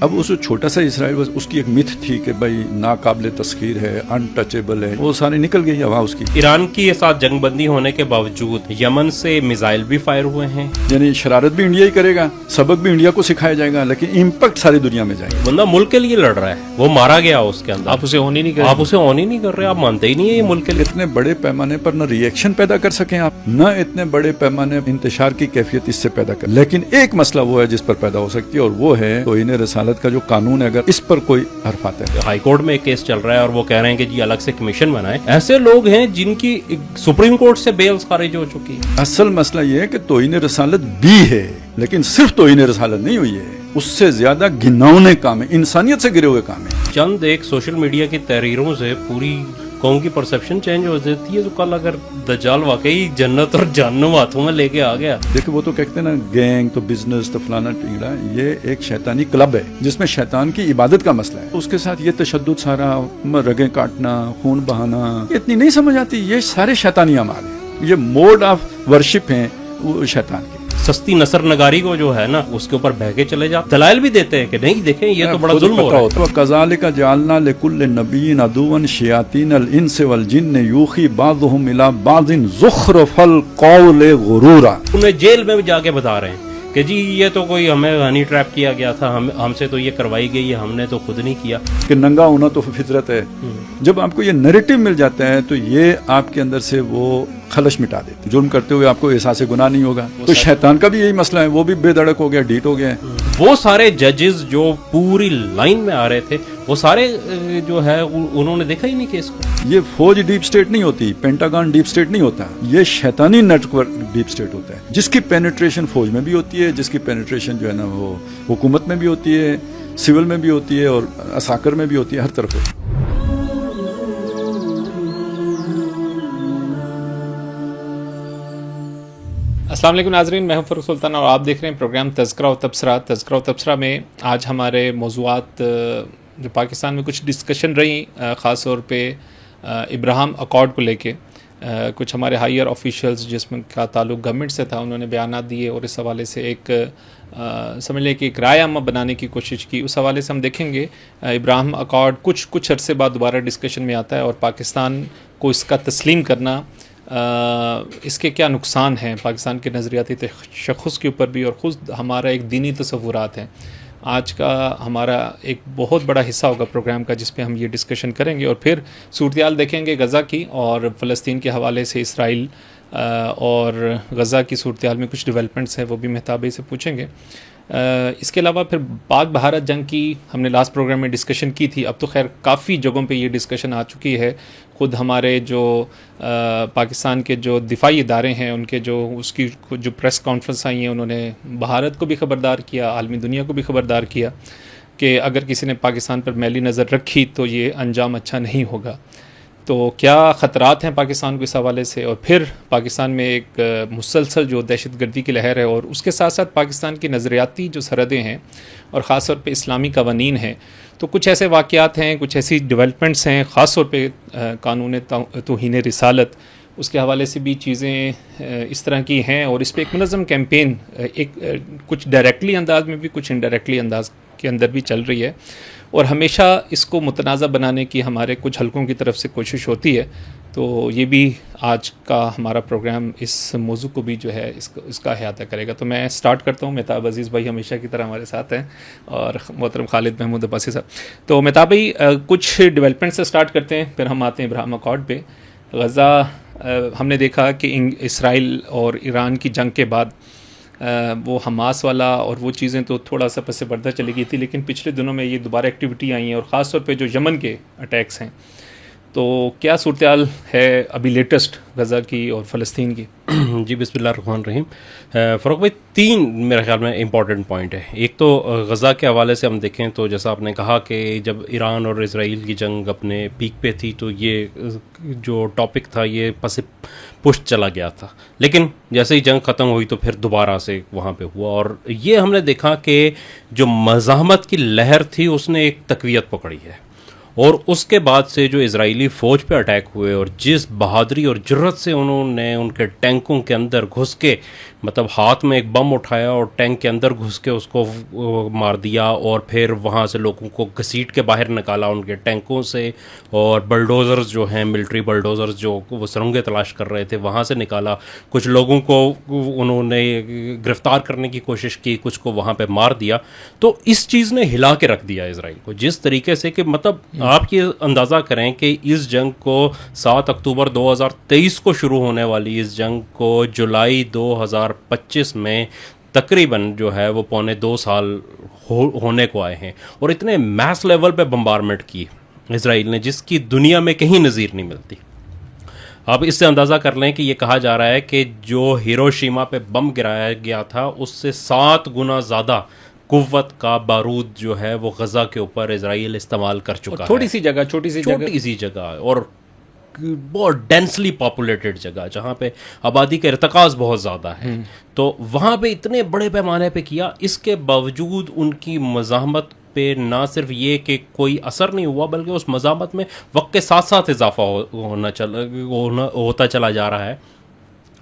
اب اس چھوٹا سا اسرائیل بس اس کی ایک متھ تھی کہ بھائی ناقابل تسخیر ہے، انٹچیبل ہے، وہ سارے نکل گئی ہوا اس کی۔ ایران کی ساتھ جنگ بندی ہونے کے باوجود یمن سے میزائل بھی فائر ہوئے ہیں، یعنی شرارت بھی انڈیا ہی کرے گا، سبق بھی انڈیا کو سکھایا جائے گا، لیکن امپیکٹ ساری دنیا میں جائے گا۔ بندہ ملک کے لیے لڑ رہا ہے، وہ مارا گیا اس کے اندر، آپ اسے آن ہی نہیں کر رہے، آپ مانتے ہی نہیں ہے یہ ملک کے لیے۔ اتنے بڑے پیمانے پر نہ ری ایکشن پیدا کر سکیں آپ، نہ اتنے بڑے پیمانے انتشار کی کیفیت اس سے پیدا کر، لیکن ایک مسئلہ وہ ہے جس پر پیدا ہو سکتی ہے، اور وہ ہے توہین رسالت کا جو قانون ہے، اگر اس پر کوئی حرف آتا ہے۔ ہائی کورٹ میں ایک کیس چل رہا ہے اور وہ کہہ رہے ہیں کہ جی الگ سے کمیشن بنائے۔ ایسے لوگ ہیں جن کی سپریم کورٹ سے بیلز خارج ہو چکی ہے۔ اصل مسئلہ یہ ہے کہ توہین رسالت بھی ہے، لیکن صرف توہین رسالت نہیں ہوئی ہے، اس سے زیادہ گھناؤنے کام ہے، انسانیت سے گرے ہوئے کام ہے۔ چند ایک سوشل میڈیا کی تحریروں سے پوری قوم کی پرسپشن چینج ہو جاتی ہے، تو کل اگر دجال واقعی جنت اور جہنم ہاتھوں میں لے کے آ گیا۔ دیکھیں وہ تو کہتے ہیں نا گینگ تو بزنس تو فلانا ٹنگڑا، یہ ایک شیطانی کلب ہے جس میں شیطان کی عبادت کا مسئلہ ہے، اس کے ساتھ یہ تشدد سارا، رگیں کاٹنا، خون بہانا، اتنی نہیں سمجھ آتی، یہ سارے شیطانی اعمال ہیں، یہ موڈ آف ورشپ ہیں وہ شیطان کے۔ سستی نثر نگاری کو جو ہے نا اس کے اوپر بہہ کے چلے جا، دلائل بھی دیتے ہیں کہ نہیں دیکھیں یہ تو بڑا ظلم ہو رہا ہے۔ وَكَذَلِكَ جَعَلْنَا لِكُلِّ نَبِيٍّ عَدُوًّا شَيَاطِينَ الْإِنسِ وَالْجِنِّ يُوحِي بَعْضُهُمْ إِلَى بَعْضٍ زُخْرُفَ الْقَوْلِ غُرُورًا۔ انہیں جیل میں بھی جا کے بتا رہے ہیں کہ جی یہ تو کوئی ہمیں ہنی ٹریپ کیا گیا تھا، ہم سے تو یہ کروائی گئی ہے، ہم نے تو خود نہیں کیا۔ کہ ننگا ہونا تو فطرت ہے۔ جب آپ کو یہ نیریٹو مل جاتا ہے تو یہ آپ کے اندر سے وہ خلش مٹا دیتے، جرم کرتے ہوئے آپ کو احساس گناہ نہیں ہوگا۔ تو شیطان کا بھی یہی مسئلہ ہے، وہ بھی بے دڑک ہو گیا، ڈھیٹ ہو گیا ہے۔ وہ سارے ججز جو پوری لائن میں آ رہے تھے، وہ سارے جو ہے انہوں نے دیکھا ہی نہیں کیس کو۔ یہ فوج ڈیپ سٹیٹ نہیں ہوتی، پینٹاگون ڈیپ سٹیٹ نہیں ہوتا، یہ شیطانی نیٹ ورک ڈیپ سٹیٹ ہوتا ہے، جس کی پینیٹریشن فوج میں بھی ہوتی ہے، جس کی پینیٹریشن جو ہے نا وہ حکومت میں بھی ہوتی ہے، سول میں بھی ہوتی ہے، اور عساکر میں بھی ہوتی ہے، ہر طرف ہوتی ہے۔ السلام علیکم ناظرین، میں ہوں فاروق سلطان اور آپ دیکھ رہے ہیں پروگرام تذکرہ و تبصرہ۔ تذکرہ و تبصرہ میں آج ہمارے موضوعات جو پاکستان میں کچھ ڈسکشن رہی، خاص طور پہ ابراہیم اکارڈ کو لے کے کچھ ہمارے ہائیر آفیشلز جس میں کا تعلق گورنمنٹ سے تھا، انہوں نے بیانات دیے اور اس حوالے سے ایک سمجھ لیں کہ ایک رائے عامہ بنانے کی کوشش کی۔ اس حوالے سے ہم دیکھیں گے ابراہیم اکارڈ کچھ عرصے بعد دوبارہ ڈسکشن میں آتا ہے، اور پاکستان کو اس کا تسلیم کرنا، اس کے کیا نقصان ہیں پاکستان کے نظریاتی تشخص کے اوپر بھی، اور خود ہمارا ایک دینی تصورات ہیں۔ آج کا ہمارا ایک بہت بڑا حصہ ہوگا پروگرام کا جس پہ ہم یہ ڈسکشن کریں گے، اور پھر صورتحال دیکھیں گے غزہ کی، اور فلسطین کے حوالے سے اسرائیل اور غزہ کی صورتحال میں کچھ ڈیولپمنٹس ہیں، وہ بھی مہتاب سے پوچھیں گے۔ اس کے علاوہ پھر پاک بھارت جنگ کی ہم نے لاسٹ پروگرام میں ڈسکشن کی تھی، اب تو خیر کافی جگہوں پہ یہ ڈسکشن آ چکی ہے۔ خود ہمارے جو پاکستان کے جو دفاعی ادارے ہیں، ان کے جو اس کی جو پریس کانفرنس آئی ہیں، انہوں نے بھارت کو بھی خبردار کیا، عالمی دنیا کو بھی خبردار کیا کہ اگر کسی نے پاکستان پر میلی نظر رکھی تو یہ انجام اچھا نہیں ہوگا۔ تو کیا خطرات ہیں پاکستان کو اس حوالے سے، اور پھر پاکستان میں ایک مسلسل جو دہشت گردی کی لہر ہے، اور اس کے ساتھ ساتھ پاکستان کی نظریاتی جو سرحدیں ہیں اور خاص طور پہ اسلامی قوانین ہیں، تو کچھ ایسے واقعات ہیں، کچھ ایسی ڈیولپمنٹس ہیں، خاص طور پہ قانون توہین رسالت، اس کے حوالے سے بھی چیزیں اس طرح کی ہیں، اور اس پہ ایک منظم کیمپین ایک کچھ ڈائریکٹلی انداز میں بھی، کچھ انڈائریکٹلی انداز کے اندر بھی چل رہی ہے، اور ہمیشہ اس کو متنازع بنانے کی ہمارے کچھ حلقوں کی طرف سے کوشش ہوتی ہے۔ تو یہ بھی آج کا ہمارا پروگرام اس موضوع کو بھی جو ہے اس کا احاطہ کرے گا۔ تو میں سٹارٹ کرتا ہوں، مہتاب عزیز بھائی ہمیشہ کی طرح ہمارے ساتھ ہیں، اور محترم خالد محمود عباسی صاحب۔ تو مہتاب بھائی کچھ ڈیولپمنٹ سے سٹارٹ کرتے ہیں، پھر ہم آتے ہیں ابراہیم اکارڈ پہ۔ غزہ ہم نے دیکھا کہ اسرائیل اور ایران کی جنگ کے بعد وہ حماس والا اور وہ چیزیں تو تھوڑا سا پس پردہ چلی گئی تھی، لیکن پچھلے دنوں میں یہ دوبارہ ایکٹیویٹی آئی ہیں، اور خاص طور پہ جو یمن کے اٹیکس ہیں، تو کیا صورتحال ہے ابھی لیٹسٹ غزہ کی اور فلسطین کی؟ جی بسم اللہ الرحمن الرحیم۔ فاروق بھائی تین میرے خیال میں امپورٹنٹ پوائنٹ ہے۔ ایک تو غزہ کے حوالے سے ہم دیکھیں تو جیسا آپ نے کہا کہ جب ایران اور اسرائیل کی جنگ اپنے پیک پہ تھی تو یہ جو ٹاپک تھا یہ پس پشت چلا گیا تھا، لیکن جیسے ہی جنگ ختم ہوئی تو پھر دوبارہ سے وہاں پہ ہوا، اور یہ ہم نے دیکھا کہ جو مزاحمت کی لہر تھی اس نے ایک تقویت پکڑی ہے، اور اس کے بعد سے جو اسرائیلی فوج پہ اٹیک ہوئے اور جس بہادری اور جرت سے انہوں نے ان کے ٹینکوں کے اندر گھس کے مطلب ہاتھ میں ایک بم اٹھایا اور ٹینک کے اندر گھس کے اس کو مار دیا, اور پھر وہاں سے لوگوں کو گھسیٹ کے باہر نکالا ان کے ٹینکوں سے, اور بلڈوزرز جو ہیں ملٹری بلڈوزرز جو وہ سرنگیں تلاش کر رہے تھے وہاں سے نکالا, کچھ لوگوں کو انہوں نے گرفتار کرنے کی کوشش کی, کچھ کو وہاں پہ مار دیا. تو اس چیز نے ہلا کے رکھ دیا اسرائیل کو جس طریقے سے کہ مطلب آپ یہ اندازہ کریں کہ اس جنگ کو 7 اکتوبر 2023 کو شروع ہونے والی اس جنگ کو جولائی 2025 میں تقریباً جو ہے وہ 2.25 سال ہونے کو آئے ہیں, اور اتنے میس لیول پہ بمبارمنٹ کی اسرائیل نے جس کی دنیا میں کہیں نظیر نہیں ملتی. آپ اس سے اندازہ کر لیں کہ یہ کہا جا رہا ہے کہ جو ہیروشیما پہ بم گرایا گیا تھا اس سے 7 گنا زیادہ قوت کا بارود جو ہے وہ غزہ کے اوپر اسرائیل استعمال کر چکا ہے. چھوٹی سی جگہ, چھوٹی سی جگہ اور بہت ڈینسلی پاپولیٹڈ جگہ جہاں پہ آبادی کا ارتکاز بہت زیادہ ہے, تو وہاں پہ اتنے بڑے پیمانے پہ کیا. اس کے باوجود ان کی مزاحمت پہ نہ صرف یہ کہ کوئی اثر نہیں ہوا بلکہ اس مزاحمت میں وقت کے ساتھ ساتھ اضافہ ہوتا چلا جا رہا ہے.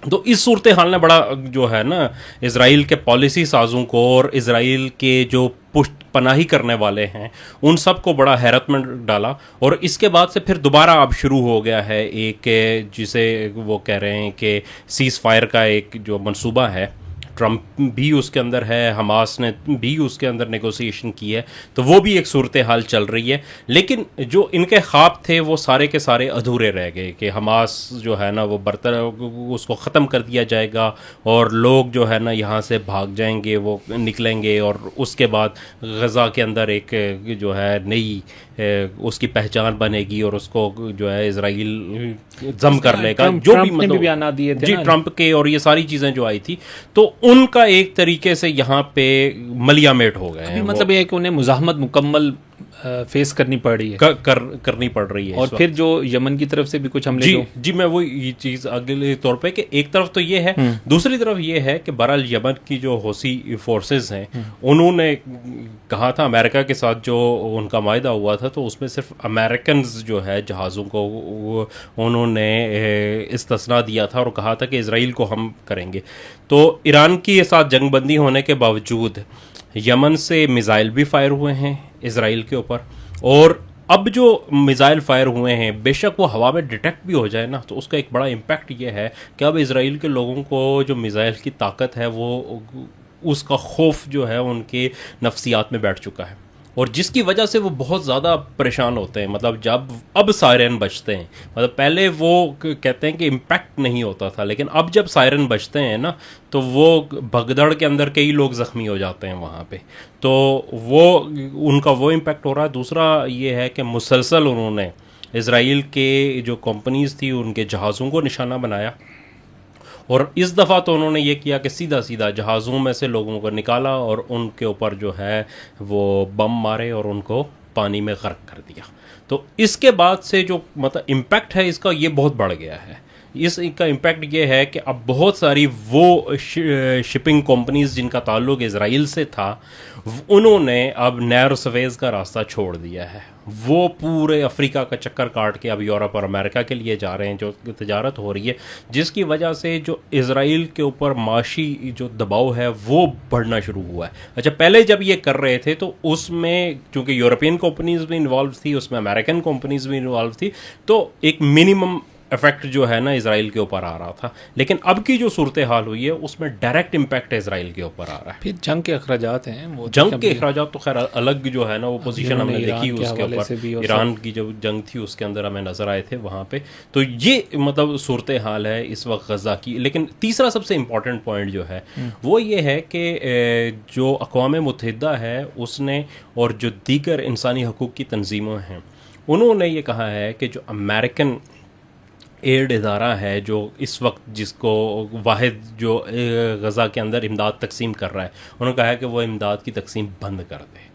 تو اس صورتحال نے بڑا جو ہے نا اسرائیل کے پالیسی سازوں کو اور اسرائیل کے جو پشت پناہی کرنے والے ہیں ان سب کو بڑا حیرت میں ڈالا. اور اس کے بعد سے پھر دوبارہ اب شروع ہو گیا ہے ایک جسے وہ کہہ رہے ہیں کہ سیز فائر کا ایک جو منصوبہ ہے. ٹرمپ بھی اس کے اندر ہے, حماس نے بھی اس کے اندر نیگوسیشن کی ہے, تو وہ بھی ایک صورتحال چل رہی ہے. لیکن جو ان کے خواب تھے وہ سارے کے سارے ادھورے رہ گئے کہ حماس جو ہے نا وہ اس کو ختم کر دیا جائے گا اور لوگ جو ہے نا یہاں سے بھاگ جائیں گے, وہ نکلیں گے, اور اس کے بعد غزہ کے اندر ایک جو ہے نئی اس کی پہچان بنے گی اور اس کو جو ہے اسرائیل ضم کر لے گا. جو بھی مطلب بیانات دیے تھے جی ٹرمپ کے اور یہ ساری چیزیں جو آئی تھی تو ان کا ایک طریقے سے یہاں پہ ملیامیٹ ہو گئے ہیں. مطلب یہ کہ انہیں مزاحمت مکمل فیس کرنی پڑ رہی ہے, کرنی پڑ رہی ہے. اور پھر جو یمن کی طرف سے بھی کچھ حملے جی میں وہ یہ چیز اگلے طور پہ کہ ایک طرف تو یہ ہے, دوسری طرف یہ ہے کہ بہرحال یمن کی جو حوثی فورسز ہیں انہوں نے کہا تھا امریکہ کے ساتھ جو ان کا معاہدہ ہوا تھا تو اس میں صرف امریکنز جو ہے جہازوں کو انہوں نے استثنا دیا تھا اور کہا تھا کہ اسرائیل کو ہم کریں گے. تو ایران کی ساتھ جنگ بندی ہونے کے باوجود یمن سے میزائل بھی فائر ہوئے ہیں اسرائیل کے اوپر, اور اب جو میزائل فائر ہوئے ہیں بے شک وہ ہوا میں ڈیٹیکٹ بھی ہو جائے نا تو اس کا ایک بڑا امپیکٹ یہ ہے کہ اب اسرائیل کے لوگوں کو جو میزائل کی طاقت ہے وہ اس کا خوف جو ہے ان کے نفسیات میں بیٹھ چکا ہے, اور جس کی وجہ سے وہ بہت زیادہ پریشان ہوتے ہیں. مطلب جب اب سائرن بجتے ہیں, مطلب پہلے وہ کہتے ہیں کہ امپیکٹ نہیں ہوتا تھا, لیکن اب جب سائرن بجتے ہیں نا تو وہ بھگدڑ کے اندر کئی لوگ زخمی ہو جاتے ہیں وہاں پہ, تو وہ ان کا وہ امپیکٹ ہو رہا ہے. دوسرا یہ ہے کہ مسلسل انہوں نے اسرائیل کے جو کمپنیز تھی ان کے جہازوں کو نشانہ بنایا, اور اس دفعہ تو انہوں نے یہ کیا کہ سیدھا جہازوں میں سے لوگوں کو نکالا اور ان کے اوپر جو ہے وہ بم مارے اور ان کو پانی میں غرق کر دیا. تو اس کے بعد سے جو مطلب امپیکٹ ہے اس کا یہ بہت بڑھ گیا ہے. اس کا امپیکٹ یہ ہے کہ اب بہت ساری وہ شپنگ کمپنیز جن کا تعلق اسرائیل سے تھا انہوں نے اب نیرو سویز کا راستہ چھوڑ دیا ہے. وہ پورے افریقہ کا چکر کاٹ کے اب یورپ اور امریکہ کے لیے جا رہے ہیں, جو تجارت ہو رہی ہے جس کی وجہ سے جو اسرائیل کے اوپر معاشی جو دباؤ ہے وہ بڑھنا شروع ہوا ہے. اچھا پہلے جب یہ کر رہے تھے تو اس میں چونکہ یورپین کمپنیز بھی انوالو تھی, اس میں امریکن کمپنیز بھی انوالو تھی, تو ایک منیمم افیکٹ جو ہے نا اسرائیل کے اوپر آ رہا تھا. لیکن اب کی جو صورتحال ہوئی ہے اس میں ڈائریکٹ امپیکٹ اسرائیل کے اوپر آ رہا ہے. پھر جنگ کے اخراجات ہیں, وہ جنگ کے اخراجات تو خیر الگ جو ہے نا وہ پوزیشن ہم نے دیکھی اس کے اوپر, ایران کی جو جنگ تھی اس کے اندر ہمیں نظر آئے تھے وہاں پہ. تو یہ مطلب صورتحال ہے اس وقت غزہ کی. لیکن تیسرا سب سے امپورٹنٹ پوائنٹ جو ہے وہ یہ ہے کہ جو اقوام متحدہ ہے اس نے اور جو دیگر انسانی حقوق کی تنظیمیں ہیں انہوں نے یہ کہا ہے کہ جو امریکن ایڈ ادارہ ہے جو اس وقت جس کو واحد جو غزہ کے اندر امداد تقسیم کر رہا ہے, انہوں نے کہا ہے کہ وہ امداد کی تقسیم بند کر دے,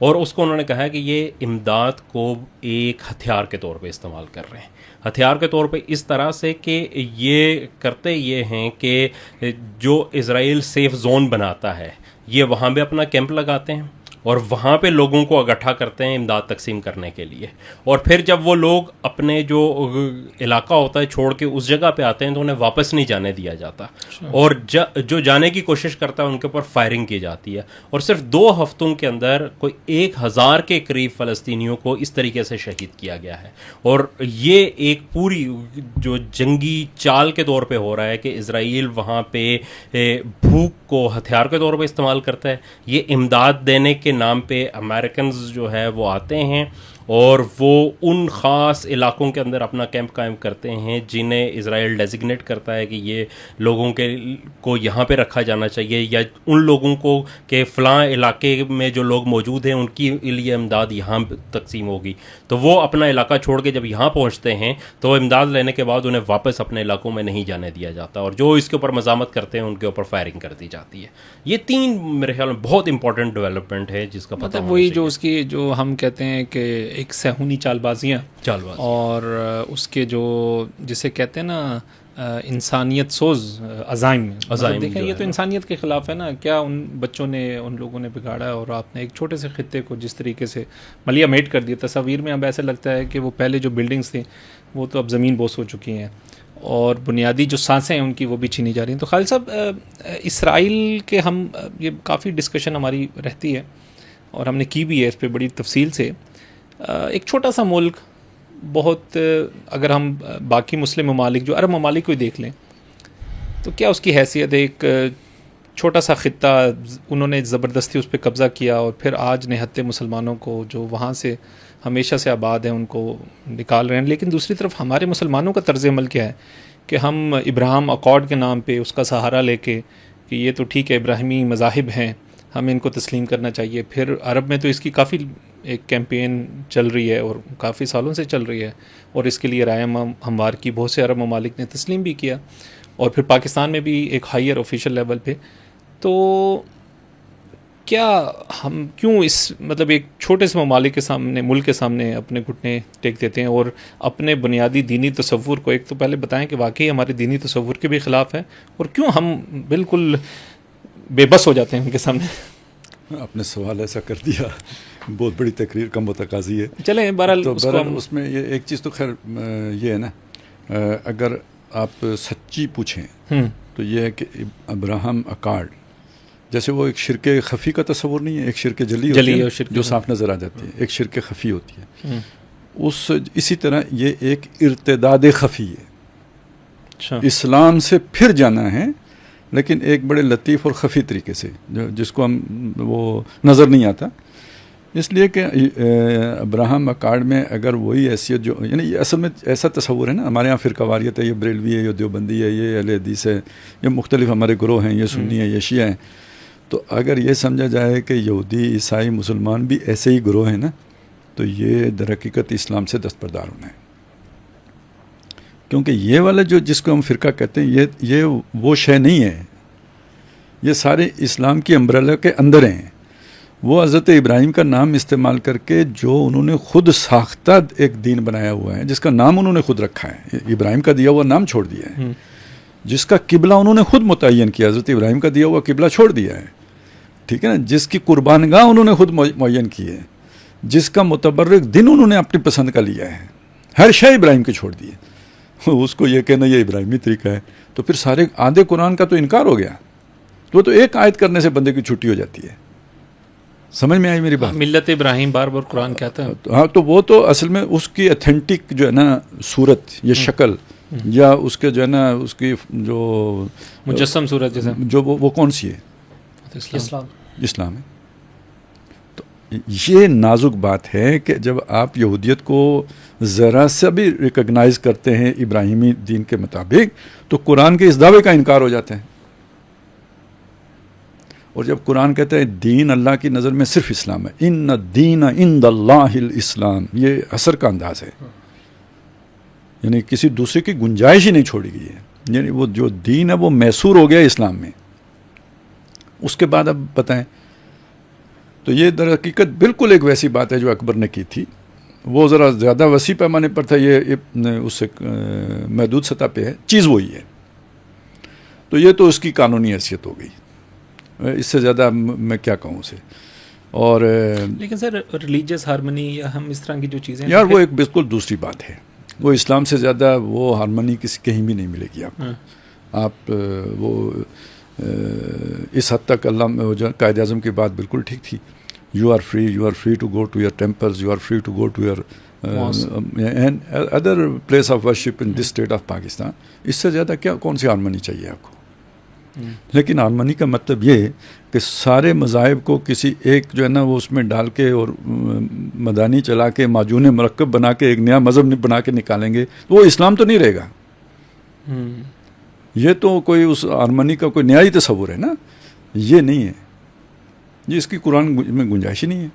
اور اس کو انہوں نے کہا ہے کہ یہ امداد کو ایک ہتھیار کے طور پہ استعمال کر رہے ہیں. ہتھیار کے طور پہ اس طرح سے کہ یہ کرتے یہ ہیں کہ جو اسرائیل سیف زون بناتا ہے یہ وہاں پہ اپنا کیمپ لگاتے ہیں, اور وہاں پہ لوگوں کو اکٹھا کرتے ہیں امداد تقسیم کرنے کے لیے. اور پھر جب وہ لوگ اپنے جو علاقہ ہوتا ہے چھوڑ کے اس جگہ پہ آتے ہیں تو انہیں واپس نہیں جانے دیا جاتا, اور جو جانے کی کوشش کرتا ہے ان کے اوپر فائرنگ کی جاتی ہے. اور صرف 2 ہفتوں کے اندر کوئی 1000 کے قریب فلسطینیوں کو اس طریقے سے شہید کیا گیا ہے. اور یہ ایک پوری جو جنگی چال کے طور پہ ہو رہا ہے کہ اسرائیل وہاں پہ بھوک کو ہتھیار کے طور پہ استعمال کرتا ہے. یہ امداد دینے کے نام پہ امریکنز جو ہے وہ آتے ہیں اور وہ ان خاص علاقوں کے اندر اپنا کیمپ قائم کرتے ہیں جنہیں اسرائیل ڈیزگنیٹ کرتا ہے کہ یہ لوگوں کو یہاں پہ رکھا جانا چاہیے, یا ان لوگوں کو کہ فلاں علاقے میں جو لوگ موجود ہیں ان کی لیے امداد یہاں تقسیم ہوگی. تو وہ اپنا علاقہ چھوڑ کے جب یہاں پہنچتے ہیں تو امداد لینے کے بعد انہیں واپس اپنے علاقوں میں نہیں جانے دیا جاتا, اور جو اس کے اوپر مزاحمت کرتے ہیں ان کے اوپر فائرنگ کر دی جاتی ہے. یہ 3 میرے خیال میں بہت امپورٹنٹ ڈیولپمنٹ ہے جس کا پتہ مطلب وہی جو اس کی جو ہم کہتے ہیں کہ ایک صہیونی چال بازیاں اور اس کے جو جسے کہتے ہیں نا انسانیت سوز عزائم دیکھیں یہ تو انسانیت کے خلاف ہے نا. کیا ان بچوں نے ان لوگوں نے بگاڑا ہے, اور آپ نے ایک چھوٹے سے خطے کو جس طریقے سے ملیا میٹ کر دیا. تصاویر میں اب ایسے لگتا ہے کہ وہ پہلے جو بلڈنگز تھیں وہ تو اب زمین بوس ہو چکی ہیں, اور بنیادی جو سانسیں ہیں ان کی وہ بھی چھینی جا رہی ہیں. تو خالد صاحب اسرائیل کے ہم یہ کافی ڈسکشن ہماری رہتی ہے اور ہم نے کی بھی ہے اس پہ بڑی تفصیل سے. ایک چھوٹا سا ملک بہت, اگر ہم باقی مسلم ممالک جو عرب ممالک کو ہی دیکھ لیں تو کیا اس کی حیثیت ہے, ایک چھوٹا سا خطہ انہوں نے زبردستی اس پہ قبضہ کیا اور پھر آج نہتے مسلمانوں کو جو وہاں سے ہمیشہ سے آباد ہیں ان کو نکال رہے ہیں. لیکن دوسری طرف ہمارے مسلمانوں کا طرز عمل کیا ہے کہ ہم ابراہم اکارڈ کے نام پہ اس کا سہارا لے کے کہ یہ تو ٹھیک ہے ابراہیمی مذاہب ہیں ہمیں ان کو تسلیم کرنا چاہیے. پھر عرب میں تو اس کی کافی ایک کیمپین چل رہی ہے اور کافی سالوں سے چل رہی ہے, اور اس کے لیے رائے ہموار کی بہت سے عرب ممالک نے تسلیم بھی کیا, اور پھر پاکستان میں بھی ایک ہائیر آفیشیل لیول پہ. تو کیا ہم کیوں اس مطلب ایک چھوٹے سے ممالک کے سامنے ملک کے سامنے اپنے گھٹنے ٹیک دیتے ہیں اور اپنے بنیادی دینی تصور کو, ایک تو پہلے بتائیں کہ واقعی ہمارے دینی تصور کے بھی خلاف ہے, اور کیوں ہم بالکل بے بس ہو جاتے ہیں ان کے سامنے. آپ نے سوال ایسا کر دیا, بہت بڑی تقریر کا متقاضی ہے. چلیں بہرحال اس میں یہ ایک چیز تو خیر یہ ہے نا, اگر آپ سچی پوچھیں تو یہ ہے کہ ابراہم اکارڈ جیسے وہ ایک شرک خفی کا تصور نہیں ہے, ایک شرک جلی ہوتی ہے جو صاف نظر آ جاتی ہے, ایک شرک خفی ہوتی ہے. اسی طرح یہ ایک ارتداد خفی ہے, اسلام سے پھر جانا ہے لیکن ایک بڑے لطیف اور خفی طریقے سے جس کو ہم وہ نظر نہیں آتا. اس لیے کہ ابراہم اکارڈ میں اگر وہی حیثیت جو یعنی یہ اصل میں ایسا تصور ہے نا, ہمارے یہاں فرقہ واریت ہے, یہ بریلوی ہے, یہ دیوبندی ہے, یہ اہل حدیث ہے, یہ مختلف ہمارے گروہ ہیں, یہ سنی ہے, یہ شیعہ ہیں. تو اگر یہ سمجھا جائے کہ یہودی عیسائی مسلمان بھی ایسے ہی گروہ ہیں نا, تو یہ در حقیقت اسلام سے دستبردار ہونا ہے. کیونکہ یہ والا جو جس کو ہم فرقہ کہتے ہیں یہ وہ شے نہیں ہے, یہ سارے اسلام کی امبریلا کے اندر ہیں. وہ حضرت ابراہیم کا نام استعمال کر کے جو انہوں نے خود ساختہ ایک دین بنایا ہوا ہے, جس کا نام انہوں نے خود رکھا ہے, ابراہیم کا دیا ہوا نام چھوڑ دیا ہے, جس کا قبلہ انہوں نے خود متعین کیا, حضرت ابراہیم کا دیا ہوا قبلہ چھوڑ دیا ہے, ٹھیک ہے نا, جس کی قربان گاہ انہوں نے خود معین کی ہے, جس کا متبرک دن انہوں نے اپنی پسند کا لیا ہے, ہر شے ابراہیم کے چھوڑ دی ہے. اس کو یہ کہنا یہ ابراہیمی طریقہ ہے, تو پھر سارے آدھے قرآن کا تو انکار ہو گیا. وہ تو ایک آیت کرنے سے بندے کی چھٹی ہو جاتی ہے. سمجھ میں آئی میری بات؟ ملت ابراہیم بار بار قرآن کہتا ہے. ہاں, تو وہ تو اصل میں اس کی اتھینٹک جو ہے نا صورت یا شکل یا اس کے جو ہے نا اس کی جو مجسم صورت جیسا جو وہ کون سی ہے؟ اسلام ہے. تو یہ نازک بات ہے کہ جب آپ یہودیت کو ذرا سا بھی ریکگنائز کرتے ہیں ابراہیمی دین کے مطابق, تو قرآن کے اس دعوے کا انکار ہو جاتا ہے. اور جب قرآن کہتا ہے دین اللہ کی نظر میں صرف اسلام ہے, ان الدین عند اللہ الاسلام, یہ اثر کا انداز ہے, یعنی کسی دوسرے کی گنجائش ہی نہیں چھوڑی گئی ہے. یعنی وہ جو دین ہے وہ میسور ہو گیا اسلام میں. اس کے بعد اب بتائیں, تو یہ در حقیقت بالکل ایک ویسی بات ہے جو اکبر نے کی تھی. وہ ذرا زیادہ وسیع پیمانے پر تھا, یہ اس سے محدود سطح پہ ہے, چیز وہی ہے. تو یہ تو اس کی قانونی حیثیت ہو گئی, اس سے زیادہ میں کیا کہوں اسے. اور لیکن سر ریلیجیس ہارمنی یا ہم اس طرح کی جو چیزیں یار وہ ایک بالکل دوسری بات ہے. وہ اسلام سے زیادہ وہ ہارمنی کسی کہیں بھی نہیں ملے گی آپ کو. آپ وہ اس حد تک اللہ میں جو قائد اعظم کی بات بالکل ٹھیک تھی. You are free to go to your temples, you are free to go to your other place of worship in this state of Pakistan. اس سے زیادہ کون سی ہارمنی چاہیے آپ کو؟ لیکن ہارمنی کا مطلب یہ کہ سارے مذاہب کو کسی ایک جو ہے نا وہ اس میں ڈال کے اور مدانی چلا کے معجون مرکب بنا کے ایک نیا مذہب بنا کے نکالیں گے تو وہ اسلام تو نہیں رہے گا. یہ تو کوئی اس ہارمنی کا کوئی نیا ہی تصور ہے نا, یہ نہیں ہے. یہ اس کی قرآن میں گنجائش ہی نہیں ہے.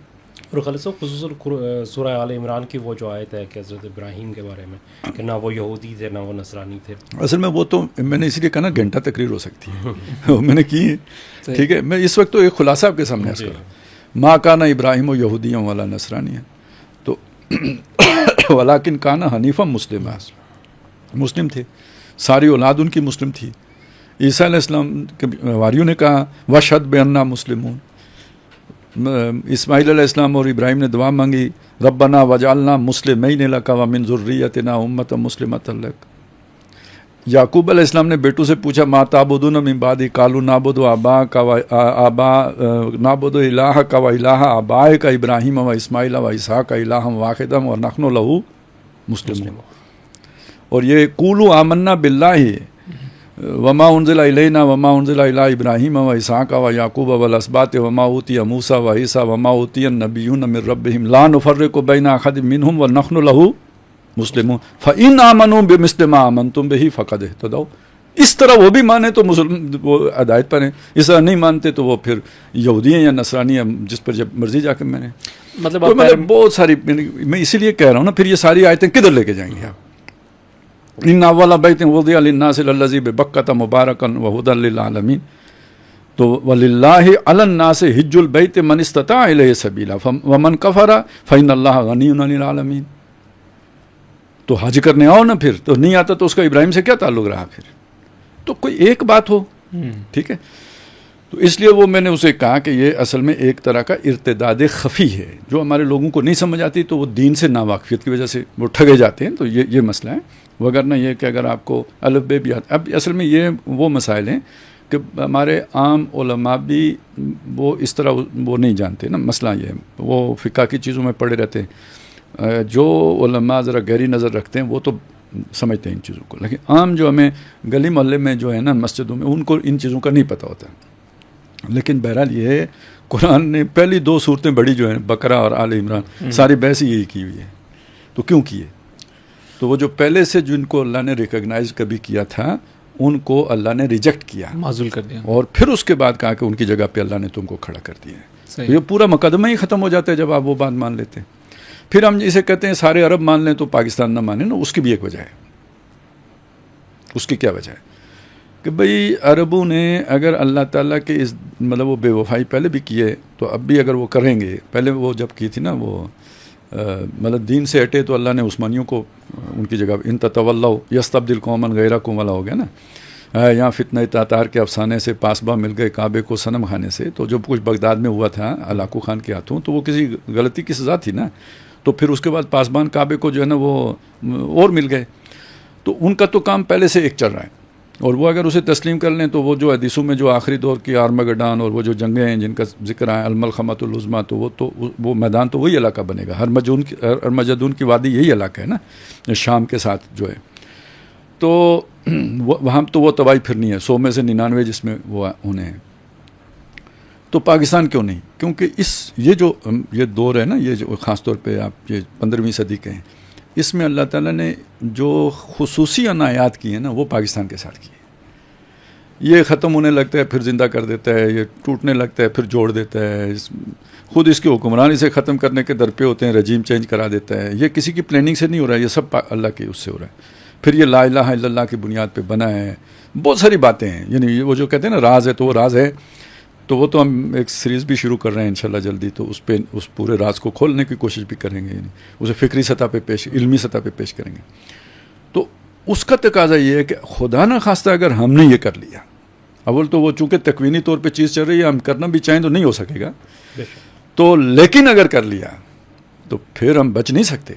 اور خالد صاحب خصوصاً سورہ آل عمران کی وہ جو آیت ہے کہ حضرت ابراہیم کے بارے میں کہ نہ وہ یہودی تھے نہ وہ نصرانی تھے. اصل میں وہ تو میں نے اسی لیے کہا نا گھنٹہ تقریر ہو سکتی ہے میں نے کی ہے. ٹھیک ہے, میں اس وقت تو ایک خلاصہ آپ کے سامنے عرض کر رہا ہوں. ما کان ابراہیم و یہودیاں والا نصرانی ہے تو ولیکن کان حنیفا مسلم تھے. ساری اولاد ان کی مسلم تھی. عیسیٰ علیہ السلام کے واریوں نے کہا وشہد بأننا مسلمون. اسماعیل علیہ السلام اور ابراہیم نے دعا مانگی ربنا وجعلنا مسلمین لک ومن ذریتنا امۃ مسلمۃ لک. یعقوب علیہ السلام نے بیٹوں سے پوچھا ما تعبدون من بعدی قالوا نعبد نعبد الہک و الہ آبائک ابراہیم و اسماعیل و اسحاق الہا واحدا ونحن لہ مسلمون. اور یہ قولوا آمنا باللہ وما انزل الینا وما انزل الی ابراہیم و اسحاق و یعقوب والاسباط وما اوتی موسیٰ و عیسیٰ وما اوتی النبیون من ربہم لا نفرق بین احد منہم ونحن لہ مسلمون فإن آمنوا بمثل ما آمنتم بہ فقد اہتدوا. اس طرح وہ بھی مانے تو وہ ہدایت پر ہیں, اس طرح نہیں مانتے تو وہ پھر یہودی ہیں یا نصرانی ہیں, جس پر جب مرضی جا کے میں نے مطلب بہت ساری میں اسی لیے کہہ رہا ہوں نا. پھر یہ ساری آیتیں کدھر لے کے جائیں گے آپ؟ ان اول بیت وضع للناس الذی ببکۃ مبارکا وہدی للعالمین. تو وللہ علی الناس حج البیت من استطاع الیہ سبیلا ومن کفر فإن اللہ غنی عن العالمین. تو حج کرنے آؤ نا, پھر تو نہیں آتا تو اس کا ابراہیم سے کیا تعلق رہا پھر؟ تو کوئی ایک بات ہو. ٹھیک ہے, تو اس لیے وہ میں نے اسے کہا کہ یہ اصل میں ایک طرح کا ارتداد خفی ہے جو ہمارے لوگوں کو نہیں سمجھ آتی, تو وہ دین سے ناواقفیت کی وجہ سے وہ ٹھگے جاتے ہیں. تو یہ مسئلہ ہے. وگرنہ یہ کہ اگر آپ کو الف بے بھی آتا, اب اصل میں یہ وہ مسائل ہیں کہ ہمارے عام علماء بھی وہ اس طرح وہ نہیں جانتے نا. مسئلہ یہ ہے وہ فقہ کی چیزوں میں پڑے رہتے ہیں. جو علماء ذرا گہری نظر رکھتے ہیں وہ تو سمجھتے ہیں ان چیزوں کو, لیکن عام جو ہمیں گلی محلے میں جو ہے نا مسجدوں میں ان کو ان چیزوں کا نہیں پتہ ہوتا. لیکن بہرحال یہ ہے قرآن نے پہلی 2 صورتیں بڑی جو ہیں بقرہ اور آل عمران ساری بحث ہی یہی کی ہوئی ہے. تو کیوں کیے؟ تو وہ جو پہلے سے جن کو اللہ نے ریکگنائز کبھی کیا تھا ان کو اللہ نے ریجیکٹ کیا, معزول کر دیا, اور پھر اس کے بعد کہا کہ ان کی جگہ پہ اللہ نے تم کو کھڑا کر دیا ہے. تو یہ پورا مقدمہ ہی ختم ہو جاتا ہے جب آپ وہ بات مان لیتے ہیں. پھر ہم اسے کہتے ہیں سارے عرب مان لیں تو پاکستان نہ مانے نا. اس کی بھی ایک وجہ ہے. اس کی کیا وجہ ہے کہ بھئی عربوں نے اگر اللہ تعالیٰ کے اس مطلب وہ بے وفائی پہلے بھی کیے تو اب بھی اگر وہ کریں گے, پہلے وہ جب کی تھی نا وہ مطلب دین سے ہٹے تو اللہ نے عثمانیوں کو ان کی جگہ ان تتولوا یستبدل قوما غیرکم والا ہو گیا نا. یہاں فتنہ تاتار کے افسانے سے پاسباں مل گئے کعبے کو صنم خانے سے. تو جو کچھ بغداد میں ہوا تھا علاقو خان کے ہاتھوں تو وہ کسی غلطی کی سزا تھی نا. تو پھر اس کے بعد پاسبان کعبے کو جو ہے نا وہ اور مل گئے. تو ان کا تو کام پہلے سے ایک چل رہا ہے, اور وہ اگر اسے تسلیم کر لیں تو وہ جو حدیثوں میں جو آخری دور کی آرمگڈان اور وہ جو جنگیں ہیں جن کا ذکر ہے الملخمۃ العظمیٰ, تو وہ میدان تو وہی علاقہ بنے گا. ارمجدون کی وادی یہی علاقہ ہے نا شام کے ساتھ جو ہے. تو وہاں تو وہ تباہی پھرنی ہے 100 میں سے 99 جس میں وہ ہونے ہیں. تو پاکستان کیوں نہیں؟ کیونکہ یہ دور ہے نا, یہ جو خاص طور پہ آپ یہ 15ویں صدی کے ہیں, اس میں اللہ تعالیٰ نے جو خصوصی عنایات کی ہیں نا وہ پاکستان کے ساتھ کی ہے. یہ ختم ہونے لگتا ہے پھر زندہ کر دیتا ہے, یہ ٹوٹنے لگتا ہے پھر جوڑ دیتا ہے. خود اس کے حکمران اسے ختم کرنے کے در پہ ہوتے ہیں, رجیم چینج کرا دیتا ہے. یہ کسی کی پلاننگ سے نہیں ہو رہا ہے, یہ سب اللہ کے اس سے ہو رہا ہے. پھر یہ لا الہ الا اللہ کی بنیاد پہ بنا ہے. بہت ساری باتیں ہیں, یعنی وہ جو کہتے ہیں نا راز ہے تو وہ راز ہے. تو وہ تو ہم ایک سیریز بھی شروع کر رہے ہیں انشاءاللہ جلدی, تو اس پہ اس پورے راز کو کھولنے کی کوشش بھی کریں گے, یعنی اسے فکری سطح پہ علمی سطح پہ پیش کریں گے. تو اس کا تقاضا یہ ہے کہ خدا نہ خواستہ اگر ہم نے یہ کر لیا, اول تو وہ چونکہ تکوینی طور پہ چیز چل رہی ہے, ہم کرنا بھی چاہیں تو نہیں ہو سکے گا. تو لیکن اگر کر لیا تو پھر ہم بچ نہیں سکتے،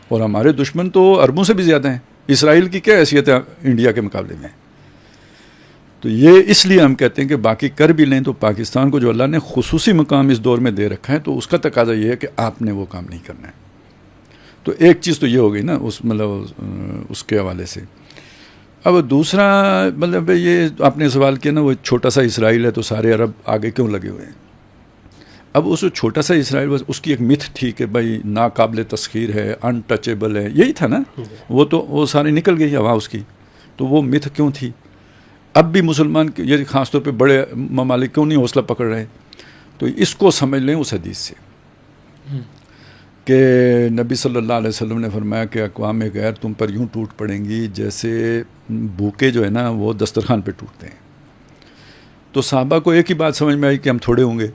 اور ہمارے دشمن تو اربوں سے بھی زیادہ ہیں. اسرائیل کی کیا حیثیت ہے انڈیا کے مقابلے میں؟ تو یہ اس لیے ہم کہتے ہیں کہ باقی کر بھی لیں تو پاکستان کو جو اللہ نے خصوصی مقام اس دور میں دے رکھا ہے تو اس کا تقاضا یہ ہے کہ آپ نے وہ کام نہیں کرنا ہے. تو ایک چیز تو یہ ہو گئی نا اس کے حوالے سے. اب دوسرا مطلب یہ آپ نے سوال کیا نا، وہ چھوٹا سا اسرائیل ہے تو سارے عرب آگے کیوں لگے ہوئے ہیں؟ اب اس چھوٹا سا اسرائیل بس اس کی ایک متھ تھی کہ بھائی ناقابل تسخیر ہے، ان ٹچیبل ہے، یہی تھا نا. وہ ساری نکل گئی ہوا اس کی. تو وہ متھ کیوں تھی؟ اب بھی مسلمان یہ خاص طور پہ بڑے ممالک کیوں نہیں حوصلہ پکڑ رہے؟ تو اس کو سمجھ لیں اس حدیث سے کہ نبی صلی اللہ علیہ وسلم نے فرمایا کہ اقوام غیر تم پر یوں ٹوٹ پڑیں گی جیسے بھوکے جو ہے نا وہ دسترخوان پہ ٹوٹتے ہیں. تو صحابہ کو ایک ہی بات سمجھ میں آئی کہ ہم تھوڑے ہوں گے.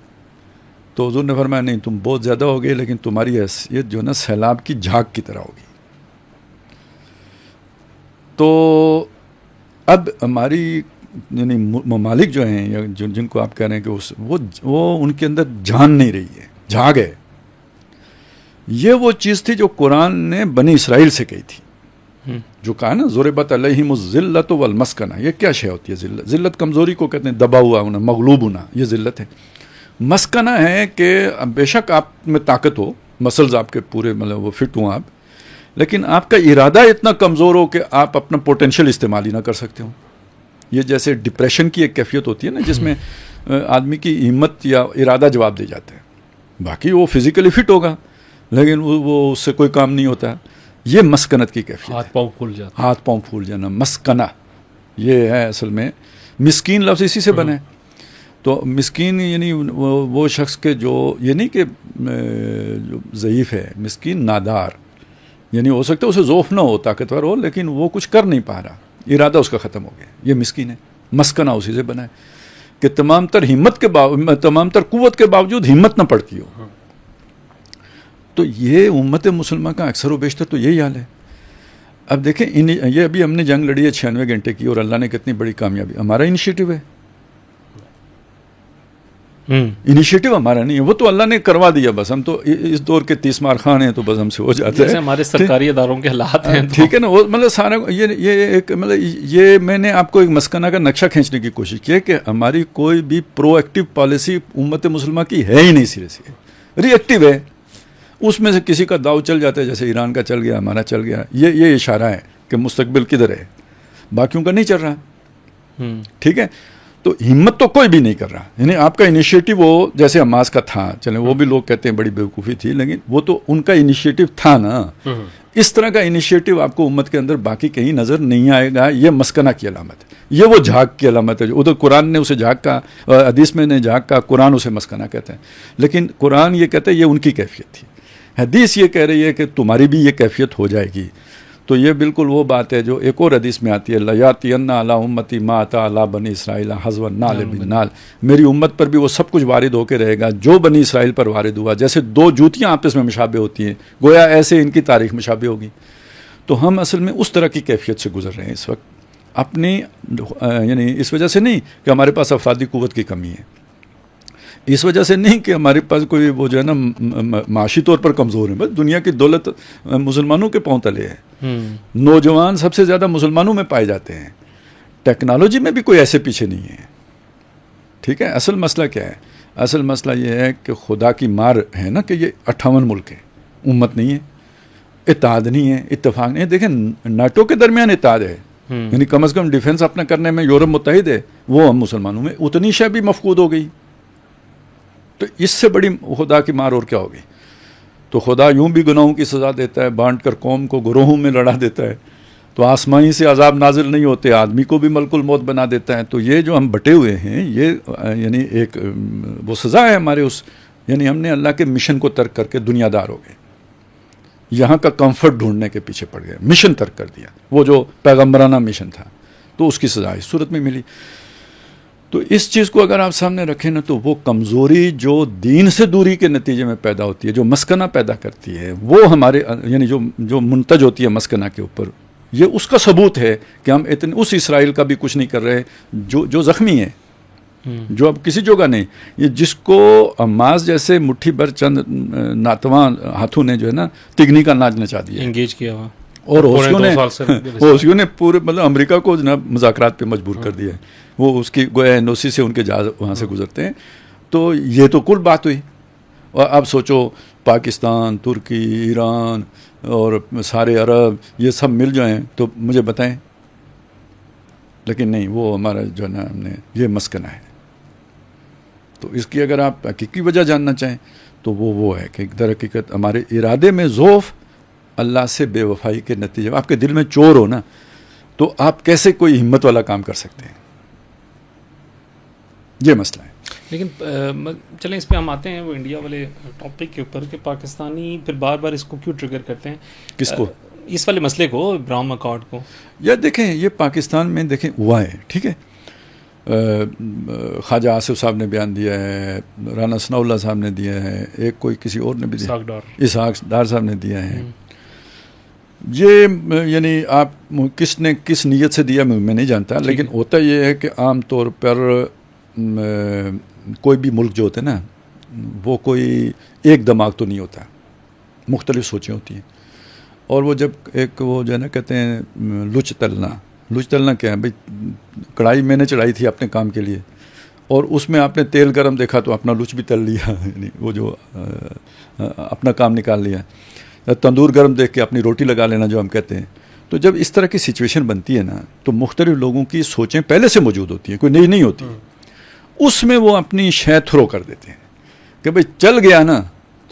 تو حضور نے فرمایا نہیں، تم بہت زیادہ ہوگے، لیکن تمہاری حیثیت جو ہے نا سیلاب کی جھاگ کی طرح ہوگی. تو اب ہماری یعنی ممالک جو ہیں یا جن کو آپ کہہ رہے ہیں کہ وہ ان کے اندر جان نہیں رہی ہے، جھاگ ہے. یہ وہ چیز تھی جو قرآن نے بنی اسرائیل سے کہی تھی، جو کہا نا ضربت علیہم الذلۃ والمسکنہ. یہ کیا شے ہوتی ہے ذلت؟ ذلت کمزوری کو کہتے ہیں، دبا ہوا ہونا، مغلوب ہونا، یہ ذلت ہے. مسکنہ ہے کہ بے شک آپ میں طاقت ہو، مسلز آپ کے پورے مطلب وہ فٹ ہوں آپ، لیکن آپ کا ارادہ اتنا کمزور ہو کہ آپ اپنا پوٹینشیل استعمال ہی نہ کر سکتے ہو. یہ جیسے ڈپریشن کی ایک کیفیت ہوتی ہے نا، جس میں آدمی کی ہمت یا ارادہ جواب دے جاتا ہے. باقی وہ فزیکلی فٹ ہوگا لیکن وہ اس سے کوئی کام نہیں ہوتا. یہ مسکنت کی کیفیت، ہاتھ پاؤں پھول جاتا، ہاتھ پاؤں پھول جانا مسکنہ یہ ہے. اصل میں مسکین لفظ اسی سے بنا ہے. تو مسکین یعنی وہ شخص کے جو یہ نہیں کہ جو ضعیف ہے، مسکین نادار، یعنی ہو سکتا ہے اسے ذوف نہ ہو، طاقتور ہو، لیکن وہ کچھ کر نہیں پا رہا، ارادہ اس کا ختم ہو گیا. یہ مسکین ہے. مسکنہ اسی سے بنا ہے کہ تمام تر قوت کے باوجود ہمت نہ پڑتی ہو. تو یہ امت مسلمہ کا اکثر و بیشتر تو یہی حال ہے. اب دیکھیں یہ ابھی ہم نے جنگ لڑی ہے 96 گھنٹے کی، اور اللہ نے کتنی بڑی کامیابی، ہمارا انیشیٹو ہے. انیشیٹو ہمارا نہیں ہے، وہ تو اللہ نے کروا دیا. بس ہم تو اس دور کے 30 مار خان ہیں تو بس ہم سے ہو جاتے ہیں. ہمارے سرکاری اداروں کے حالات ہیں ٹھیک ہے نا. وہ مطلب سارا یہ ایک مطلب یہ میں نے آپ کو ایک مسکنہ کا نقشہ کھینچنے کی کوشش کی ہے کہ ہماری کوئی بھی پرو ایکٹیو پالیسی امت مسلمہ کی ہے ہی نہیں، سرے سے ری ایکٹیو ہے. اس میں سے کسی کا داؤ چل جاتا ہے، جیسے ایران کا چل گیا، ہمارا چل گیا. یہ اشارہ ہے کہ مستقبل کدھر ہے، باقیوں کا نہیں چل رہا. ٹھیک ہے. تو ہمت تو کوئی بھی نہیں کر رہا. یعنی آپ کا انیشیٹو وہ جیسے حماس کا تھا، چلیں وہ بھی لوگ کہتے ہیں بڑی بیوقوفی تھی، لیکن وہ تو ان کا انیشیٹو تھا نا. اس طرح کا انیشیٹو آپ کو امت کے اندر باقی کہیں نظر نہیں آئے گا. یہ مسکنہ کی علامت ہے، یہ وہ جھاگ کی علامت ہے. ادھر قرآن نے اسے جھاگ کا، حدیث میں نے جھاگ کا، قرآن اسے مسکنہ کہتے ہیں. لیکن قرآن یہ کہتا ہے یہ ان کی کیفیت تھی، حدیث یہ کہہ رہی ہے کہ تمہاری بھی یہ کیفیت ہو جائے گی. تو یہ بالکل وہ بات ہے جو ایک اور حدیث میں آتی ہے، لَيَأْتِيَنَّ عَلَىٰ أُمَّتِي مَا أَتَىٰ عَلَىٰ بَنِي إِسْرَائِيلَ حَظْوَ النَّعْلِ بِالنَّعْلِ. میری امت پر بھی وہ سب کچھ وارد ہو کے رہے گا جو بنی اسرائیل پر وارد ہوا. جیسے دو جوتیاں آپس میں مشابہ ہوتی ہیں، گویا ایسے ان کی تاریخ مشابہ ہوگی. تو ہم اصل میں اس طرح کی کیفیت سے گزر رہے ہیں اس وقت، اپنی یعنی اس وجہ سے نہیں کہ ہمارے پاس افرادی قوت کی کمی ہے، اس وجہ سے نہیں کہ ہمارے پاس کوئی وہ جو ہے نا معاشی طور پر کمزور ہے. بس دنیا کی دولت مسلمانوں کے پاؤں تلے ہے. نوجوان سب سے زیادہ مسلمانوں میں پائے جاتے ہیں. ٹیکنالوجی میں بھی کوئی ایسے پیچھے نہیں ہے. ٹھیک ہے. اصل مسئلہ کیا ہے؟ اصل مسئلہ یہ ہے کہ خدا کی مار ہے نا کہ یہ 58 ملک ہے، امت نہیں ہے، اتحاد نہیں ہے، اتفاق نہیں ہے. دیکھیں نیٹو کے درمیان اتحاد ہے، یعنی کم از کم ڈیفنس اپنا کرنے میں یورپ متحد ہے. وہ ہم مسلمانوں میں اتنی شے بھی مفقود ہو گئی. تو اس سے بڑی خدا کی مار اور کیا ہوگی؟ تو خدا یوں بھی گناہوں کی سزا دیتا ہے، بانٹ کر قوم کو گروہوں میں لڑا دیتا ہے. تو آسمانی سے عذاب نازل نہیں ہوتے، آدمی کو بھی ملک الموت بنا دیتا ہے. تو یہ جو ہم بٹے ہوئے ہیں یہ یعنی ایک وہ سزا ہے ہمارے اس، یعنی ہم نے اللہ کے مشن کو ترک کر کے دنیا دار ہو گئے، یہاں کا کمفرٹ ڈھونڈنے کے پیچھے پڑ گئے، مشن ترک کر دیا، وہ جو پیغمبرانہ مشن تھا. تو اس کی سزا اس صورت میں ملی. تو اس چیز کو اگر آپ سامنے رکھیں نا تو وہ کمزوری جو دین سے دوری کے نتیجے میں پیدا ہوتی ہے، جو مسکنہ پیدا کرتی ہے، وہ ہمارے یعنی جو منتج ہوتی ہے مسکنہ کے اوپر، یہ اس کا ثبوت ہے کہ ہم اتنے اس اسرائیل کا بھی کچھ نہیں کر رہے جو زخمی ہے. جو اب کسی جگہ نہیں. یہ جس کو عماز جیسے مٹھی بھر چند ناتواں ہاتھوں نے جو ہے نا تگنی کا ناچ نچا دیا انگیج کیا ہوا, اور حوثیوں نے پورے مطلب امریکہ کو جناب مذاکرات پہ مجبور کر دیا ہے. وہ اس کی گویا NOC سے ان کے جہاز وہاں سے گزرتے ہیں. تو یہ تو کل بات ہوئی. اور اب سوچو پاکستان, ترکی, ایران اور سارے عرب یہ سب مل جائیں تو مجھے بتائیں. لیکن نہیں, وہ ہمارا جو ہے نا ہم نے یہ مسکنہ ہے. تو اس کی اگر آپ حقیقی وجہ جاننا چاہیں تو وہ ہے کہ در حقیقت ہمارے ارادے میں ضعف اللہ سے بے وفائی کے نتیجے. آپ کے دل میں چور ہو نا تو آپ کیسے کوئی ہمت والا کام کر سکتے ہیں؟ یہ مسئلہ ہے. لیکن چلیں اس پہ ہم آتے ہیں وہ انڈیا والے ٹاپک کے اوپر کہ پاکستانی پھر بار بار اس کو کیوں ٹریگر کرتے ہیں. کس کو؟ اس والے مسئلے کو, ابراہیم اکارڈ کو. یا دیکھیں یہ پاکستان میں دیکھیں ہوا ہے, ٹھیک ہے. خواجہ آصف صاحب نے بیان دیا ہے, رانا ثناء اللہ صاحب نے دیا ہے, ایک کوئی کسی اور نے بھی دیا, اسحاق ڈار صاحب نے دیا ہے. یہ یعنی آپ کس نے کس نیت سے دیا میں نہیں جانتا, لیکن ہوتا یہ ہے کہ عام طور پر کوئی بھی ملک جو ہوتا ہے نا وہ کوئی ایک دماغ تو نہیں ہوتا, مختلف سوچیں ہوتی ہیں. اور وہ جب ایک وہ جو ہے نا کہتے ہیں لچ تلنا کیا ہے بھائی, کڑھائی میں نے چڑھائی تھی اپنے کام کے لیے اور اس میں آپ نے تیل گرم دیکھا تو اپنا لچ بھی تل لیا, یعنی وہ جو اپنا کام نکال لیا. تندور گرم دیکھ کے اپنی روٹی لگا لینا جو ہم کہتے ہیں. تو جب اس طرح کی سچویشن بنتی ہے نا تو مختلف لوگوں کی سوچیں پہلے سے موجود ہوتی ہیں, کوئی نئی نہیں ہوتی. اس میں وہ اپنی شے تھرو کر دیتے ہیں کہ بھائی چل گیا نا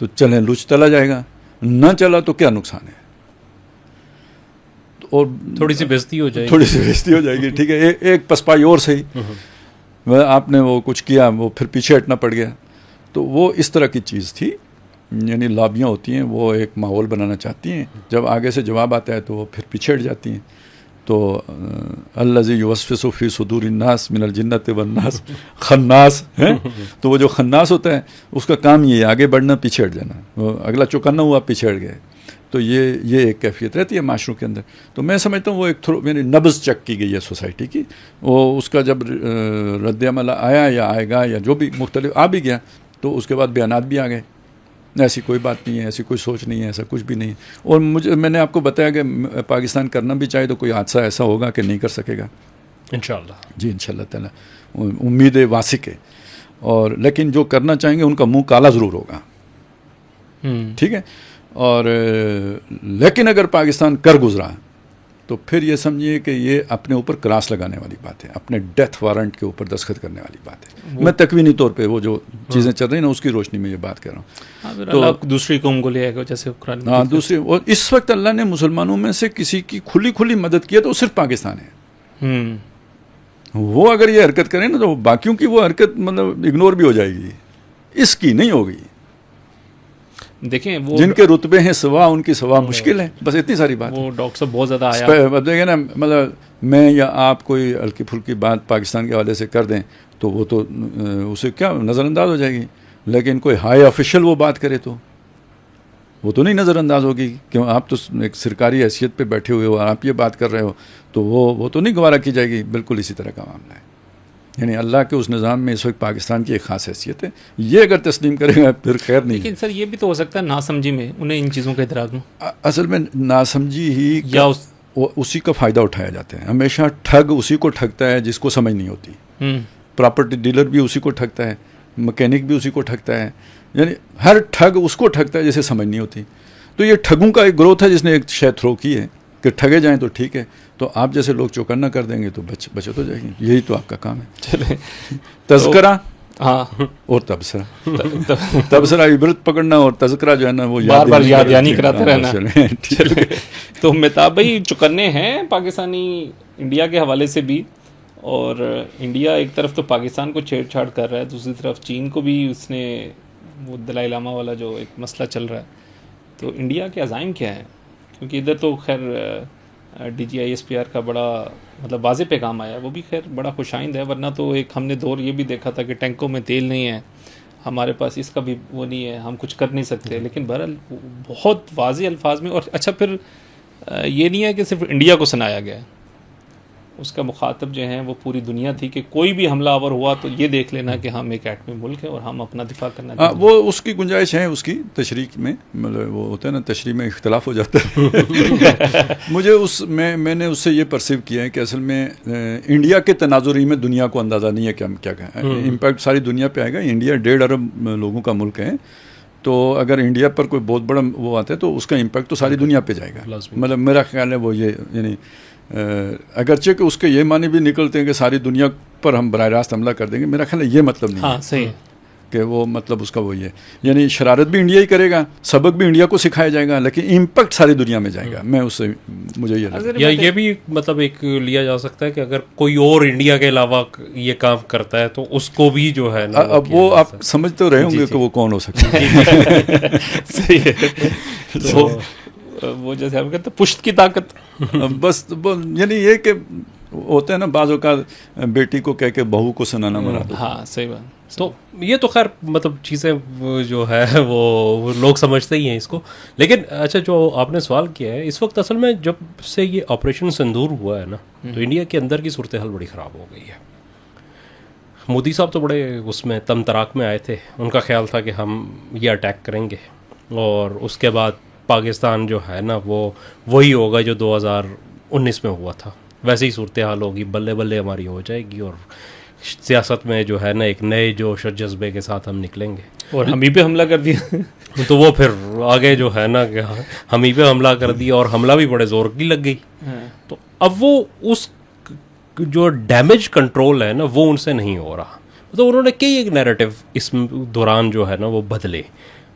تو چلیں لچ تلا جائے گا, نہ چلا تو کیا نقصان ہے, اور تھوڑی سی بےزتی ہو جائے گی, ٹھیک ہے. ایک پسپائی اور صحیح, آپ نے وہ کچھ کیا وہ پھر پیچھے ہٹنا پڑ گیا. تو وہ اس طرح کی چیز تھی. یعنی لابیاں ہوتی ہیں وہ ایک ماحول بنانا چاہتی ہیں, جب آگے سے جواب آتا ہے تو وہ پھر پیچھے ہٹ جاتی ہیں. تو الذی یوسوس فی صدور الناس من الجنۃ والناس خناس ہے. تو وہ جو خناس ہوتا ہے اس کا کام یہ ہے آگے بڑھنا پیچھے ہٹ جانا, وہ اگلا چوکنا ہوا پیچھے ہٹ گئے. تو یہ ایک کیفیت رہتی ہے معاشروں کے اندر. تو میں سمجھتا ہوں وہ ایک یعنی نبض چیک کی گئی ہے سوسائٹی کی. وہ اس کا جب رد عمل آیا یا آئے گا یا جو بھی مختلف آ بھی گیا تو اس کے بعد بیانات بھی آ گئے, ایسی کوئی بات نہیں ہے, ایسی کوئی سوچ نہیں ہے, ایسا کچھ بھی نہیں ہے. اور میں نے آپ کو بتایا کہ پاکستان کرنا بھی چاہے تو کوئی حادثہ ایسا ہوگا کہ نہیں کر سکے گا انشاءاللہ. جی انشاءاللہ تعالی امید واسق ہے. اور لیکن جو کرنا چاہیں گے ان کا منہ کالا ضرور ہوگا, ٹھیک ہے. اور لیکن اگر پاکستان کر گزرا تو پھر یہ سمجھیے کہ یہ اپنے اوپر کراس لگانے والی بات ہے, اپنے ڈیتھ وارنٹ کے اوپر دستخط کرنے والی بات ہے. میں تکوینی طور پہ وہ جو چیزیں چل رہی ہیں نا اس کی روشنی میں یہ بات کر رہا ہوں. تو دوسری قوم کو لے آئے گا جیسے ہاں دوسری. اور اس وقت اللہ نے مسلمانوں میں سے کسی کی کھلی مدد کی ہے تو صرف پاکستان ہے. وہ اگر یہ حرکت کریں نا تو باقیوں کی وہ حرکت مطلب اگنور بھی ہو جائے گی, اس کی نہیں ہوگی. دیکھیں وہ جن کے رتبے ہیں سوا ان کی سوا مشکل ہے, بس اتنی ساری بات. وہ ڈاکٹر صاحب بہت زیادہ آیا دیکھیں نا, مطلب میں یا آپ کوئی ہلکی پھلکی بات پاکستان کے حوالے سے کر دیں تو وہ تو اسے کیا نظر انداز ہو جائے گی. لیکن کوئی ہائی آفیشل وہ بات کرے تو وہ تو نہیں نظر انداز ہوگی, کیوں آپ تو ایک سرکاری حیثیت پہ بیٹھے ہوئے ہو اور آپ یہ بات کر رہے ہو تو وہ تو نہیں گوارا کی جائے گی. بالکل اسی طرح کا معاملہ ہے. یعنی اللہ کے اس نظام میں اس وقت پاکستان کی ایک خاص حیثیت ہے. یہ اگر تسلیم کرے گا پھر خیر نہیں. لیکن سر یہ بھی تو ہو سکتا ہے ناسمجھی میں انہیں ان چیزوں کا ادراک ہو. اصل میں ناسمجھی ہی یا اسی کا فائدہ اٹھایا جاتا ہے. ہمیشہ ٹھگ اسی کو ٹھگتا ہے جس کو سمجھ نہیں ہوتی. پراپرٹی ڈیلر بھی اسی کو ٹھگتا ہے, مکینک بھی اسی کو ٹھگتا ہے. یعنی ہر ٹھگ اس کو ٹھگتا ہے جسے سمجھ نہیں ہوتی. تو یہ ٹھگوں کا ایک گروتھ ہے جس نے ایک شے تھرو کی ہے کہ ٹھگے جائیں تو ٹھیک ہے, تو آپ جیسے لوگ چوکنا کر دیں گے تو بچت ہو جائے گی. یہی تو آپ کا کام ہے. چلے تذکرہ ہاں اور تبصرہ عبرت پکڑنا اور تذکرہ جو ہے نا وہ بار بار یاد یعنی کراتے رہنا. تو مہتاب بھائی چکنے ہیں پاکستانی انڈیا کے حوالے سے بھی, اور انڈیا ایک طرف تو پاکستان کو چھیڑ چھاڑ کر رہا ہے, دوسری طرف چین کو بھی اس نے وہ دلائی لاما والا جو ایک مسئلہ چل رہا ہے. تو انڈیا کے عزائم کیا ہیں؟ کیونکہ ادھر تو خیر D G I S P R کا بڑا مطلب واضح پیغام آیا, وہ بھی خیر بڑا خوش آئند ہے. ورنہ تو ایک ہم نے دور یہ بھی دیکھا تھا کہ ٹینکوں میں تیل نہیں ہے, ہمارے پاس اس کا بھی وہ نہیں ہے, ہم کچھ کر نہیں سکتے. لیکن بہرحال بہت واضح الفاظ میں. اور اچھا پھر یہ نہیں ہے کہ صرف انڈیا کو سنایا گیا ہے, اس کا مخاطب جو ہیں وہ پوری دنیا تھی کہ کوئی بھی حملہ آور ہوا تو یہ دیکھ لینا کہ ہم ایک ایٹمی ملک ہیں اور ہم اپنا دفاع کرنا چاہتے ہیں. وہ اس کی گنجائش ہے اس کی تشریح میں، مطلب وہ ہوتا ہے نا تشریح میں اختلاف ہو جاتا ہے. مجھے میں نے اس سے یہ پرسیو کیا ہے کہ اصل میں انڈیا کے تناظری میں دنیا کو اندازہ نہیں ہے کہ ہم کیا کہیں. امپیکٹ ساری دنیا پہ آئے گا. انڈیا 1.5 ارب لوگوں کا ملک ہے، تو اگر انڈیا پر کوئی بہت بڑا وہ آتا ہے تو اس کا امپیکٹ تو ساری دنیا پہ جائے گا. مطلب میرا خیال ہے وہ یہ، یعنی اگرچہ کہ اس کے یہ معنی بھی نکلتے ہیں کہ ساری دنیا پر ہم براہ راست حملہ کر دیں گے، میرا خیال ہے یہ مطلب نہیں. ہاں صحیح کہ وہ مطلب اس کا وہی ہے، یعنی شرارت بھی انڈیا ہی کرے گا، سبق بھی انڈیا کو سکھایا جائے گا، لیکن امپیکٹ ساری دنیا میں جائے گا. میں اس سے مجھے یہ لگتا ہے. یا یہ بھی مطلب ایک لیا جا سکتا ہے کہ اگر کوئی اور انڈیا کے علاوہ یہ کام کرتا ہے تو اس کو بھی جو ہے نا اب وہ آپ سمجھ تو رہے ہوں گے کہ وہ کون ہو سکتا ہے. صحیح ہے. تو وہ جیسے ہم کہتے ہیں پشت کی طاقت. بس یعنی یہ کہ ہوتا ہے نا بعض اوقات بیٹی کو کہہ کے بہو کو سنانا مرا دو. ہاں صحیح بات. تو یہ تو خیر مطلب چیزیں جو ہے وہ لوگ سمجھتے ہی ہیں اس کو. لیکن اچھا جو آپ نے سوال کیا ہے، اس وقت اصل میں جب سے یہ آپریشن سندور ہوا ہے نا تو انڈیا کے اندر کی صورتحال بڑی خراب ہو گئی ہے. مودی صاحب تو بڑے اس میں تم تراک میں آئے تھے، ان کا خیال تھا کہ ہم یہ اٹیک کریں گے اور اس کے بعد پاکستان جو ہے نا وہ وہی ہوگا جو 2019 میں ہوا تھا، ویسے ہی صورتحال ہوگی، بلے بلے ہماری ہو جائے گی اور سیاست میں جو ہے نا ایک نئے جوش اور جذبے کے ساتھ ہم نکلیں گے. اور ہم ہی پہ حملہ کر دیا تو وہ پھر آگے جو ہے نا کہ ہم ہی پہ حملہ کر دیا اور حملہ بھی بڑے زور کی لگ گئی. تو اب وہ اس جو ڈیمیج کنٹرول ہے نا وہ ان سے نہیں ہو رہا. تو انہوں نے کئی ایک نیریٹو اس دوران جو ہے نا وہ بدلے.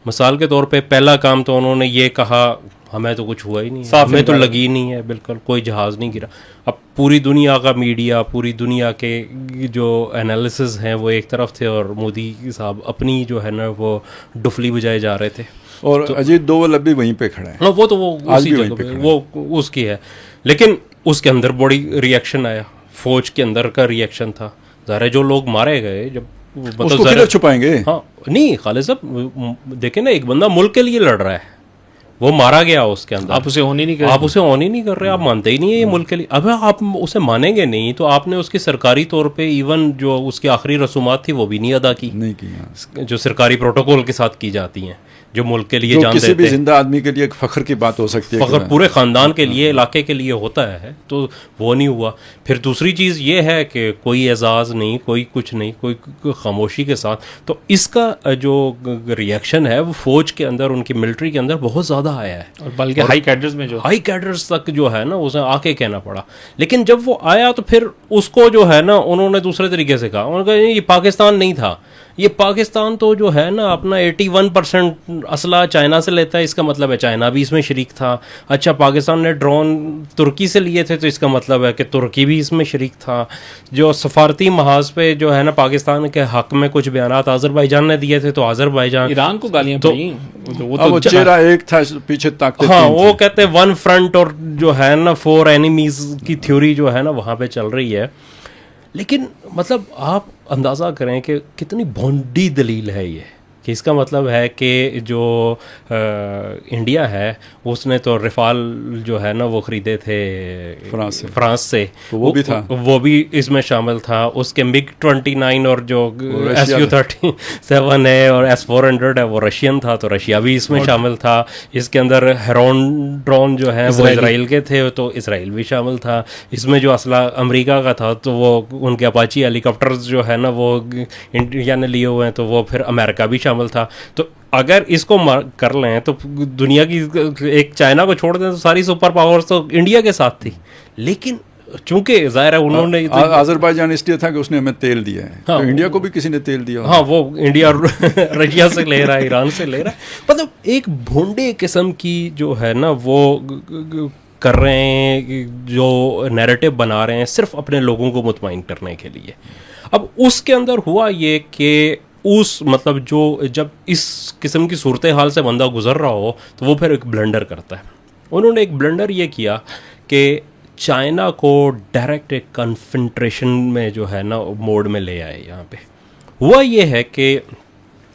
مثال کے طور پہ پہلا کام تو انہوں نے یہ کہا ہمیں تو کچھ ہوا ہی نہیں ہے، ہمیں تو لگی نہیں ہے، بالکل کوئی جہاز نہیں گرا. اب پوری دنیا کا میڈیا، پوری دنیا کے جو انالیسز ہیں وہ ایک طرف تھے اور مودی صاحب اپنی جو ہے نا وہ ڈفلی بجائے جا رہے تھے. اور اجیت دوول اب بھی وہیں پہ کھڑا ہے. وہ تو وہ اسی جگہ پہ وہ اس کی ہے. لیکن اس کے اندر بڑی ریئیکشن آیا، فوج کے اندر کا ریئیکشن تھا. ظاہر ہے جو لوگ مارے گئے جب اس کو کدھر چھپائیں گے. ہاں نہیں خالد صاحب دیکھیں نا، ایک بندہ ملک کے لیے لڑ رہا ہے، وہ مارا گیا اس کے اندر، آپ اسے آن ہی نہیں کر آپ اسے آن ہی نہیں کر رہے، آپ مانتے ہی نہیں ہیں یہ ملک کے لیے. اب آپ اسے مانیں گے نہیں تو آپ نے اس کی سرکاری طور پہ ایون جو اس کی آخری رسومات تھی وہ بھی نہیں ادا کی، نہیں کی، جو سرکاری پروٹوکول کے ساتھ کی جاتی ہیں، جو ملک کے لیے جان دیتے کسی بھی زندہ آدمی کے لیے ایک فخر کی بات ہو سکتی ہے، فخر پورے خاندان کے لیے، علاقے کے لیے ہوتا ہے، تو وہ نہیں ہوا. پھر دوسری چیز یہ ہے کہ کوئی اعزاز نہیں، کوئی کچھ نہیں، کوئی خاموشی کے ساتھ. تو اس کا جو ریئیکشن ہے وہ فوج کے اندر، ان کی ملٹری کے اندر بہت زیادہ آیا ہے، اور بلکہ ہائی کیڈرز میں جو ہائی کیڈرز تک جو ہے نا اسے آ کے کہنا پڑا. لیکن جب وہ آیا تو پھر اس کو جو ہے نا انہوں نے دوسرے طریقے سے کہا، انہوں نے کہا یہ پاکستان نہیں تھا، یہ پاکستان تو جو ہے نا اپنا 81% اسلحہ چائنا سے لیتا ہے، اس کا مطلب ہے چائنا بھی اس میں شریک تھا. اچھا پاکستان نے ڈرون ترکی سے لیے تھے تو اس کا مطلب ہے کہ ترکی بھی اس میں شریک تھا. جو سفارتی محاذ پہ جو ہے نا پاکستان کے حق میں کچھ بیانات آذربائیجان نے دیے تھے تو آذربائیجان ایران کو گالیاں پڑیں. وہ چہرہ ایک تھا پیچھے طاقتیں، ہاں وہ کہتے ہیں ون فرنٹ اور جو ہے نا 4 اینیمیز کی تھیوری جو ہے نا وہاں پہ چل رہی ہے. لیکن مطلب آپ اندازہ کریں کہ کتنی بھونڈی دلیل ہے یہ، کہ اس کا مطلب ہے کہ جو انڈیا ہے اس نے تو رفال جو ہے نا وہ خریدے تھے فرانس سے، وہ بھی تھا، وہ بھی اس میں شامل تھا. اس کے MiG 29 اور جو SU-37 ہے اور S-400 ہے وہ رشین تھا، تو رشیا بھی اس میں شامل تھا. اس کے اندر ہیرون ڈرون جو ہے وہ اسرائیل کے تھے تو اسرائیل بھی شامل تھا. اس میں جو اسلحہ امریکہ کا تھا تو وہ ان کے اپاچی ہیلی کاپٹرز جو ہے نا وہ انڈیا نے لیے ہوئے ہیں تو وہ پھر امریکہ بھی شامل تھا. تو اگر اس کو کر لیں تو دنیا کی ایک چائنا کو چھوڑ دیں تو ساری سپر پاورز تو انڈیا کے ساتھ تھی. لیکن چونکہ ظاہر ہے انہوں نے آذربائیجان اس لیے تھا کہ اس نے ہمیں تیل دیا ہے، تو انڈیا کو بھی کسی نے تیل دیا. ہاں وہ انڈیا رشیا سے لے رہا ہے، ایران سے لے رہا ہے. مطلب ایک بھونڈے قسم کی جو ہے نا وہ کر رہے ہیں، جو نیریٹو بنا رہے ہیں صرف اپنے لوگوں کو مطمئن کرنے کے لیے. اب اس کے اندر ہوا یہ کہ اس مطلب جو جب اس قسم کی صورتحال سے بندہ گزر رہا ہو تو وہ پھر ایک بلنڈر کرتا ہے. انہوں نے ایک بلنڈر یہ کیا کہ چائنا کو ڈائریکٹ ایک کنفنٹریشن میں جو ہے نا موڈ میں لے آئے. یہاں پہ ہوا یہ ہے کہ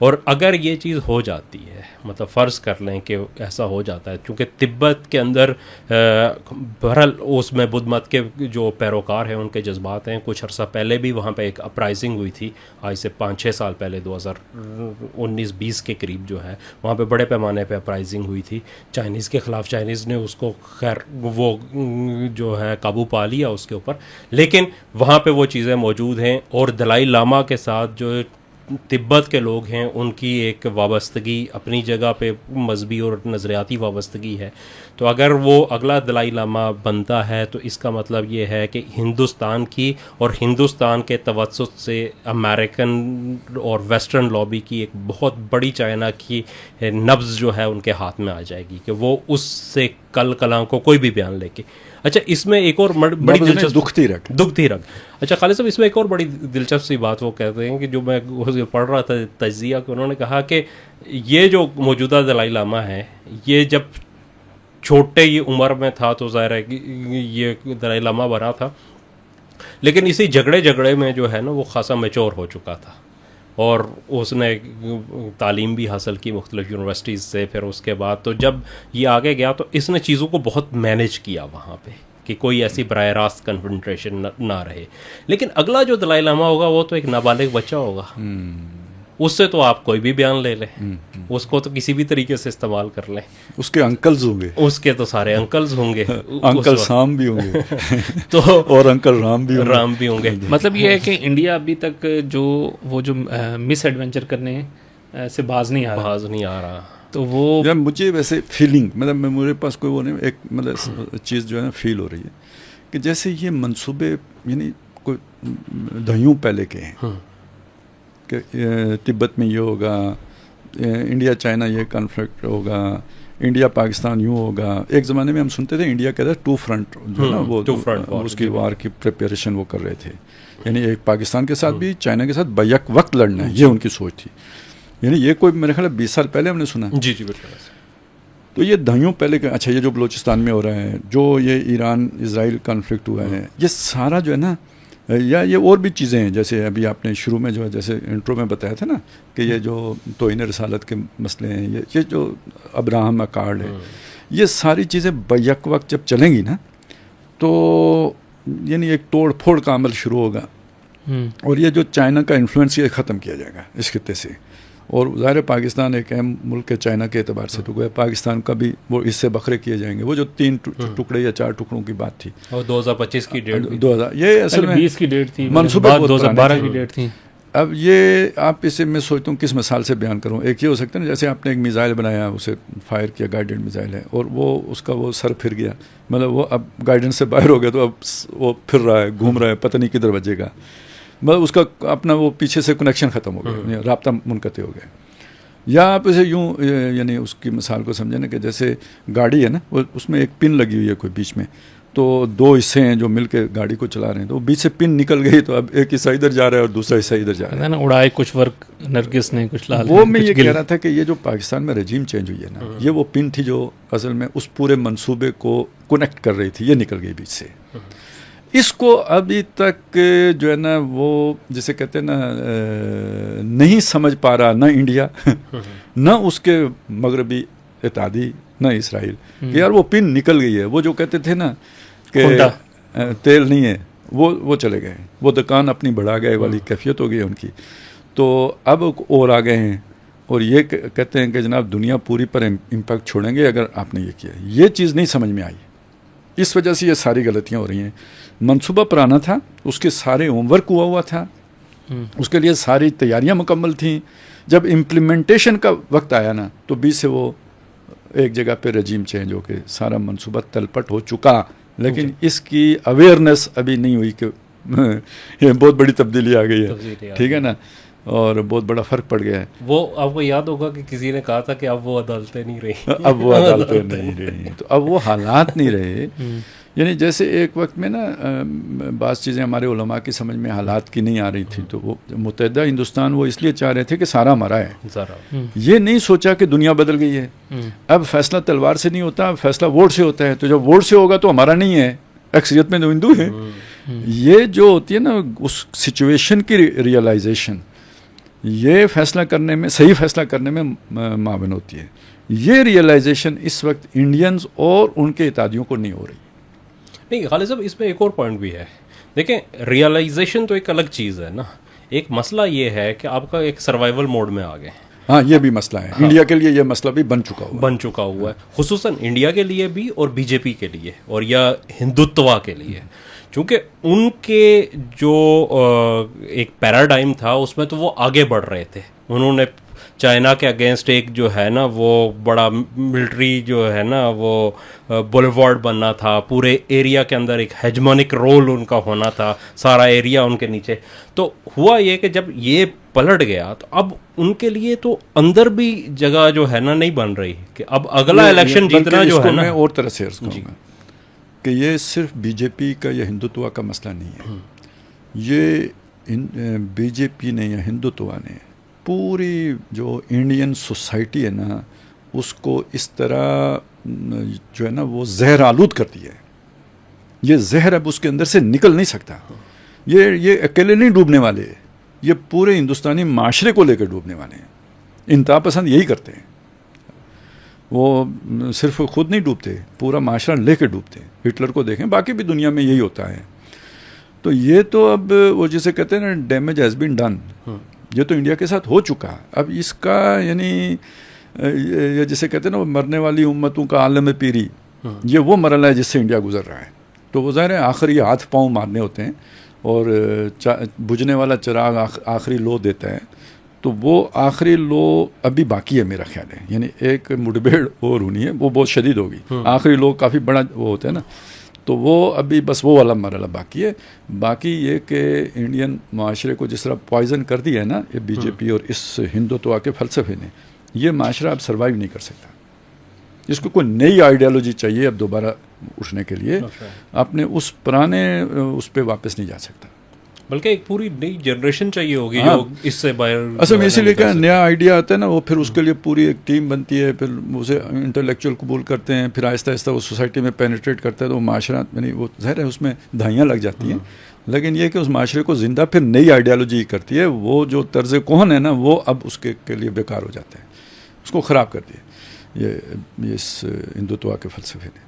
اور اگر یہ چیز ہو جاتی ہے, مطلب فرض کر لیں کہ ایسا ہو جاتا ہے, چونکہ تبت کے اندر بہرحال اس میں بدھ مت کے جو پیروکار ہیں ان کے جذبات ہیں. کچھ عرصہ پہلے بھی وہاں پہ ایک اپرائزنگ ہوئی تھی, آج سے 5-6 سال پہلے 2019-20 کے قریب جو ہے وہاں پہ بڑے پیمانے پہ اپرائزنگ ہوئی تھی چائنیز کے خلاف. چائنیز نے اس کو خیر وہ جو ہے قابو پا لیا اس کے اوپر, لیکن وہاں پہ وہ چیزیں موجود ہیں. اور دلائی لاما کے ساتھ جو تبت کے لوگ ہیں ان کی ایک وابستگی اپنی جگہ پہ مذہبی اور نظریاتی وابستگی ہے. تو اگر وہ اگلا دلائی لاما بنتا ہے تو اس کا مطلب یہ ہے کہ ہندوستان کی اور ہندوستان کے توسط سے امریکن اور ویسٹرن لابی کی ایک بہت بڑی چائنا کی نبض جو ہے ان کے ہاتھ میں آ جائے گی کہ وہ اس سے کل کلاں کو کوئی بھی بیان لے کے. اچھا, اس میں ایک اور بڑی دلچسپ دکھتی رگ. اچھا خالد صاحب, اس میں ایک اور بڑی دلچسپ سی بات وہ کہتے ہیں کہ جو میں پڑھ رہا تھا تجزیہ, کہ انہوں نے کہا کہ یہ جو موجودہ دلائی لاما ہے یہ جب چھوٹے ہی عمر میں تھا تو ظاہر ہے کہ یہ دلائی لاما بنا تھا, لیکن اسی جھگڑے میں جو ہے نا وہ خاصا میچور ہو چکا تھا اور اس نے تعلیم بھی حاصل کی مختلف یونیورسٹیز سے. پھر اس کے بعد تو جب یہ آگے گیا تو اس نے چیزوں کو بہت مینیج کیا وہاں پہ کہ کوئی ایسی براہ راست کنفرنٹریشن نہ رہے. لیکن اگلا جو دلائی لاما ہوگا وہ تو ایک نابالغ بچہ ہوگا, اس سے تو آپ کوئی بھی بیان لے لیں, اس کو تو کسی بھی طریقے سے استعمال کر لیں. اس کے انکلز ہوں گے, اس کے تو سارے انکلز ہوں گے, انکل سام بھی ہوں گے تو اور انکل رام بھی ہوں گے. مطلب یہ ہے کہ انڈیا ابھی تک جو مس ایڈونچر کرنے سے باز نہیں آ رہا. تو وہ مجھے ویسے فیلنگ, مطلب میرے پاس کوئی وہ نہیں, ایک مطلب چیز جو ہے فیل ہو رہی ہے کہ جیسے یہ منصوبے یعنی کوئی دہیوں پہلے کے ہیں کہ تبت میں یہ ہوگا, انڈیا چائنا یہ کنفلکٹ ہوگا, انڈیا پاکستان یوں ہوگا. ایک زمانے میں ہم سنتے تھے انڈیا کہتا ہے 2 فرنٹ جو ہے نا وہ اس کی وار کی پریپریشن وہ کر رہے تھے, یعنی ایک پاکستان کے ساتھ بھی چائنا کے ساتھ بیک وقت لڑنا ہے, یہ ان کی سوچ تھی. یعنی یہ کوئی میرے خیال 20 سال پہلے ہم نے سنا. جی بالکل. تو یہ دہیوں پہلے کہ اچھا یہ جو بلوچستان میں ہو رہا ہے, جو یہ ایران اسرائیل کنفلکٹ ہوا ہے, یہ سارا جو ہے نا, یا یہ اور بھی چیزیں ہیں جیسے ابھی آپ نے شروع میں جو ہے جیسے انٹرو میں بتایا تھا نا کہ یہ جو توہین رسالت کے مسئلے ہیں, یہ جو ابراہم اکارڈ ہے, یہ ساری چیزیں بیک وقت جب چلیں گی نا تو یعنی ایک توڑ پھوڑ کا عمل شروع ہوگا. اور یہ جو چائنا کا انفلوئنس یہ ختم کیا جائے گا اس خطے سے. اور ظاہر پاکستان ایک اہم ملک ہے چائنا کے اعتبار سے, تو گویا پاکستان کا بھی وہ اس سے بکھرے کیے جائیں گے. وہ جو 3 ٹکڑے یا 4 ٹکڑوں کی بات تھی, اور 2025 کی ڈیٹ, 2000 یہ اصل میں 20 کی ڈیٹ تھی, منصوبہ 2012 کی ڈیٹ تھی. اب یہ آپ اسے میں سوچتا ہوں کس مثال سے بیان کروں. ایک یہ ہو سکتا ہے نا جیسے آپ نے ایک میزائل بنایا, اسے فائر کیا, گائیڈڈ میزائل ہے, اور وہ اس کا وہ سر پھر گیا, مطلب وہ اب گائیڈنس سے باہر ہو گیا, تو اب وہ پھر رہا ہے, گھوم رہا ہے, پتہ نہیں کدھر بجے گا, مطلب اس کا اپنا وہ پیچھے سے کنیکشن ختم ہو گیا, رابطہ منقطع ہو گیا. یا آپ اسے یوں یعنی اس کی مثال کو سمجھیں نا کہ جیسے گاڑی ہے نا, وہ اس میں ایک پن لگی ہوئی ہے کوئی بیچ میں, تو 2 حصے ہیں جو مل کے گاڑی کو چلا رہے ہیں, تو بیچ سے پن نکل گئی تو اب ایک حصہ ادھر جا رہا ہے اور دوسرا حصہ ادھر جا رہا ہے نا, اڑائے کچھ ورک نرگس نے, کچھ لال. وہ میں یہ کہہ رہا تھا کہ یہ جو پاکستان میں رجیم چینج ہوئی ہے نا, یہ وہ پن تھی جو اصل میں اس پورے منصوبے کو کنیکٹ کر رہی تھی, یہ نکل گئی بیچ سے. اس کو ابھی تک جو ہے نا وہ جسے کہتے ہیں نا نہیں سمجھ پا رہا نہ انڈیا نہ اس کے مغربی اتحادی نہ اسرائیل کہ یار وہ پن نکل گئی ہے. وہ جو کہتے تھے نا کہ تیل نہیں ہے, وہ چلے گئے, وہ دکان اپنی بڑھا گئے والی کیفیت ہو گئی ان کی. تو اب اور آ گئے ہیں اور یہ کہتے ہیں کہ جناب دنیا پوری پر امپیکٹ چھوڑیں گے اگر آپ نے یہ کیا. یہ چیز نہیں سمجھ میں آئی, اس وجہ سے یہ ساری غلطیاں ہو رہی ہیں. منصوبہ پرانا تھا, اس کے سارے ہوم ورک ہوا تھا, اس کے لیے ساری تیاریاں مکمل تھیں. جب امپلیمنٹیشن کا وقت آیا نا تو بیچ سے وہ ایک جگہ پہ رجیم چینج ہو کے سارا منصوبہ تلپٹ ہو چکا, لیکن اس کی اویئرنیس ابھی نہیں ہوئی کہ یہ بہت بڑی تبدیلی آ گئی ہے, ٹھیک ہے نا, اور بہت بڑا فرق پڑ گیا ہے. وہ آپ کو یاد ہوگا کہ کسی نے کہا تھا کہ اب وہ عدالتیں نہیں رہی, اب وہ عدالتیں نہیں رہی, تو اب وہ حالات نہیں رہے. یعنی جیسے ایک وقت میں نا بعض چیزیں ہمارے علماء کی سمجھ میں حالات کی نہیں آ رہی تھی, تو وہ متحدہ ہندوستان وہ اس لیے چاہ رہے تھے کہ سارا ہمارا ہے. یہ نہیں سوچا کہ دنیا بدل گئی ہے, اب فیصلہ تلوار سے نہیں ہوتا, فیصلہ ووٹ سے ہوتا ہے. تو جب ووٹ سے ہوگا تو ہمارا نہیں ہے, اکثریت میں تو ہندو ہیں. یہ جو ہوتی ہے نا اس سچویشن کی ریئلائزیشن, یہ فیصلہ کرنے میں, صحیح فیصلہ کرنے میں معاون ہوتی ہے. یہ ریئلائزیشن اس وقت انڈینز اور ان کے اتحادیوں کو نہیں ہو رہی. نہیں خالد صاحب, اس میں ایک اور پوائنٹ بھی ہے. دیکھیں ریئلائزیشن تو ایک الگ چیز ہے نا, ایک مسئلہ یہ ہے کہ آپ کا ایک سروائیول موڈ میں آ گئے. ہاں یہ بھی مسئلہ ہے, انڈیا کے لیے یہ مسئلہ بھی بن چکا ہوا ہے, خصوصاً انڈیا کے لیے بھی اور بی جے پی کے لیے اور یا ہندوتوا کے لیے, چونکہ ان کے جو ایک پیراڈائم تھا اس میں تو وہ آگے بڑھ رہے تھے. انہوں نے چائنا کے اگینسٹ ایک جو ہے نا وہ بڑا ملٹری جو ہے نا وہ بولیوارڈ بننا تھا, پورے ایریا کے اندر ایک ہیجمونک رول ان کا ہونا تھا, سارا ایریا ان کے نیچے. تو ہوا یہ کہ جب یہ پلٹ گیا تو اب ان کے لیے تو اندر بھی جگہ جو ہے نا نہیں بن رہی کہ اب اگلا الیکشن جیتنا جو ہے نا. میں اور طرح سے عرض کروں گا کہ یہ صرف بی جے پی کا یا ہندوتوا کا مسئلہ نہیں ہے. یہ بی جے پی نے یا ہندوتوا نے پوری جو انڈین سوسائٹی ہے نا اس کو اس طرح جو ہے نا وہ زہر آلود کر دیا ہے. یہ زہر اب اس کے اندر سے نکل نہیں سکتا. یہ اکیلے نہیں ڈوبنے والے, یہ پورے ہندوستانی معاشرے کو لے کر ڈوبنے والے ہیں. انتہا پسند یہی کرتے ہیں, وہ صرف خود نہیں ڈوبتے, پورا معاشرہ لے کے ڈوبتے ہیں. ہٹلر کو دیکھیں, باقی بھی دنیا میں یہی ہوتا ہے. تو یہ تو اب وہ جسے کہتے ہیں نا ڈیمیج ہیز بین ڈن, یہ تو انڈیا کے ساتھ ہو چکا. اب اس کا یعنی یہ جسے کہتے ہیں نا وہ مرنے والی امتوں کا عالم پیری, یہ وہ مرحلہ ہے جس سے انڈیا گزر رہا ہے. تو وہ ظاہر ہے آخری ہاتھ پاؤں مارنے ہوتے ہیں اور بجھنے والا چراغ آخری لو دیتا ہے. تو وہ آخری لو ابھی باقی ہے میرا خیال ہے. یعنی ایک مڈبھیڑ اور ہونی ہے, وہ بہت شدید ہوگی. آخری لو کافی بڑا وہ ہوتا ہے نا, تو وہ ابھی بس وہ والا مرحلہ باقی ہے. باقی یہ کہ انڈین معاشرے کو جس طرح پوائزن کر دیا ہے نا یہ بی جے پی اور اس ہندوتوا کے فلسفے نے, یہ معاشرہ اب سروائیو نہیں کر سکتا. اس کو کوئی نئی آئیڈیالوجی چاہیے اب دوبارہ اٹھنے کے لیے. اپنے اس پرانے اس پہ واپس نہیں جا سکتا, بلکہ ایک پوری نئی جنریشن چاہیے ہوگی جو اس سے باہر. اصل میں اسی لیے کہ نیا آئیڈیا آتا ہے نا, وہ پھر اس کے لیے پوری ایک ٹیم بنتی ہے, پھر اسے انٹلیکچوئل قبول کرتے ہیں, پھر آہستہ آہستہ وہ سوسائٹی میں پینیٹریٹ کرتا ہے. تو وہ معاشرہ یعنی وہ ظاہر ہے اس میں دھائیاں لگ جاتی ہیں, لیکن یہ کہ اس معاشرے کو زندہ پھر نئی آئیڈیالوجی کرتی ہے. وہ جو طرز کون ہے نا وہ اب اس کے لیے بیکار ہو جاتا ہے, اس کو خراب کر دیا یہ اس ہندوتوا کے فلسفے نے.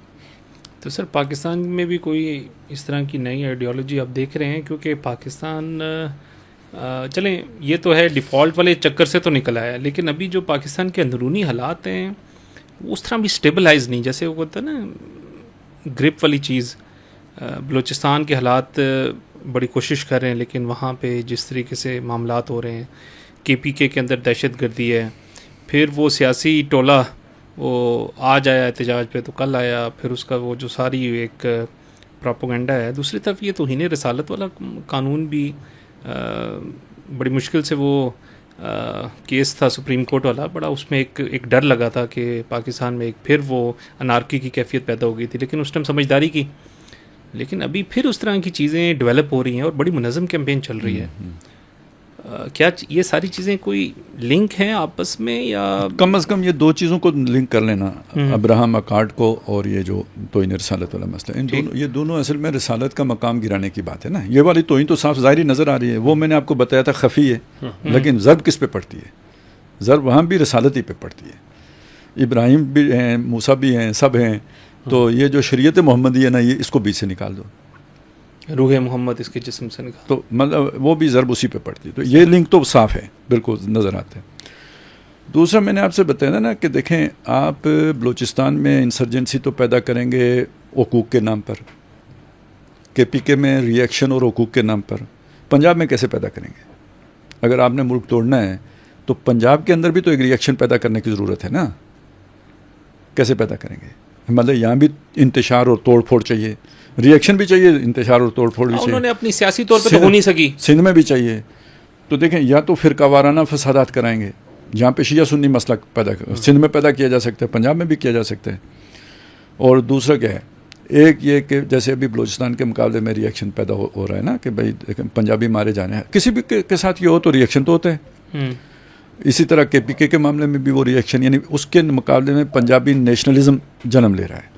تو سر پاکستان میں بھی کوئی اس طرح کی نئی آئیڈیالوجی آپ دیکھ رہے ہیں؟ کیونکہ پاکستان چلیں یہ تو ہے ڈیفالٹ والے چکر سے تو نکل آیا, لیکن ابھی جو پاکستان کے اندرونی حالات ہیں وہ اس طرح بھی اسٹیبلائز نہیں, جیسے وہ ہوتا ہے نا گرپ والی چیز. بلوچستان کے حالات بڑی کوشش کر رہے ہیں, لیکن وہاں پہ جس طریقے سے معاملات ہو رہے ہیں, کے پی کے اندر دہشت گردی ہے, پھر وہ سیاسی ٹولہ وہ آج آیا احتجاج پہ تو کل آیا, پھر اس کا وہ جو ساری ایک پراپوگنڈا ہے. دوسری طرف یہ توہین رسالت والا قانون بھی بڑی مشکل سے وہ کیس تھا سپریم کورٹ والا, بڑا اس میں ایک ڈر لگا تھا کہ پاکستان میں ایک پھر وہ انارکی کی کیفیت پیدا ہو گئی تھی, لیکن اس ٹائم سمجھداری کی. لیکن ابھی پھر اس طرح کی چیزیں ڈیولپ ہو رہی ہیں اور بڑی منظم کیمپین چل رہی ہے. کیا یہ ساری چیزیں کوئی لنک ہیں آپس میں, یا کم از کم یہ دو چیزوں کو لنک کر لینا, ابراہم اکارڈ کو اور یہ جو توہین رسالت والا مسئلہ, ان دونوں یہ دونوں اصل میں رسالت کا مقام گرانے کی بات ہے نا. یہ والی توہین تو صاف ظاہری نظر آ رہی ہے, وہ میں نے آپ کو بتایا تھا خفی ہے, لیکن ضرب کس پہ پڑتی ہے؟ ضرب وہاں بھی رسالت ہی پہ پڑتی ہے. ابراہیم بھی ہیں, موسیٰ بھی ہیں, سب ہیں. تو یہ جو شریعت محمدی ہے نا یہ اس کو بیچ سے نکال دو, روح محمد اس کے جسم سے نکال, تو مطلب وہ بھی ضرب اسی پہ پڑتی ہے. تو یہ لنک تو صاف ہے, بالکل نظر آتا ہے. دوسرا میں نے آپ سے بتایا نا کہ دیکھیں آپ بلوچستان میں انسرجنسی تو پیدا کریں گے حقوق کے نام پر, کے پی کے میں ری ایکشن اور حقوق کے نام پر. پنجاب میں کیسے پیدا کریں گے؟ اگر آپ نے ملک توڑنا ہے تو پنجاب کے اندر بھی تو ایک ری ایکشن پیدا کرنے کی ضرورت ہے نا. کیسے پیدا کریں گے؟ مطلب یہاں بھی انتشار اور توڑ پھوڑ چاہیے, ری ایکشن بھی چاہیے, انتشار اور توڑ پھوڑ بھی چاہیے. انہوں نے اپنی سیاسی طور پہ تو ہو نہیں سکی, سندھ میں بھی چاہیے. تو دیکھیں یا تو فرقہ وارانہ فسادات کرائیں گے جہاں پہ شیعہ سنی مسئلہ پیدا سندھ میں پیدا کیا جا سکتا ہے, پنجاب میں بھی کیا جا سکتا ہے. اور دوسرا کیا ہے, ایک یہ کہ جیسے ابھی بلوچستان کے مقابلے میں ری ایکشن پیدا ہو رہا ہے نا کہ بھائی پنجابی مارے جانے ہیں, کسی بھی کے ساتھ یہ ہو تو ری ایکشن تو ہوتا ہے. اسی طرح کے پی کے معاملے میں بھی وہ ری ایکشن, یعنی اس کے مقابلے میں پنجابی نیشنلزم جنم لے رہا ہے.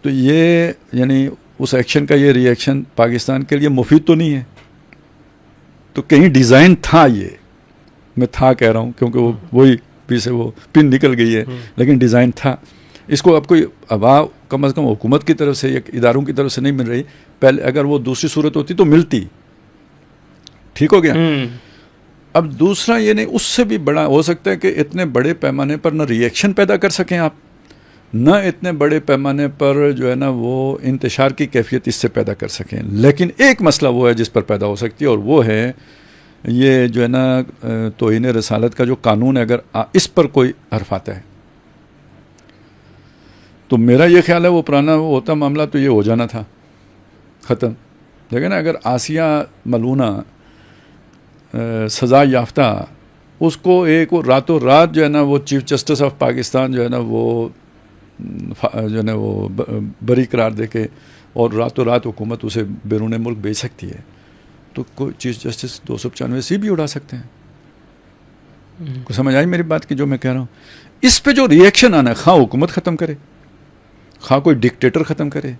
تو یہ یعنی اس ایکشن کا یہ ری ایکشن پاکستان کے لیے مفید تو نہیں ہے. تو کہیں ڈیزائن تھا یہ, میں تھا کہہ رہا ہوں کیونکہ وہ وہی پیچھے وہ پن نکل گئی ہے، لیکن ڈیزائن تھا. اس کو اب کوئی ہوا کم از کم حکومت کی طرف سے یا اداروں کی طرف سے نہیں مل رہی. پہلے اگر وہ دوسری صورت ہوتی تو ملتی. ٹھیک ہو گیا. اب دوسرا یہ نہیں، اس سے بھی بڑا ہو سکتا ہے کہ اتنے بڑے پیمانے پر نہ ری ایکشن پیدا کر سکیں آپ، نہ اتنے بڑے پیمانے پر جو ہے نا وہ انتشار کی کیفیت اس سے پیدا کر سکیں. لیکن ایک مسئلہ وہ ہے جس پر پیدا ہو سکتی ہے، اور وہ ہے یہ جو ہے نا توہین رسالت کا جو قانون ہے. اگر اس پر کوئی حرف آتا ہے تو میرا یہ خیال ہے وہ پرانا وہ ہوتا معاملہ تو یہ ہو جانا تھا ختم. لیکن اگر آسیہ ملونہ سزا یافتہ اس کو ایک وہ راتوں رات جو ہے نا وہ چیف جسٹس آف پاکستان جو ہے نا وہ جو ہے نا وہ بری قرار دے کے اور راتوں رات حکومت اسے بیرون ملک بھیج سکتی ہے، تو کوئی چیف جسٹس 295 بھی اڑا سکتے ہیں. کو سمجھ آئی میری بات کی جو میں کہہ رہا ہوں؟ اس پہ جو ری ایکشن آنا ہے، خواہ حکومت ختم کرے، خواہ کوئی ڈکٹیٹر ختم کرے،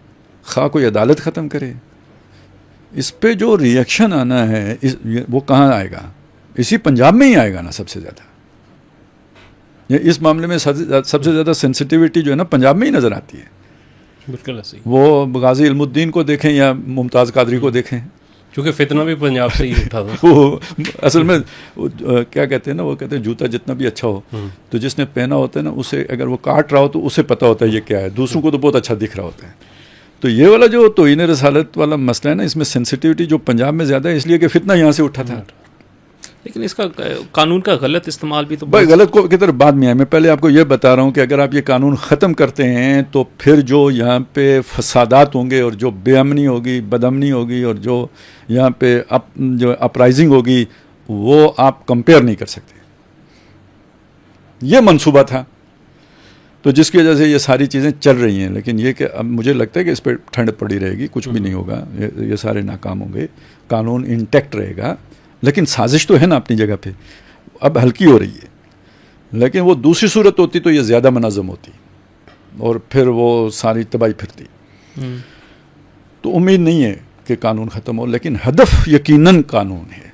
خواہ کوئی عدالت ختم کرے، اس پہ جو ری ایکشن آنا ہے وہ کہاں آئے گا؟ اسی پنجاب میں ہی آئے گا نا سب سے زیادہ. اس معاملے میں سب سے زیادہ سینسٹیوٹی جو ہے نا پنجاب میں ہی نظر آتی ہے. بالکل ایسے وہ غازی علم الدین کو دیکھیں یا ممتاز قادری کو دیکھیں، کیونکہ فتنہ بھی پنجاب سے ہی اٹھا تھا. وہ اصل میں کیا کہتے ہیں نا، وہ کہتے ہیں جوتا جتنا بھی اچھا ہو تو جس نے پہنا ہوتا ہے نا اسے اگر وہ کاٹ رہا ہو تو اسے پتہ ہوتا ہے یہ کیا ہے، دوسروں کو تو بہت اچھا دکھ رہا ہوتا ہے. تو یہ والا جو توہین رسالت والا مسئلہ ہے نا، اس میں سینسٹیوٹی جو پنجاب میں زیادہ ہے اس لیے کہ فتنہ یہاں سے اٹھا تھا. لیکن اس کا قانون کا غلط استعمال بھی تو بھائی غلط کو کدھر بعد میں آئے. میں پہلے آپ کو یہ بتا رہا ہوں کہ اگر آپ یہ قانون ختم کرتے ہیں تو پھر جو یہاں پہ فسادات ہوں گے اور جو بے امنی ہوگی، بد امنی ہوگی، اور جو یہاں پہ جو اپرائزنگ ہوگی وہ آپ کمپیئر نہیں کر سکتے. یہ منصوبہ تھا تو جس کی وجہ سے یہ ساری چیزیں چل رہی ہیں. لیکن یہ کہ اب مجھے لگتا ہے کہ اس پہ ٹھنڈ پڑی رہے گی، کچھ بھی نہیں ہوگا، یہ سارے ناکام ہوں گے، قانون انٹیکٹ رہے گا. لیکن سازش تو ہے نا اپنی جگہ پہ، اب ہلکی ہو رہی ہے. لیکن وہ دوسری صورت ہوتی تو یہ زیادہ منظم ہوتی اور پھر وہ ساری تباہی پھرتی. تو امید نہیں ہے کہ قانون ختم ہو، لیکن ہدف یقیناً قانون ہے.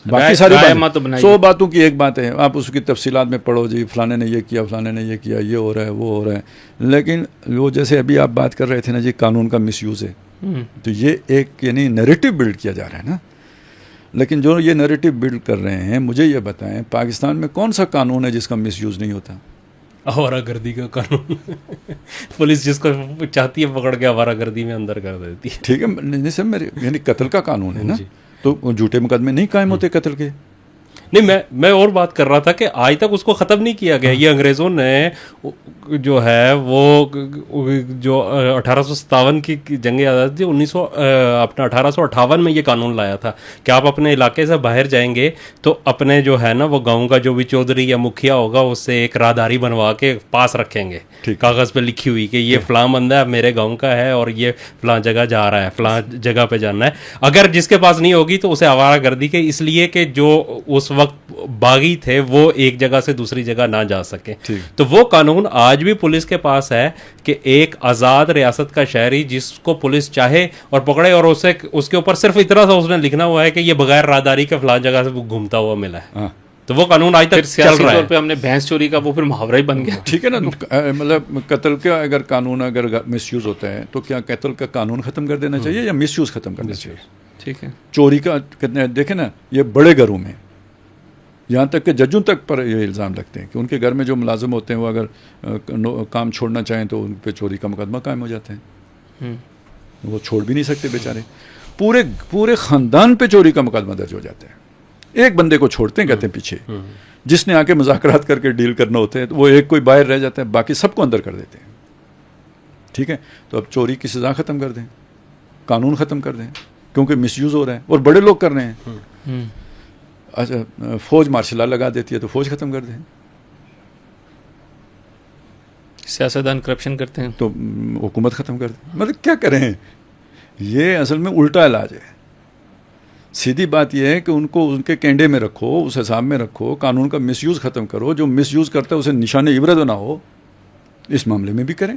باقی ساری باتیں 100 باتوں کی ایک بات ہے، آپ اس کی تفصیلات میں پڑھو، جی فلانے نے یہ کیا، فلانے نے یہ کیا، یہ ہو رہا ہے، وہ ہو رہا ہے. لیکن وہ جیسے ابھی آپ بات کر رہے تھے نا جی قانون کا مس یوز ہے، تو یہ ایک یعنی نیریٹو بلڈ کیا جا رہا ہے نا. لیکن جو یہ نیریٹو بلڈ کر رہے ہیں، مجھے یہ بتائیں پاکستان میں کون سا قانون ہے جس کا مس یوز نہیں ہوتا؟ آوارہ گردی کا قانون. پولیس جس کو چاہتی ہے پکڑ کے آوارہ گردی میں اندر کر دیتی ہے. ٹھیک ہے، نہیں سر میرے یعنی قتل کا قانون ہے نا، تو جھوٹے مقدمے نہیں قائم ہوتے قتل کے. نہیں، میں اور بات کر رہا تھا کہ آج تک اس کو ختم نہیں کیا گیا. یہ انگریزوں نے جو ہے وہ جو 1857 کی جنگ آزادی تھی، 1858 میں یہ قانون لایا تھا کہ آپ اپنے علاقے سے باہر جائیں گے تو اپنے جو ہے نا وہ گاؤں کا جو بھی چودھری یا مکھیا ہوگا اس سے ایک راہداری بنوا کے پاس رکھیں گے، کاغذ پہ لکھی ہوئی کہ یہ فلاں بندہ میرے گاؤں کا ہے اور یہ فلاں جگہ جا رہا ہے، فلاں جگہ پہ جانا ہے. اگر جس کے پاس نہیں ہوگی تو اسے آوارہ گردی کے، اس لیے کہ جو اس وقت باغی تھے وہ ایک جگہ سے دوسری جگہ نہ جا سکے. تو وہ قانون آج بھی پولیس کے پاس ہے کہ ایک آزاد ریاست کا شہری جس کو پولیس چاہے اور پکڑے، اور اس کے اوپر صرف اتنا سا اس نے لکھنا ہوا ہے کہ یہ بغیر راہداری کے فلاں جگہ سے گھومتا ہوا ملا ہے. تو وہ قانون آج تک چل رہا ہے. طور پہ ہم نے بھینس چوری کا وہ پھر محاورہ ہی بن گیا. ٹھیک ہے نا، مطلب قتل کا اگر قانون اگر مس یوز ہوتا ہے تو کیا قتل کا قانون ختم کر دینا چاہیے یا مس یوز ختم کرنا چاہیے؟ ٹھیک ہے. چوری کا دیکھیں نا، یہ بڑے گھروں میں یہاں تک کہ ججوں تک پر یہ الزام لگتے ہیں کہ ان کے گھر میں جو ملازم ہوتے ہیں وہ اگر کام چھوڑنا چاہیں تو ان پہ چوری کا مقدمہ قائم ہو جاتا ہے. وہ چھوڑ بھی نہیں سکتے بیچارے، پورے خاندان پہ چوری کا مقدمہ درج ہو جاتا ہے. ایک بندے کو چھوڑتے ہیں، کہتے ہیں پیچھے جس نے آ کے مذاکرات کر کے ڈیل کرنا ہوتا ہے، وہ ایک کوئی باہر رہ جاتا ہے، باقی سب کو اندر کر دیتے ہیں. ٹھیک ہے، تو اب چوری کی سزا ختم کر دیں، قانون ختم کر دیں، کیونکہ مس یوز ہو رہا ہے اور بڑے لوگ کر رہے ہیں. اچھا، فوج مارشل لا لگا دیتی ہے تو فوج ختم کر دیں. سیاستدان کرپشن کرتے ہیں تو حکومت ختم کر دیں. مطلب کیا کریں؟ یہ اصل میں الٹا علاج ہے. سیدھی بات یہ ہے کہ ان کو ان کے کینڈے میں رکھو، اس حساب میں رکھو، قانون کا مس یوز ختم کرو. جو مس یوز کرتا ہے اسے نشان عبرت نہ ہو، اس معاملے میں بھی کریں.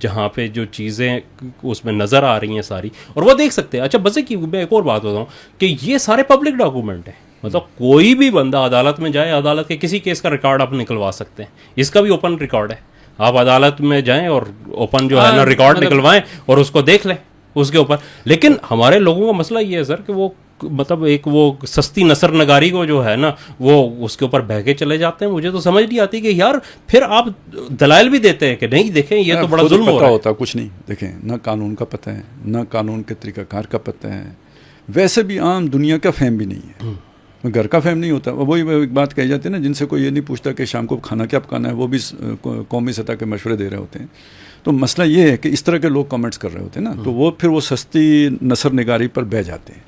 جہاں پہ جو چیزیں اس میں نظر آ رہی ہیں ساری, اور وہ دیکھ سکتے ہیں. اچھا بس کی میں ایک اور بات بتاؤں کہ یہ سارے پبلک ڈاکومنٹ ہیں, مطلب کوئی بھی بندہ عدالت میں جائے, عدالت کے کسی کیس کا ریکارڈ آپ نکلوا سکتے ہیں, اس کا بھی اوپن ریکارڈ ہے. آپ عدالت میں جائیں اور اوپن جو ہے نا ریکارڈ نکلوائیں اور اس کو دیکھ لیں اس کے اوپر. لیکن ہمارے لوگوں کا مسئلہ یہ ہے سر کہ وہ مطلب ایک وہ سستی نثر نگاری کو جو ہے نا وہ اس کے اوپر بہہ کے چلے جاتے ہیں. مجھے تو سمجھ نہیں آتی کہ یار پھر آپ دلائل بھی دیتے ہیں کہ نہیں دیکھیں یہ تو بڑا ظلم ہو رہا ہے. ہوتا کچھ نہیں, دیکھیں نہ قانون کا پتہ ہے, نہ قانون کے طریقہ کار کا پتہ ہے, ویسے بھی عام دنیا کا فہم بھی نہیں ہے, گھر کا فہم نہیں ہوتا. وہی ایک بات کہی جاتی ہے نا, جن سے کوئی یہ نہیں پوچھتا کہ شام کو کھانا کیا پکانا ہے, وہ بھی قومی سطح کے مشورے دے رہے ہوتے ہیں. تو مسئلہ یہ ہے کہ اس طرح کے لوگ کامنٹس کر رہے ہوتے ہیں نا, تو وہ پھر وہ سستی نثر نگاری پر بہ جاتے ہیں.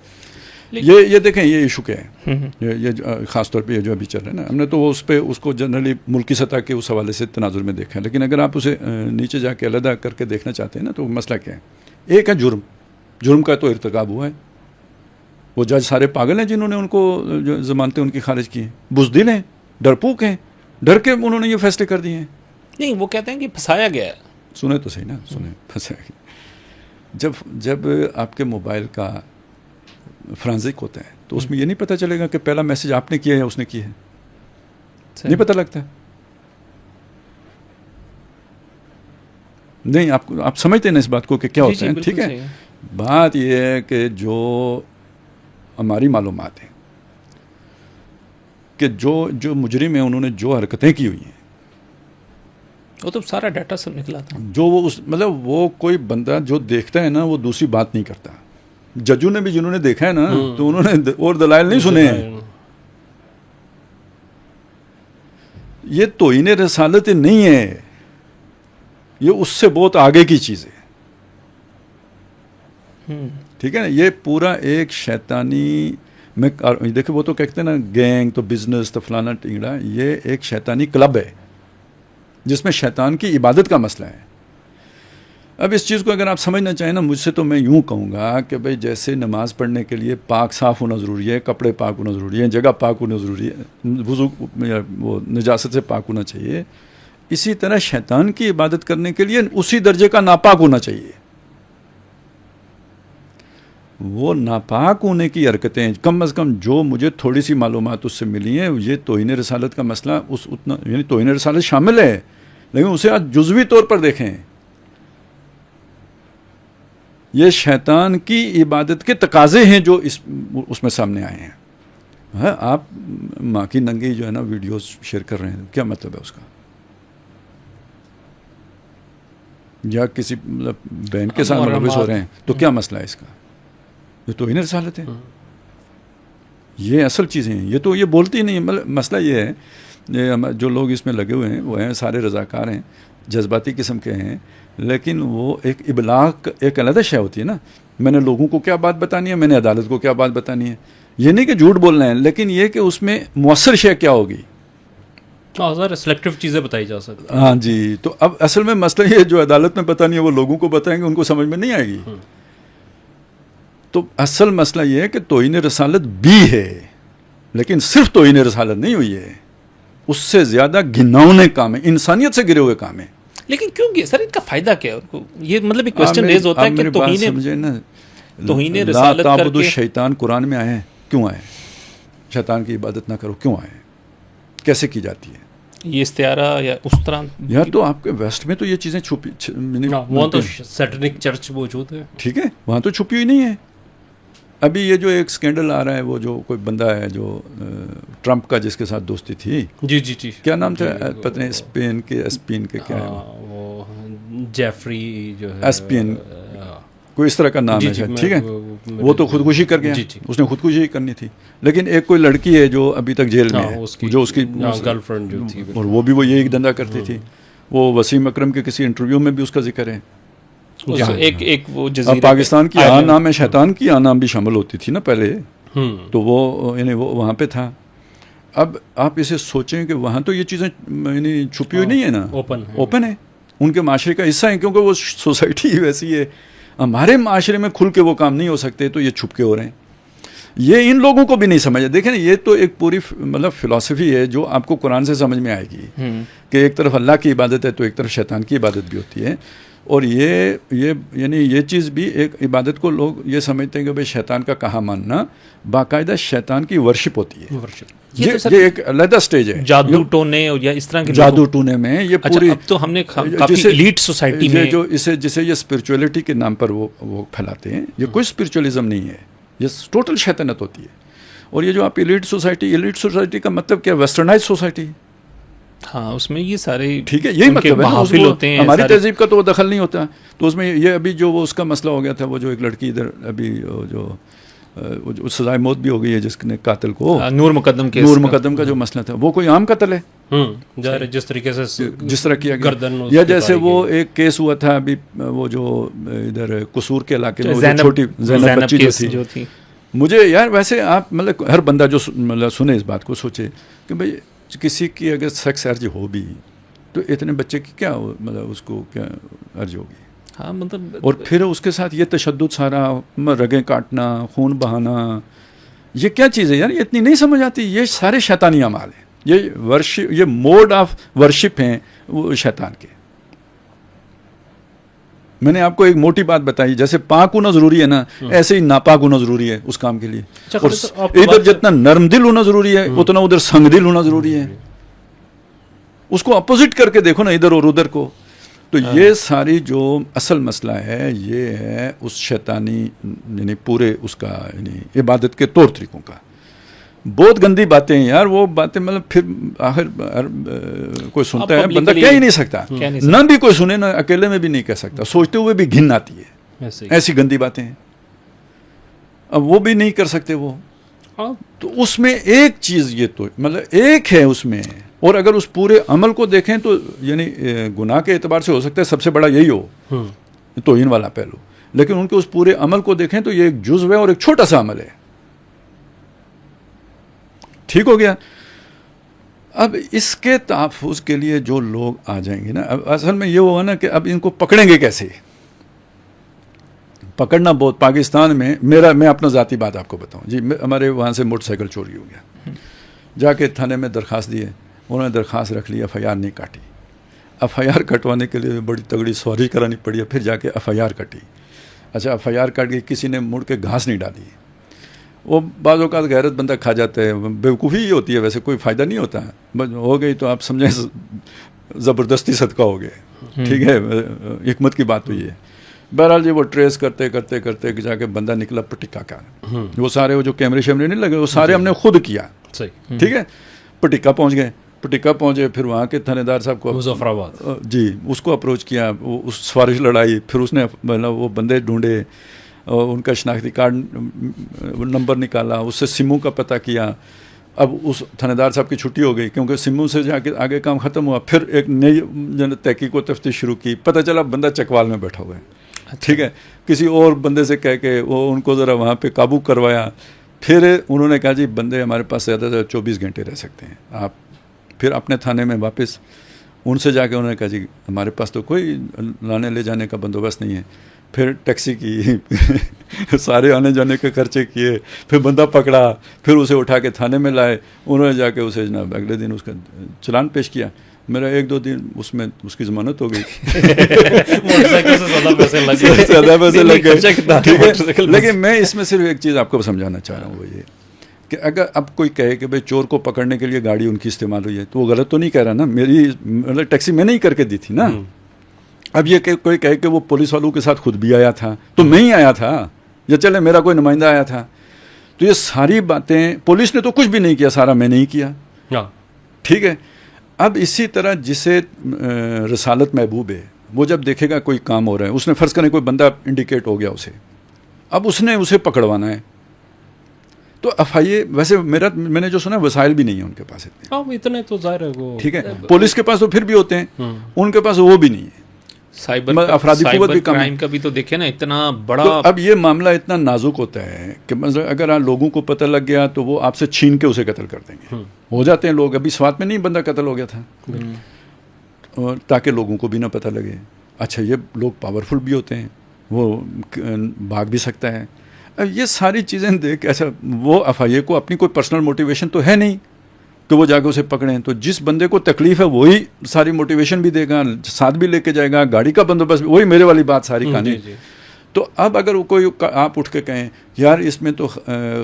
یہ دیکھیں یہ ایشو کیا ہے, یہ خاص طور پہ یہ جو ابھی چل رہا ہے نا, ہم نے تو اس پہ اس کو جنرلی ملکی سطح کے اس حوالے سے تناظر میں دیکھا ہے. لیکن اگر آپ اسے نیچے جا کے علیحدہ کر کے دیکھنا چاہتے ہیں نا, تو مسئلہ کیا ہے. ایک ہے جرم کا تو ارتکاب ہوا ہے. وہ جج سارے پاگل ہیں جنہوں نے ان کو جو ضمانتیں ان کی خارج کی ہیں, بزدل ہیں, ڈرپوک ہیں, ڈر کے انہوں نے یہ فیصلے کر دیے ہیں. نہیں وہ کہتے ہیں کہ پھنسایا گیا ہے. سنیں تو صحیح نا, سنیں پھنسایا گیا. جب آپ کے موبائل کا فرانزک ہوتا ہے تو اس میں یہ نہیں پتہ چلے گا کہ پہلا میسج آپ نے کیا ہے اس نے کیا ہے, نہیں پتہ لگتا. نہیں آپ سمجھتے ہیں نا اس بات کو کہ کیا ہوتا ہے. ٹھیک ہے, بات یہ ہے کہ جو ہماری معلومات ہیں کہ جو مجرم ہیں انہوں نے جو حرکتیں کی ہوئی ہیں, وہ تو سارا ڈیٹا سب نکلا تھا. جو وہ مطلب وہ کوئی بندہ جو دیکھتا ہے نا وہ دوسری بات نہیں کرتا. ججوں نے بھی جنہوں نے دیکھا ہے نا تو انہوں نے اور دلائل نہیں سنے ہیں. یہ توہین رسالت نہیں ہے, یہ اس سے بہت آگے کی چیز ہے. ٹھیک ہے نا, یہ پورا ایک شیطانی میں دیکھیں وہ تو کہتے ہیں نا گینگ تو بزنس تو فلانا ٹنگڑا, یہ ایک شیطانی کلب ہے جس میں شیطان کی عبادت کا مسئلہ ہے. اب اس چیز کو اگر آپ سمجھنا چاہیں نا مجھ سے, تو میں یوں کہوں گا کہ بھئی جیسے نماز پڑھنے کے لیے پاک صاف ہونا ضروری ہے, کپڑے پاک ہونا ضروری ہے, جگہ پاک ہونا ضروری ہے, وضو وہ نجاست سے پاک ہونا چاہیے, اسی طرح شیطان کی عبادت کرنے کے لیے اسی درجے کا ناپاک ہونا چاہیے. وہ ناپاک ہونے کی حرکتیں کم از کم جو مجھے تھوڑی سی معلومات اس سے ملی ہیں, یہ توہین رسالت کا مسئلہ اتنا یعنی توہین رسالت شامل ہے, لیکن اسے آج جزوی طور پر دیکھیں. یہ شیطان کی عبادت کے تقاضے ہیں جو اس میں سامنے آئے ہیں. آپ ماں کی ننگی جو ہے نا ویڈیوز شیئر کر رہے ہیں, کیا مطلب ہے اس کا؟ یا کسی مطلب بہن کے ساتھ ملوث ہو رہے ہیں تو کیا مسئلہ ہے اس کا؟ یہ تو انہیں رسالت ہے, یہ اصل چیزیں ہیں. یہ تو یہ بولتی نہیں. مسئلہ یہ ہے جو لوگ اس میں لگے ہوئے ہیں وہ ہیں سارے رضاکار ہیں, جذباتی قسم کے ہیں, لیکن وہ ایک ابلاغ ایک علیحدہ شے ہوتی ہے نا. میں نے لوگوں کو کیا بات بتانی ہے, میں نے عدالت کو کیا بات بتانی ہے. یہ نہیں کہ جھوٹ بولنا ہے, لیکن یہ کہ اس میں مؤثر شے کیا ہوگی, سلیکٹیو چیزیں بتائی جا سکتی. ہاں جی. تو اب اصل میں مسئلہ یہ جو عدالت میں پتہ نہیں ہے وہ لوگوں کو بتائیں گے, ان کو سمجھ میں نہیں آئے گی. تو اصل مسئلہ یہ ہے کہ توہین رسالت بھی ہے, لیکن صرف توہین رسالت نہیں ہوئی ہے, اس سے زیادہ گھناؤنے کام ہے, انسانیت سے گرے ہوئے کام ہے. لیکن کیوں گیا سر, ان کا فائدہ کیا ہے؟ یہ مطلب ایک کوسچن ریز ہوتا ہے کہ توہین رسالت کر کے شیطان قرآن میں آئے ہیں, کیوں آئے؟ شیطان کی عبادت نہ کرو, کیوں آئے؟ کیسے کی جاتی ہے یہ استعارہ یا اس طرح؟ یار تو آپ کے ویسٹ میں تو یہ چیزیں چھپی, وہاں تو سیٹنک چرچ موجود ہے. ٹھیک ہے, وہاں تو چھپی ہوئی نہیں ہے. ابھی یہ جو ایک سکینڈل آ رہا ہے, وہ جو کوئی بندہ ہے جو ٹرمپ کا جس کے ساتھ دوستی تھی, جی جی جی, کیا نام تھا پتہ نہیں, اسپین کے کیا ہے وہ جیفری جو ہے, اسپین کوئی اس طرح کا نام ہے. ٹھیک ہے, وہ تو خودکشی کر گیا, اس نے خودکشی کرنی تھی. لیکن ایک کوئی لڑکی ہے جو ابھی تک جیل میں ہے, جو اس کی گرل فرینڈ جو تھی, اور وہ بھی وہ یہی دھندا کرتی تھی. وہ وسیم اکرم کے کسی انٹرویو میں بھی اس کا ذکر ہے. ایک وہ جزیرہ پاکستان کی آ نام ہے شیطان کی آ نام بھی شامل ہوتی تھی نا پہلے, تو وہ یعنی وہ وہاں پہ تھا. اب آپ اسے سوچیں کہ وہاں تو یہ چیزیں یعنی چھپی ہوئی نہیں ہے نا, اوپن ہے, ان کے معاشرے کا حصہ ہے, کیونکہ وہ سوسائٹی ویسی ہے. ہمارے معاشرے میں کھل کے وہ کام نہیں ہو سکتے, تو یہ چھپ کے ہو رہے ہیں. یہ ان لوگوں کو بھی نہیں سمجھا. دیکھیں نا, یہ تو ایک پوری مطلب فلسفی ہے جو آپ کو قرآن سے سمجھ میں آئے گی کہ ایک طرف اللہ کی عبادت ہے تو ایک طرف شیطان کی عبادت بھی ہوتی ہے. اور یہ یعنی یہ چیز بھی ایک عبادت کو لوگ یہ سمجھتے ہیں کہ بھائی شیطان کا کہا ماننا، باقاعدہ شیطان کی ورشپ ہوتی ہے. یہ ایک علیحدہ سٹیج ہے. جادو ٹونے اور یا اس طرح کے جادو ٹونے میں یہ پوری، اب تو ہم نے کافی ایلیٹ سوسائٹی میں جو جسے یہ اسپرچولیٹی کے نام پر وہ پھیلاتے ہیں، یہ کوئی اسپرچولیزم نہیں ہے، یہ ٹوٹل شیطنت ہوتی ہے. اور یہ جو آپ ایلیٹ سوسائٹی کا مطلب کیا؟ Westernised society. ہاں، اس میں یہ سارے ٹھیک ہے، یہی مطلب ہے. محافل ہوتے ہیں، ہماری تہذیب کا تو وہ دخل نہیں ہوتا. تو اس میں یہ ابھی جو وہ اس کا مسئلہ ہو گیا تھا، وہ جو ایک لڑکی ادھر ابھی جو سزائے موت بھی ہو گئی ہے جس نے قاتل کو، نور مقدم کا جو مسئلہ تھا، وہ کوئی عام قتل ہے جس طریقے سے جس طرح کیا گردن گیا. یا جیسے وہ ایک کیس ہوا تھا ابھی، وہ جو ادھر قصور کے علاقے میں چھوٹی زینب بچی جو تھی. مجھے یار ویسے آپ مطلب ہر بندہ جو مطلب سنے اس بات کو سوچے کہ بھائی کسی کی اگر سیکس ارج ہو بھی تو اتنے بچے کی کیا مطلب اس کو کیا ارج ہوگی. ہاں مطلب، اور پھر اس کے ساتھ یہ تشدد سارا، رگیں کاٹنا، خون بہانا، یہ کیا چیز ہے یار؟ یہ اتنی نہیں سمجھ آتی. یہ سارے شیطانی اعمال ہیں، یہ موڈ آف ورشپ ہیں وہ شیطان کے. میں نے آپ کو ایک موٹی بات بتائی، جیسے پاک ہونا ضروری ہے نا، ایسے ہی ناپاک ہونا ضروری ہے اس کام کے لیے. اور ادھر جتنا نرم دل ہونا ضروری ہے اتنا ادھر سنگ دل ہونا ضروری ہے. اس کو اپوزٹ کر کے دیکھو نا، ادھر اور ادھر کو. تو یہ ساری جو اصل مسئلہ ہے، یہ ہے اس شیطانی یعنی پورے اس کا یعنی عبادت کے طور طریقوں کا. بہت گندی باتیں ہیں یار، وہ باتیں مطلب پھر آخر کوئی سنتا ہے بندہ کہہ ہی نہیں سکتا، نہ بھی کوئی سنے، نہ اکیلے میں بھی نہیں کہہ سکتا، سوچتے ہوئے بھی گھن آتی ہے. ایسی گندی باتیں ہیں، اب وہ بھی نہیں کر سکتے وہ. تو اس میں ایک چیز یہ تو مطلب ایک ہے اس میں. اور اگر اس پورے عمل کو دیکھیں تو یعنی گناہ کے اعتبار سے ہو سکتا ہے سب سے بڑا یہی ہو، توہین والا پہلو، لیکن ان کے اس پورے عمل کو دیکھیں تو یہ ایک جزو ہے اور ایک چھوٹا سا عمل ہے. ٹھیک ہو گیا. اب اس کے تحفظ کے لیے جو لوگ آ جائیں گے نا، اب اصل میں یہ ہوا نا کہ اب ان کو پکڑیں گے کیسے؟ پکڑنا بہت پاکستان میں، میں اپنا ذاتی بات آپ کو بتاؤں جی. ہمارے وہاں سے موٹر سائیکل چوری ہو گیا، جا کے تھانے میں درخواست دیے، انہوں نے درخواست رکھ لی، ایف آئی آر نہیں کاٹی. ایف آئی آر کٹوانے کے لیے بڑی تگڑی سواری کرانی پڑی ہے، پھر جا کے ایف آئی آر کٹی. اچھا ایف آئی آر کٹ گئی، کسی نے مڑ کے گھاس نہیں ڈالی. وہ بعض اوقات غیرت بندہ کھا جاتا ہے، بیوقوفی ہی ہوتی ہے، ویسے کوئی فائدہ نہیں ہوتا. ہو گئی تو آپ سمجھیں زبردستی صدقہ ہو گئے. ٹھیک ہے، حکمت کی بات تو یہ ہے. بہرحال جی وہ ٹریس کرتے کرتے کرتے جا کے بندہ نکلا پٹیکا کا. وہ سارے وہ جو کیمرے شیمرے نہیں لگے، وہ سارے ہم نے خود کیا. ٹھیک ہے، پٹیکا پہنچ گئے. پٹیکا پہنچے، پھر وہاں کے تھانے دار صاحب کو مظفر آباد جی اس کو اپروچ کیا، اس سفارش لڑائی، پھر اس نے وہ بندے ڈھونڈے، ان کا شناختی کارڈ نمبر نکالا، اس سے سموں کا پتہ کیا. اب اس تھانے دار صاحب کی چھٹی ہو گئی کیونکہ سموں سے جا کے آگے کام ختم ہوا. پھر ایک نئی تحقیق و تفتیش شروع کی، پتہ چلا بندہ چکوال میں بیٹھا ہوا ہے. ٹھیک ہے، کسی اور بندے سے کہہ کے وہ ان کو ذرا وہاں پہ قابو کروایا. پھر انہوں نے کہا جی بندے ہمارے پاس زیادہ سے زیادہ 24 گھنٹے رہ سکتے ہیں آپ. پھر اپنے تھانے میں واپس ان سے جا کے انہوں نے کہا جی ہمارے پاس تو کوئی لانے لے جانے کا بندوبست نہیں ہے. پھر ٹیکسی کی، سارے آنے جانے کے خرچے کیے، پھر بندہ پکڑا، پھر اسے اٹھا کے تھانے میں لائے. انہوں نے جا کے اسے جناب اگلے دن اس کا چلان پیش کیا. میرا 1-2 دن اس میں اس کی ضمانت ہو گئی. زیادہ پیسے لگ گئے. لیکن میں اس میں صرف ایک چیز آپ کو سمجھانا چاہ رہا ہوں، وہ یہ کہ اگر اب کوئی کہے کہ بھائی چور کو پکڑنے کے لیے گاڑی ان کی استعمال ہوئی ہے تو وہ غلط تو نہیں کہہ رہا نا. میری مطلب ٹیکسی میں نہیں کر کے دی تھی نا. اب یہ کہ کوئی کہے کہ وہ پولیس والوں کے ساتھ خود بھی آیا تھا تو میں ہی آیا تھا، یا چلے میرا کوئی نمائندہ آیا تھا. تو یہ ساری باتیں پولیس نے تو کچھ بھی نہیں کیا، سارا میں نے ہی کیا. ٹھیک ہے. اب اسی طرح جسے رسالت محبوب ہے، وہ جب دیکھے گا کوئی کام ہو رہا ہے، اس نے فرض کریں کوئی بندہ انڈیکیٹ ہو گیا اسے، اب اس نے اسے پکڑوانا ہے تو ایف آئی اے. ویسے میں نے جو سنا وسائل بھی نہیں ہیں ان کے پاس اتنے تو ظاہر ہے وہ. ٹھیک ہے، پولیس کے پاس تو پھر بھی ہوتے ہیں، ان کے پاس وہ بھی نہیں ہے. افرادی قوت بھی کم ہے. کرائم کا بھی تو دیکھیں نا اتنا بڑا. تو اب یہ معاملہ اتنا نازک ہوتا ہے کہ مطلب اگر لوگوں کو پتہ لگ گیا تو وہ آپ سے چھین کے اسے قتل کر دیں گے. ہو جاتے ہیں لوگ. ابھی سوات میں نہیں بندہ قتل ہو گیا تھا، اور تاکہ لوگوں کو بھی نہ پتہ لگے. اچھا یہ لوگ پاورفل بھی ہوتے ہیں، وہ بھاگ بھی سکتا ہے. اب یہ ساری چیزیں دیکھ، اچھا وہ ایف آئی اے کو اپنی کوئی پرسنل موٹیویشن تو ہے نہیں، کہ وہ جا کے اسے پکڑیں. تو جس بندے کو تکلیف ہے وہی ساری موٹیویشن بھی دے گا, ساتھ بھی لے کے جائے گا, گاڑی کا بندوبست بھی, وہی میرے والی بات ساری کہانی. تو اب اگر کوئی آپ اٹھ کے کہیں یار اس میں تو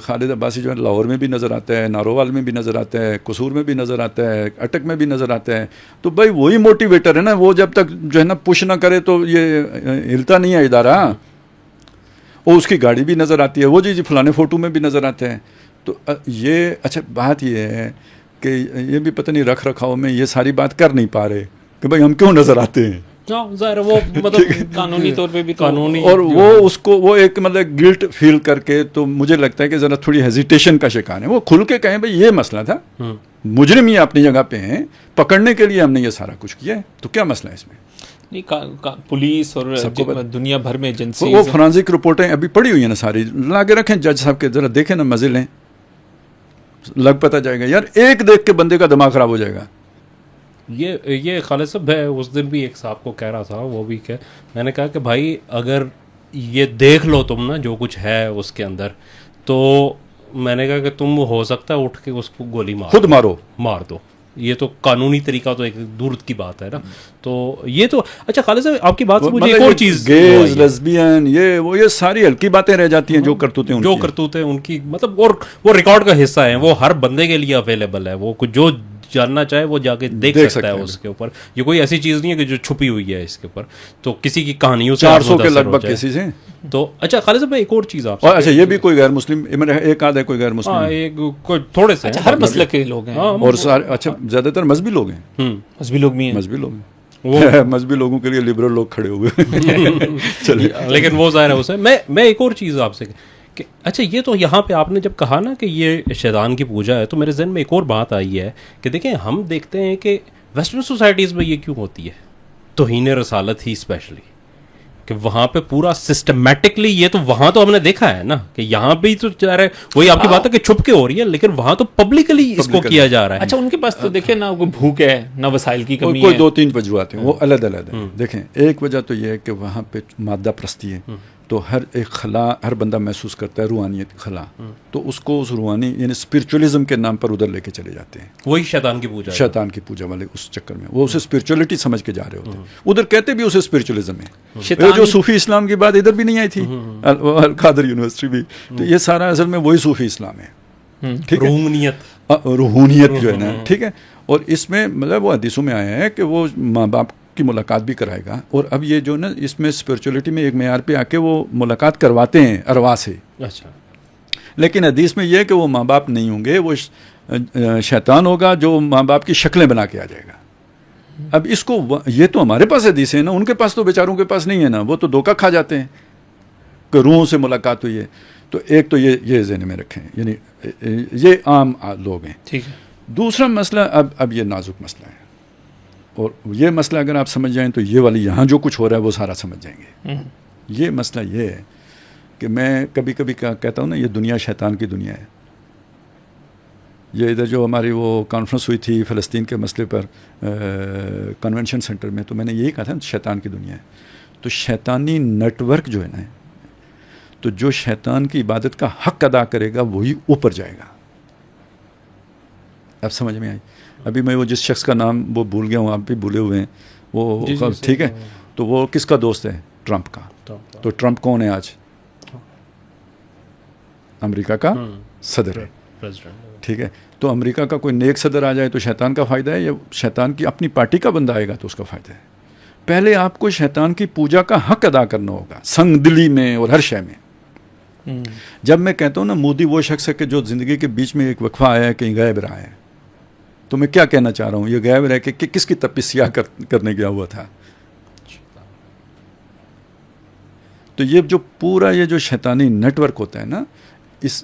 خالد عباسی جو ہے لاہور میں بھی نظر آتا ہے, نارووال میں بھی نظر آتا ہے, قصور میں بھی نظر آتا ہے, اٹک میں بھی نظر آتا ہے, تو بھائی وہی موٹیویٹر ہے نا. وہ جب تک جو ہے نا پش نہ کرے تو یہ ہلتا نہیں ہے ادارہ. وہ اس کی گاڑی بھی نظر آتی ہے, وہ جی فلانے فوٹو میں بھی نظر آتا ہے. تو یہ اچھا بات یہ ہے کہ یہ بھی پتہ نہیں رکھ رکھاؤ میں یہ ساری بات کر نہیں پا رہے کہ بھائی ہم کیوں نظر آتے ہیں. ظاہر وہ مطلب قانونی طور پہ بھی قانونی, اور وہ اس کو وہ ایک مطلب گلٹ فیل کر کے, تو مجھے لگتا ہے کہ ذرا تھوڑی ہیزیٹیشن کا شکار ہے. وہ کھل کے کہیں بھائی یہ مسئلہ تھا, مجرم یہ اپنی جگہ پہ ہیں, پکڑنے کے لیے ہم نے یہ سارا کچھ کیا ہے, تو کیا مسئلہ ہے اس میں. پولیس اور دنیا بھر میں ایجنسی وہ فرانزک رپورٹیں ابھی پڑی ہوئی ہیں نا ساری, لا کے رکھیں جج صاحب کے, ذرا دیکھیں نا, مزے لیں, لگ پتہ جائے گا. یار ایک دیکھ کے بندے کا دماغ خراب ہو جائے گا. یہ خالد صاحب ہے, اس دن بھی ایک صاحب کو کہہ رہا تھا, وہ بھی کہ میں نے کہا کہ بھائی اگر یہ دیکھ لو تم نا جو کچھ ہے اس کے اندر, تو میں نے کہا کہ تم ہو سکتا ہے اٹھ کے اس کو گولی خود مار دو. یہ تو قانونی طریقہ تو ایک دور کی بات ہے نا. تو یہ تو اچھا خالد صاحب آپ کی بات سے مجھے ایک اور چیز, گیز لیسبین یہ ساری ہلکی باتیں رہ جاتی ہیں جو کرتوتیں ان کی مطلب, اور وہ ریکارڈ کا حصہ ہیں, وہ ہر بندے کے لیے اویلیبل ہے, وہ کچھ جو جاننا چاہے وہ جا کے دیکھ سکتا ہے اس کے اوپر. یہ کوئی ایسی چیز نہیں ہے کہ جو چھپی ہوئی ہے اس کے اوپر, تو کسی کی کہانیوں سے 400 کے لگ بھگ کیسز ہیں. تو اچھا خالد صاحب ایک اور چیز آپ اچھا یہ بھی کوئی غیر مسلم ایک آدھا ہے, کوئی غیر مسلم, ایک تھوڑے سے ہر مسلک کے لوگ ہیں, اور اچھا زیادہ تر مذہبی لوگ ہیں, مذہبی لوگ بھی ہیں, مذہبی لوگوں کے لیے لبرل لوگ کھڑے ہوئے. لیکن وہ ظاہر ہے اسے میں ایک اور چیز آپ سے کہ اچھا یہ تو یہاں پہ آپ نے جب کہا نا کہ یہ شیطان کی پوجا ہے, تو میرے ذہن میں ایک اور بات آئی ہے کہ دیکھیں ہم دیکھتے ہیں کہ ویسٹرن سوسائٹیز میں یہ کیوں ہوتی ہے, توہین رسالت ہی اسپیشلی, کہ وہاں پہ پورا سسٹمیٹکلی, یہ تو وہاں تو ہم نے دیکھا ہے نا کہ یہاں بھی تو جا رہا ہے, وہی آپ کی بات ہے کہ چھپ کے ہو رہی ہے, لیکن وہاں تو پبلکلی اس کو کیا جا رہا ہے. اچھا ان کے پاس تو دیکھیں نا کوئی بھوک ہے, نہ وسائل کی کمی ہے, کوئی 2-3 وجوہات ہیں, وہ علیحدہ ہیں. دیکھیں ایک وجہ تو یہ ہے کہ وہاں پہ مادہ پرستی ہے, تو ہر ایک خلا ہر بندہ محسوس کرتا ہے روحانیت خلا, تو اس کو اس روحانی یعنی اسپرچولیزم کے نام پر ادھر لے کے چلے جاتے ہیں. وہی شیطان کی پوجا والے اس چکر میں وہ اسے اسپرچولیٹی سمجھ کے جا رہے ہوتے ہیں. ادھر کہتے بھی اسے اسپرچولیزم ہے, جو صوفی اسلام کی بات ادھر بھی نہیں آئی تھی, القادر یونیورسٹی بھی, تو یہ سارا اصل میں وہی صوفی اسلام ہے. روحانیت جو ہے نا, ٹھیک ہے. اور اس میں مطلب وہ حدیثوں میں آیا ہے کہ وہ ماں باپ کی ملاقات بھی کرائے گا, اور اب یہ جو نا اس میں اسپرچولیٹی میں ایک معیار پہ آ کے وہ ملاقات کرواتے ہیں ارواح سے. اچھا, لیکن حدیث میں یہ ہے کہ وہ ماں باپ نہیں ہوں گے, وہ شیطان ہوگا جو ماں باپ کی شکلیں بنا کے آ جائے گا. اب اس کو یہ تو ہمارے پاس حدیث ہے نا, ان کے پاس تو بیچاروں کے پاس نہیں ہے نا, وہ تو دھوکہ کھا جاتے ہیں کہ روحوں سے ملاقات ہوئی ہے. تو ایک تو یہ ذہن میں رکھیں, یعنی یہ عام لوگ ہیں. ٹھیک ہے. دوسرا مسئلہ, اب یہ نازک مسئلہ ہے, اور یہ مسئلہ اگر آپ سمجھ جائیں تو یہ والی یہاں جو کچھ ہو رہا ہے وہ سارا سمجھ جائیں گے. یہ مسئلہ یہ ہے کہ میں کبھی کبھی کہتا ہوں نا, یہ دنیا شیطان کی دنیا ہے. یہ ادھر جو ہماری وہ کانفرنس ہوئی تھی فلسطین کے مسئلے پر کنونشن سینٹر میں, تو میں نے یہی کہا تھا شیطان کی دنیا ہے. تو شیطانی نیٹ ورک جو ہے نا, تو جو شیطان کی عبادت کا حق ادا کرے گا وہی اوپر جائے گا. اب سمجھ میں آئی؟ ابھی میں وہ جس شخص کا نام وہ بھول گیا ہوں, آپ بھی بھولے ہوئے ہیں, وہ ٹھیک ہے, تو وہ کس کا دوست ہے؟ ٹرمپ کا. تو ٹرمپ کون ہے آج؟ امریکہ کا صدر ہے, ٹھیک ہے. تو امریکہ کا کوئی نیک صدر آ جائے تو شیطان کا فائدہ ہے, یا شیطان کی اپنی پارٹی کا بندہ آئے گا تو اس کا فائدہ ہے؟ پہلے آپ کو شیطان کی پوجا کا حق ادا کرنا ہوگا, سنگ دلی میں اور ہر شے میں. جب میں کہتا ہوں نا مودی وہ شخص ہے کہ جو زندگی کے بیچ میں ایک وقفہ آیا ہے, کہیں غائب رہا ہے, تو میں کیا کہنا چاہ رہا ہوں, یہ غائب رہ کے کہ کس کی تپسیا کرنے گیا ہوا تھا. تو یہ جو پورا یہ جو شیطانی نیٹ ورک ہوتا ہے نا,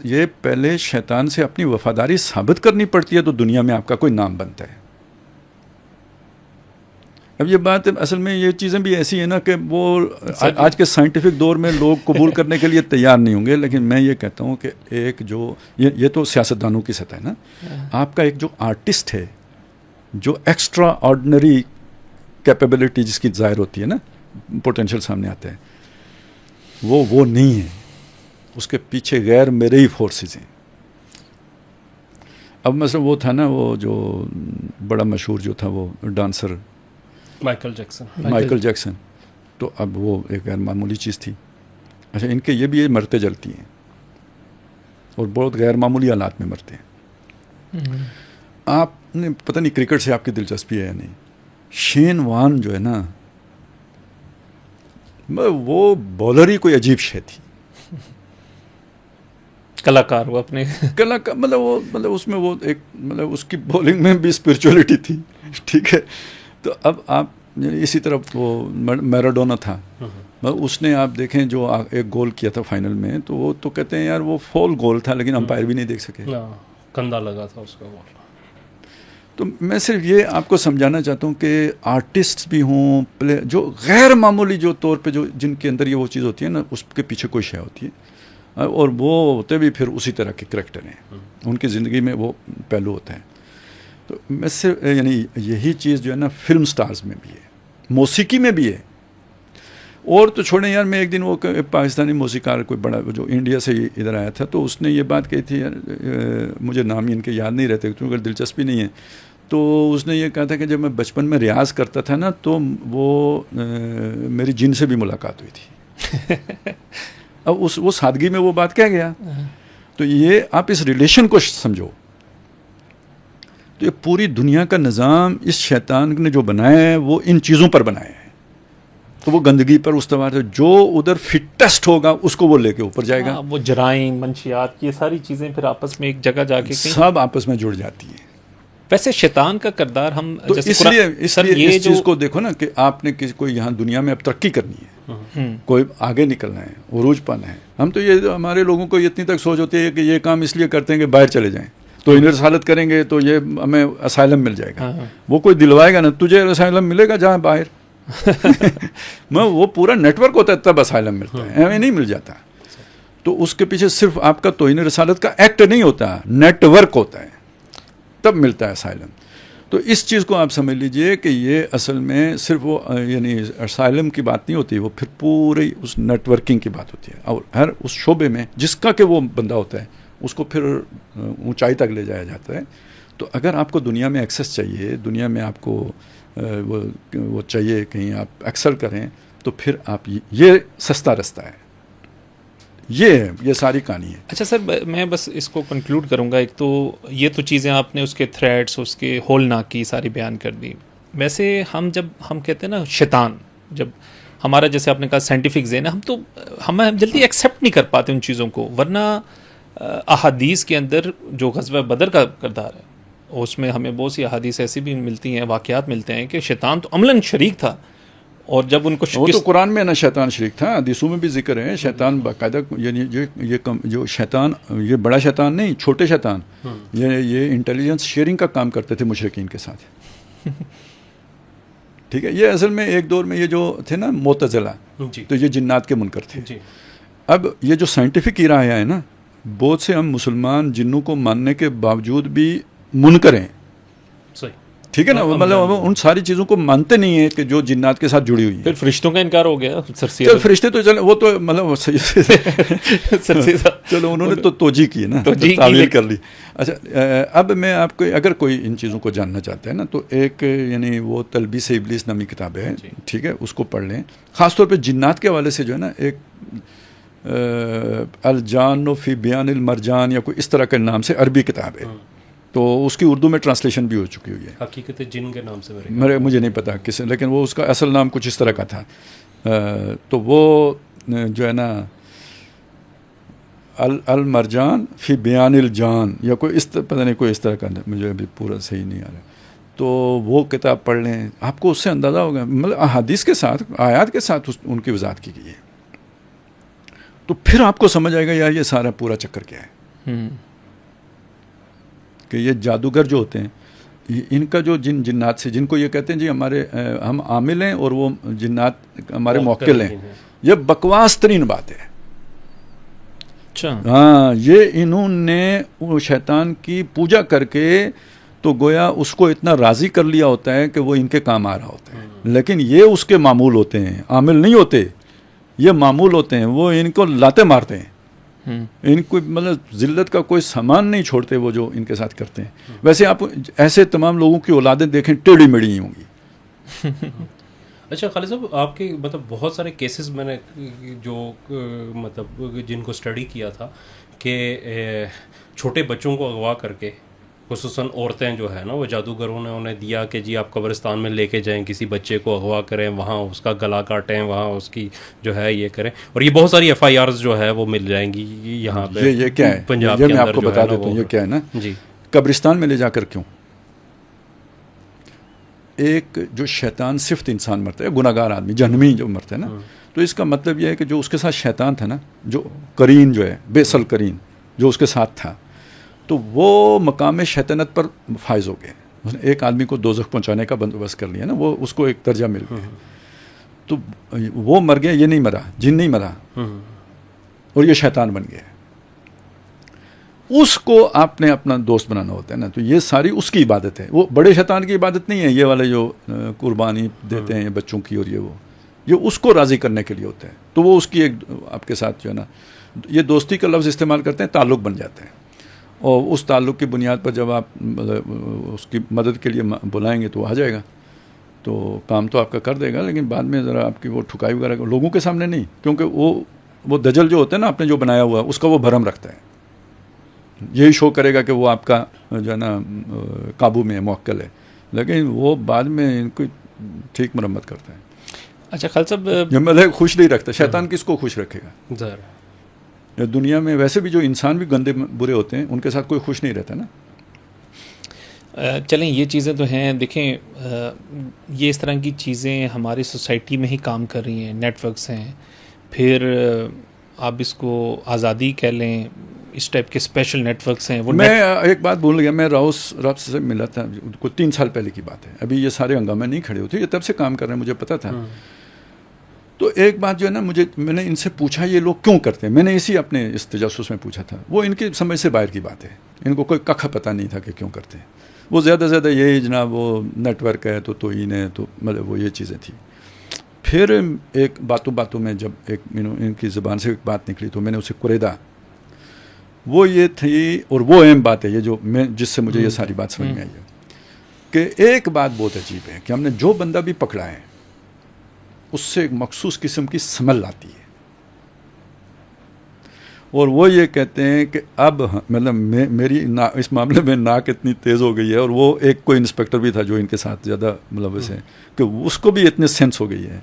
یہ پہلے شیطان سے اپنی وفاداری ثابت کرنی پڑتی ہے, تو دنیا میں آپ کا کوئی نام بنتا ہے. اب یہ بات اصل میں یہ چیزیں بھی ایسی ہیں نا کہ وہ آج کے سائنٹیفک دور میں لوگ قبول کرنے کے لیے تیار نہیں ہوں گے, لیکن میں یہ کہتا ہوں کہ ایک جو یہ تو سیاستدانوں کی سطح ہے نا, آپ کا ایک جو آرٹسٹ ہے, جو ایکسٹرا آرڈنری کیپیبلٹی جس کی ظاہر ہوتی ہے نا, پوٹینشیل سامنے آتا ہے, وہ نہیں ہے. اس کے پیچھے غیر میرے ہی فورسز ہیں. اب مثلا وہ تھا نا وہ جو بڑا مشہور جو تھا وہ ڈانسر مائیکل جیکسن، تو اب وہ ایک غیر معمولی چیز تھی. اچھا ان کے یہ بھی مرتے جلتی ہیں اور بہت غیر معمولی حالات میں مرتے ہیں. آپ نے پتہ نہیں کرکٹ سے آپ کی دلچسپی ہے یا نہیں، شین وان جو ہے نا وہ بالر ہی کوئی عجیب شے تھی. کلاکار وہ اپنے مطلب اس میں وہ ایک مطلب اس کی بولنگ میں بھی اسپرچولیٹی تھی. ٹھیک ہے، تو اب آپ اسی طرح وہ میراڈونا تھا، اس نے آپ دیکھیں جو ایک گول کیا تھا فائنل میں، تو وہ تو کہتے ہیں یار وہ فول گول تھا لیکن امپائر بھی نہیں دیکھ سکے، کندھا لگا تھا اس کا گول. تو میں صرف یہ آپ کو سمجھانا چاہتا ہوں کہ آرٹسٹ بھی ہوں، جو غیر معمولی جو طور پہ جو جن کے اندر یہ وہ چیز ہوتی ہے نا، اس کے پیچھے کوئی شے ہوتی ہے، اور وہ ہوتے بھی پھر اسی طرح کے کریکٹر ہیں، ان کی زندگی میں وہ پہلو ہوتا ہے. تو میں صرف یعنی یہی چیز جو ہے نا فلم سٹارز میں بھی ہے، موسیقی میں بھی ہے. اور تو چھوڑیں یار، میں ایک دن وہ پاکستانی موسیقار کوئی بڑا جو انڈیا سے ادھر آیا تھا، تو اس نے یہ بات کہی تھی، مجھے نام ان کے یاد نہیں رہتے کیونکہ دلچسپی نہیں ہے. تو اس نے یہ کہا تھا کہ جب میں بچپن میں ریاض کرتا تھا نا، تو وہ میری جن سے بھی ملاقات ہوئی تھی. اب وہ سادگی میں وہ بات کہہ گیا. تو یہ آپ اس ریلیشن کو سمجھو. تو یہ پوری دنیا کا نظام اس شیطان نے جو بنایا ہے وہ ان چیزوں پر بنایا ہے. تو وہ گندگی پر استوار ہے، جو ادھر فٹسٹ ہوگا اس کو وہ لے کے اوپر جائے گا. وہ جرائم، منشیات، یہ ساری چیزیں پھر آپس میں ایک جگہ جا کے سب آپس میں جڑ جاتی ہیں. ویسے شیطان کا کردار ہم تو اس لیے اس چیز کو دیکھو نا کہ آپ نے کوئی یہاں دنیا میں اب ترقی کرنی ہے، کوئی آگے نکلنا ہے، عروج پانا ہے. ہم تو یہ ہمارے لوگوں کو اتنی تک سوچ ہوتی ہے کہ یہ کام اس لیے کرتے ہیں کہ باہر چلے جائیں، تو انہیں رسالت کریں گے تو یہ ہمیں اسائلم مل جائے گا. وہ کوئی دلوائے گا نا، تجھے اسائلم ملے گا جہاں باہر میں وہ پورا نیٹ ورک ہوتا ہے تب اسائلم ملتا ہے، ایویں نہیں مل جاتا. تو اس کے پیچھے صرف آپ کا توہین رسالت کا ایکٹ نہیں ہوتا، نیٹ ورک ہوتا ہے، تب ملتا ہے اسائلم. تو اس چیز کو آپ سمجھ لیجئے کہ یہ اصل میں صرف وہ یعنی اسائلم کی بات نہیں ہوتی، وہ پھر پوری اس نیٹ ورکنگ کی بات ہوتی ہے. اور ہر اس شعبے میں جس کا کہ وہ بندہ ہوتا ہے اس کو پھر اونچائی تک لے جایا جاتا ہے. تو اگر آپ کو دنیا میں ایکسیس چاہیے، دنیا میں آپ کو وہ چاہیے کہیں آپ ایکسل کریں، تو پھر آپ یہ سستا رستہ ہے. یہ ساری کہانی ہے. اچھا سر، میں بس اس کو کنکلوڈ کروں گا. ایک تو یہ تو چیزیں آپ نے اس کے تھریڈس، اس کے ہولناک کی ساری بیان کر دی. ویسے جب ہم کہتے ہیں نا شیطان، جب ہمارا جیسے آپ نے کہا سائنٹیفک ذہن ہے، ہم جلدی ایکسیپٹ نہیں کر پاتے ان چیزوں کو. ورنہ احادیث کے اندر جو غزوہ بدر کا کردار ہے، اس میں ہمیں بہت سی احادیث ایسی بھی ملتی ہیں، واقعات ملتے ہیں کہ شیطان تو عملاً شریک تھا. اور جب ان کو وہ تو قرآن میں نا شیطان شریک تھا، حدیثوں میں بھی ذکر ہے. شیطان باقاعدہ یعنی یہ جو شیطان، یہ بڑا شیطان نہیں، چھوٹے شیطان، یہ انٹیلیجنس شیئرنگ کا کام کرتے تھے مشرکین کے ساتھ. ٹھیک ہے، یہ اصل میں ایک دور میں یہ جو تھے نا معتزلہ، تو یہ جنات کے منکر تھے. اب یہ جو سائنٹیفک ایرا آیا ہے نا، بہت سے ہم مسلمان جنوں کو ماننے کے باوجود بھی منکر ہیں. ٹھیک ہے نا، مطلب ان ساری چیزوں کو مانتے نہیں ہیں کہ جو جنات کے ساتھ جڑی ہوئی ہیں. پھر فرشتوں کا انکار ہو گیا. چل فرشتے تو چلے، وہ تو مطلب چلو انہوں نے تو توجیہ کی نا، تعویل کر لی. اچھا، اب میں آپ کو اگر کوئی ان چیزوں کو جاننا چاہتا ہے نا، تو ایک یعنی وہ تلبیس ابلیس نامی کتاب ہے، ٹھیک ہے، اس کو پڑھ لیں. خاص طور پہ جنات کے حوالے سے جو ہے نا، ایک الجان فی بیان المرجان یا کوئی اس طرح کے نام سے عربی کتاب ہے. تو اس کی اردو میں ٹرانسلیشن بھی ہو چکی ہوئی ہے. حقیقت جن کے نام سے مجھے نہیں پتا کس، لیکن وہ اس کا اصل نام کچھ اس طرح کا تھا. تو وہ جو ہے نا المرجان فی بیان الجان یا کوئی پتہ نہیں کوئی اس طرح کا، مجھے ابھی پورا صحیح نہیں آ رہا. تو وہ کتاب پڑھ لیں، آپ کو اس سے اندازہ ہوگا. مطلب احادیث کے ساتھ، آیات کے ساتھ ان کی وضاحت کی گئی ہے. تو پھر آپ کو سمجھ آئے گا یار یہ سارا پورا چکر کیا ہے. کہ یہ جادوگر جو ہوتے ہیں، ان کا جو جنات سے، جن کو یہ کہتے ہیں جی ہم عامل ہیں اور وہ جنات ہمارے موکل ہیں، یہ بکواس ترین بات ہے. ہاں، یہ انہوں نے شیطان کی پوجا کر کے تو گویا اس کو اتنا راضی کر لیا ہوتا ہے کہ وہ ان کے کام آ رہا ہوتا ہے. لیکن یہ اس کے معمول ہوتے ہیں، عامل نہیں ہوتے، یہ معمول ہوتے ہیں. وہ ان کو لاتے مارتے ہیں ان کو مطلب ذلت کا کوئی سامان نہیں چھوڑتے وہ جو ان کے ساتھ کرتے ہیں. ویسے آپ ایسے تمام لوگوں کی اولادیں دیکھیں ٹیڑھی میڑھی ہی ہوں گی. اچھا خالد صاحب آپ کے مطلب بہت سارے کیسز میں نے جو مطلب جن کو اسٹڈی کیا تھا کہ چھوٹے بچوں کو اغوا کر کے خصوصاً عورتیں جو ہے نا وہ جادوگروں نے انہیں دیا کہ جی آپ قبرستان میں لے کے جائیں کسی بچے کو اغوا کریں وہاں اس کا گلا کاٹیں وہاں اس کی جو ہے یہ کریں اور یہ بہت ساری FIRs جو ہے وہ مل جائیں گی یہاں پہ. یہ کیا ہے پنجاب یہ کے میں آپ اندر کو جو بتا ہے نا دیتا ہوں وہ یہ کیا ہے نا جی قبرستان میں لے جا کر کیوں. ایک جو شیطان صفت انسان مرتا ہے گناہ گار آدمی جہنمی جو مرتا ہے نا تو اس کا مطلب یہ ہے کہ جو اس کے ساتھ شیطان تھا نا جو کرین جو ہے بیسل کرین جو اس کے ساتھ تھا تو وہ مقام شیطنت پر فائز ہو گئے. اس نے ایک آدمی کو دوزخ پہنچانے کا بندوبست کر لیا نا وہ اس کو ایک درجہ مل گیا تو وہ مر گیا. یہ نہیں مرا جن نہیں مرا اور یہ شیطان بن گیا. اس کو آپ نے اپنا دوست بنانا ہوتا ہے نا تو یہ ساری اس کی عبادت ہے. وہ بڑے شیطان کی عبادت نہیں ہے یہ والے جو قربانی دیتے ہیں بچوں کی اور یہ اس کو راضی کرنے کے لیے ہوتا ہے. تو وہ اس کی ایک آپ کے ساتھ جو ہے نا یہ دوستی کا لفظ استعمال کرتے ہیں تعلق بن جاتے ہیں اور اس تعلق کی بنیاد پر جب آپ اس کی مدد کے لیے بلائیں گے تو وہ آ جائے گا تو کام تو آپ کا کر دے گا لیکن بعد میں ذرا آپ کی وہ ٹھکائی وغیرہ لوگوں کے سامنے نہیں کیونکہ وہ دجل جو ہوتا ہے نا آپ نے جو بنایا ہوا اس کا وہ بھرم رکھتا ہے. یہی شو کرے گا کہ وہ آپ کا جو ہے نا قابو میں موکل ہے لیکن وہ بعد میں ان کو ٹھیک مرمت کرتا ہے. اچھا خالد صاحب مطلب خوش نہیں رکھتا. شیطان کس کو خوش رکھے گا؟ ظاہر دنیا میں ویسے بھی جو انسان بھی گندے برے ہوتے ہیں ان کے ساتھ کوئی خوش نہیں رہتا نا. چلیں یہ چیزیں تو ہیں دیکھیں یہ اس طرح کی چیزیں ہماری سوسائٹی میں ہی کام کر رہی ہیں. نیٹ ورکس ہیں پھر آپ اس کو آزادی کہہ لیں اس ٹائپ کے اسپیشل نیٹ ورکس ہیں. میں ایک بات بھول گیا. میں راؤس رب سے ملا تھا کوئی 3 سال پہلے کی بات ہے. ابھی یہ سارے ہنگامے نہیں کھڑے ہوتے یہ تب سے کام کر رہے ہیں مجھے پتا تھا. تو ایک بات جو ہے نا میں نے ان سے پوچھا یہ لوگ کیوں کرتے ہیں. میں نے اسی اپنے اس تجسس میں پوچھا تھا. وہ ان کی سمجھ سے باہر کی بات ہے. ان کو کوئی ککھ پتہ نہیں تھا کہ کیوں کرتے ہیں. وہ زیادہ سے زیادہ یہی جناب وہ نیٹ ورک ہے تو توہین ہے تو مطلب وہ یہ چیزیں تھیں. پھر ایک باتوں میں جب ایک ان کی زبان سے ایک بات نکلی تو میں نے اسے قریدا. وہ یہ تھی اور وہ اہم بات ہے یہ جو میں جس سے مجھے یہ ساری بات سمجھ میں آئی ہے کہ ایک بات بہت عجیب ہے کہ ہم نے جو بندہ بھی پکڑا ہے اس سے ایک مخصوص قسم کی سمل آتی ہے اور وہ یہ کہتے ہیں کہ اب مطلب میری اس معاملے میں ناک اتنی تیز ہو گئی ہے. اور وہ ایک کوئی انسپیکٹر بھی تھا جو ان کے ساتھ زیادہ ملوث ہے کہ اس کو بھی اتنے سینس ہو گئی ہے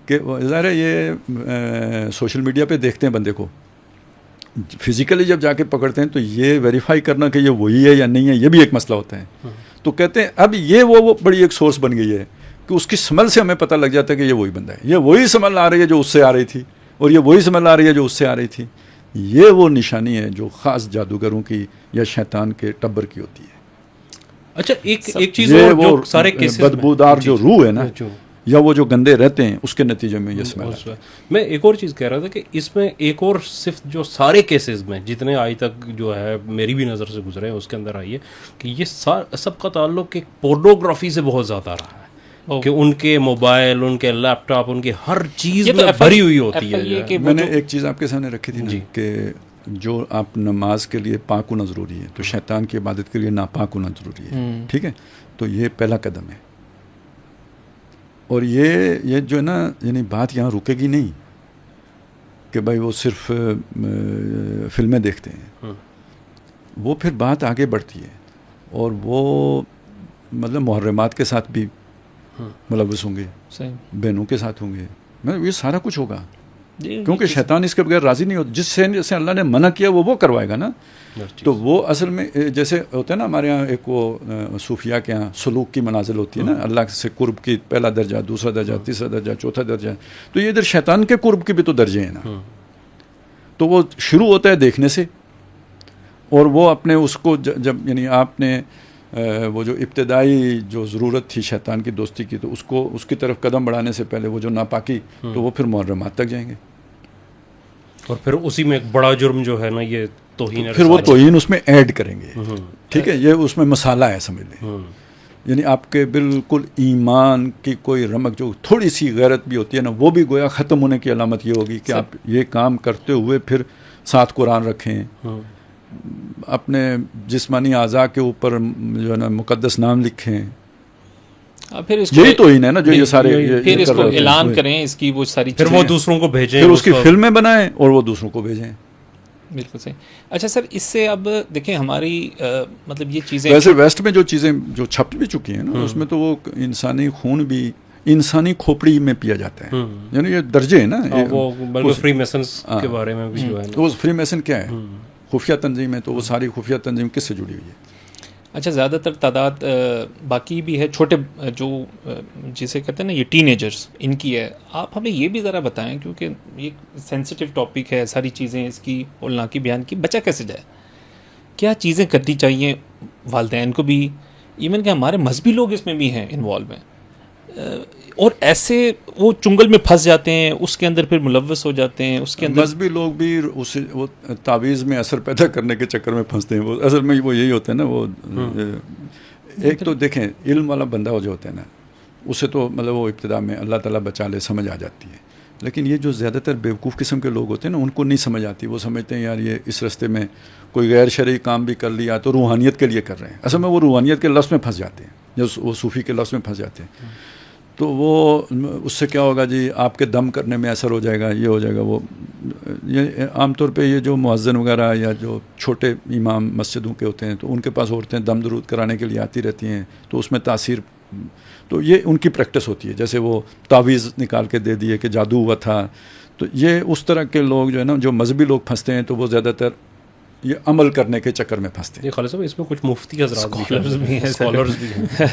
کہ ظاہر ہے یہ سوشل میڈیا پہ دیکھتے ہیں بندے کو فزیکلی جب جا کے پکڑتے ہیں تو یہ ویریفائی کرنا کہ یہ وہی ہے یا نہیں ہے یہ بھی ایک مسئلہ ہوتا ہے. تو کہتے ہیں اب یہ وہ بڑی ایک سورس بن گئی ہے کہ اس کی سمل سے ہمیں پتہ لگ جاتا ہے کہ یہ وہی بندہ ہے. یہ وہی سمل آ رہی ہے جو اس سے آ رہی تھی اور یہ وہی سمل آ رہی ہے جو اس سے آ رہی تھی. یہ وہ نشانی ہے جو خاص جادوگروں کی یا شیطان کے ٹبر کی ہوتی ہے. اچھا ایک چیز یہ اور وہ جو سارے کیسز بدبودار جو روح ہے نا یا وہ جو گندے رہتے ہیں اس کے نتیجے میں یہ سمل آتا ہے. میں ایک اور چیز کہہ رہا تھا کہ اس میں ایک اور صرف جو سارے کیسز میں جتنے آج تک جو ہے میری بھی نظر سے گزرے ہیں اس کے اندر آئی ہے کہ یہ سب کا تعلق ایک پورنوگرافی سے بہت زیادہ رہا ہے کہ ان کے موبائل ان کے لیپ ٹاپ ان کی ہر چیز میں بھری ہوئی ہوتی ہے. میں نے ایک چیز آپ کے سامنے رکھی تھی کہ جو آپ نماز کے لیے پاک ہونا ضروری ہے تو شیطان کی عبادت کے لیے ناپاک ہونا ضروری ہے. ٹھیک ہے تو یہ پہلا قدم ہے. اور یہ جو ہے نا یعنی بات یہاں رکے گی نہیں کہ بھائی وہ صرف فلمیں دیکھتے ہیں. وہ پھر بات آگے بڑھتی ہے اور وہ مطلب محرمات کے ساتھ بھی ملوث ہوں گے بہنوں کے ساتھ ہوں گے. یہ سارا کچھ ہوگا کیونکہ شیطان اس کے بغیر راضی نہیں ہوتا. جس سے اللہ نے منع کیا وہ کروائے گا نا. تو وہ اصل میں جیسے ہوتا ہے نا ہمارے یہاں ایک وہ صوفیاء کے یہاں سلوک کی منازل ہوتی ہے نا اللہ سے قرب کی پہلا درجہ دوسرا درجہ تیسرا درجہ چوتھا درجہ. تو یہ ادھر شیطان کے قرب کے بھی تو درجے ہیں نا. تو وہ شروع ہوتا ہے دیکھنے سے اور وہ اپنے اس کو جب یعنی آپ نے وہ جو ابتدائی جو ضرورت تھی شیطان کی دوستی کی تو اس کی طرف قدم بڑھانے سے پہلے وہ جو ناپاکی تو وہ پھر محرمات تک جائیں گے اور پھر اسی میں ایک بڑا جرم جو ہے نا یہ توہین پھر وہ توہین اس میں ایڈ کریں گے. ٹھیک ہے یہ اس میں مسالہ ہے سمجھ لیں. یعنی آپ کے بالکل ایمان کی کوئی رمق جو تھوڑی سی غیرت بھی ہوتی ہے نا وہ بھی گویا ختم ہونے کی علامت یہ ہوگی کہ آپ یہ کام کرتے ہوئے پھر ساتھ قرآن رکھیں, اپنے جسمانی اعضاء کے اوپر جو ہے نا مقدس نام لکھیں. پھر اس یہی تو ہی نا جو یہ سارے پھر اس کو اعلان کریں, اس کی وہ ساری پھر وہ دوسروں کو بھیجیں, پھر اس کی فلمیں بنائیں اور وہ دوسروں کو بھیجیں. بالکل صحیح. اچھا سر, اس سے اب دیکھیں ہماری مطلب یہ چیزیں ویسے ویسٹ میں جو چیزیں جو چھپ بھی چکی ہیں نا اس میں تو وہ انسانی خون بھی انسانی کھوپڑی میں پیا جاتا ہے, یعنی یہ درجے ہیں نا. وہ بلکہ فری میسنز کے بارے میں بھی جو ہے وہ فری میسن کیا ہے, خفیہ تنظیم ہے, تو وہ ساری خفیہ تنظیم کس سے جڑی ہوئی ہے؟ اچھا, زیادہ تر تعداد باقی بھی ہے چھوٹے جو جسے کہتے ہیں نا یہ ٹین ایجرز, ان کی ہے. آپ ہمیں یہ بھی ذرا بتائیں کیونکہ یہ سینسٹیو ٹاپک ہے, ساری چیزیں اس کی علنا کی بیان کی, بچہ کیسے جائے, کیا چیزیں کرنی چاہیے والدین کو بھی, ایون کہ ہمارے مذہبی لوگ اس میں بھی ہیں انوالو ہیں, اور ایسے وہ چنگل میں پھنس جاتے ہیں, اس کے اندر پھر ملوث ہو جاتے ہیں, اس کے اندر مذہبی لوگ بھی اسے وہ تعویذ میں اثر پیدا کرنے کے چکر میں پھنستے ہیں. وہ اصل میں وہ یہی ہوتا ہے نا, وہ ایک تو دیکھیں علم والا بندہ جو ہوتا ہے نا اسے تو مطلب وہ ابتدا میں اللہ تعالیٰ بچا لے سمجھ آ جاتی ہے, لیکن یہ جو زیادہ تر بیوقوف قسم کے لوگ ہوتے ہیں نا ان کو نہیں سمجھ آتی. وہ سمجھتے ہیں یار یہ اس رستے میں کوئی غیر شرعی کام بھی کر لیا تو روحانیت کے لیے کر رہے ہیں. اصل میں وہ روحانیت کے لفظ میں پھنس جاتے ہیں, جو وہ صوفی کے لفظ میں پھنس جاتے ہیں. تو وہ اس سے کیا ہوگا جی, آپ کے دم کرنے میں اثر ہو جائے گا, یہ ہو جائے گا. وہ یہ عام طور پہ یہ جو مؤذن وغیرہ یا جو چھوٹے امام مسجدوں کے ہوتے ہیں تو ان کے پاس عورتیں دم درود کرانے کے لیے آتی رہتی ہیں, تو اس میں تاثیر, تو یہ ان کی پریکٹس ہوتی ہے. جیسے وہ تعویذ نکال کے دے دیے کہ جادو ہوا تھا, تو یہ اس طرح کے لوگ جو ہے نا جو مذہبی لوگ پھنستے ہیں تو وہ زیادہ تر یہ عمل کرنے کے چکر میں پھنستے ہیں. خالد صاحب اس میں کچھ مفتی حضرات بھی ہیں, اسکالرز بھی ہیں,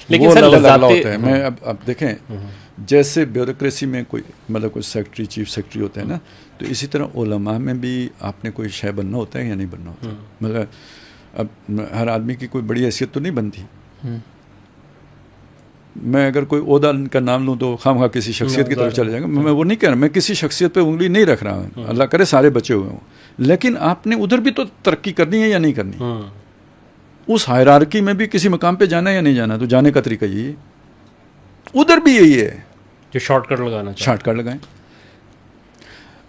لیکن وہ سر لیول اگلا ہوتا ہے. میں اب دیکھیں جیسے بیوروکریسی میں کوئی مطلب کوئی سیکرٹری چیف سیکرٹری ہوتا ہے نا, تو اسی طرح علماء میں بھی آپ نے کوئی شے بننا ہوتا ہے یا نہیں بننا ہوتا. مطلب اب ہر آدمی کی کوئی بڑی حیثیت تو نہیں بنتی. میں اگر کوئی عہدہ کا نام لوں تو خواہ کسی شخصیت کی طرف چلے جائے گا. میں وہ نہیں کہہ رہا, میں کسی شخصیت پہ انگلی نہیں رکھ رہا ہوں, اللہ کرے سارے بچے ہوئے ہوں, لیکن آپ نے ادھر بھی تو ترقی کرنی ہے یا نہیں کرنی. اس ہائرارکی میں بھی کسی مقام پہ جانا ہے یا نہیں جانا, تو جانے کا طریقہ یہی ہے. ادھر بھی یہی ہے جو شارٹ کٹ لگانا, شارٹ کٹ لگائیں.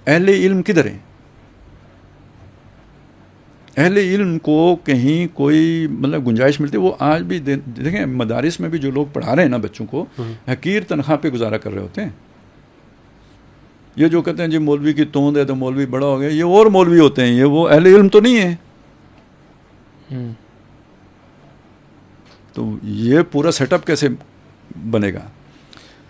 اہل علم کدھر ہیں؟ اہل علم کو کہیں کوئی مطلب گنجائش ملتی ہے. وہ آج بھی دیکھیں مدارس میں بھی جو لوگ پڑھا رہے ہیں نا بچوں کو, حقیر تنخواہ پہ گزارا کر رہے ہوتے ہیں. یہ جو کہتے ہیں جی مولوی کی توند ہے تو مولوی بڑا ہو گیا, یہ اور مولوی ہوتے ہیں, یہ وہ اہل علم تو نہیں ہے. تو یہ پورا سیٹ اپ کیسے بنے گا؟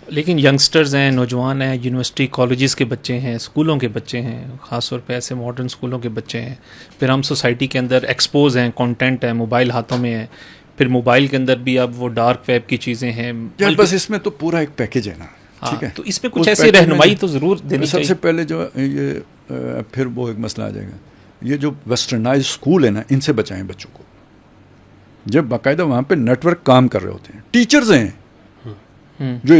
لیکن ینگسٹرز ہیں, نوجوان ہیں, یونیورسٹی کالجز کے بچے ہیں, اسکولوں کے بچے ہیں, خاص طور پہ ایسے ماڈرن اسکولوں کے بچے ہیں. پھر ہم سوسائٹی کے اندر ایکسپوز ہیں, کانٹینٹ ہے, موبائل ہاتھوں میں ہے. پھر موبائل کے اندر بھی اب وہ ڈارک ویب کی چیزیں ہیں. بس اس میں تو پورا ایک پیکج ہے نا, ٹھیک ہے, تو اس میں کچھ ایسی رہنمائی تو ضرور دینی چاہیے. سب سے پہلے جو یہ پھر وہ ایک مسئلہ آ جائے گا, یہ جو ویسٹرنائز اسکول ہے نا ان سے بچائیں بچوں کو. جب باقاعدہ وہاں پہ نیٹ ورک کام کر رہے ہوتے ہیں, ٹیچرز ہیں جو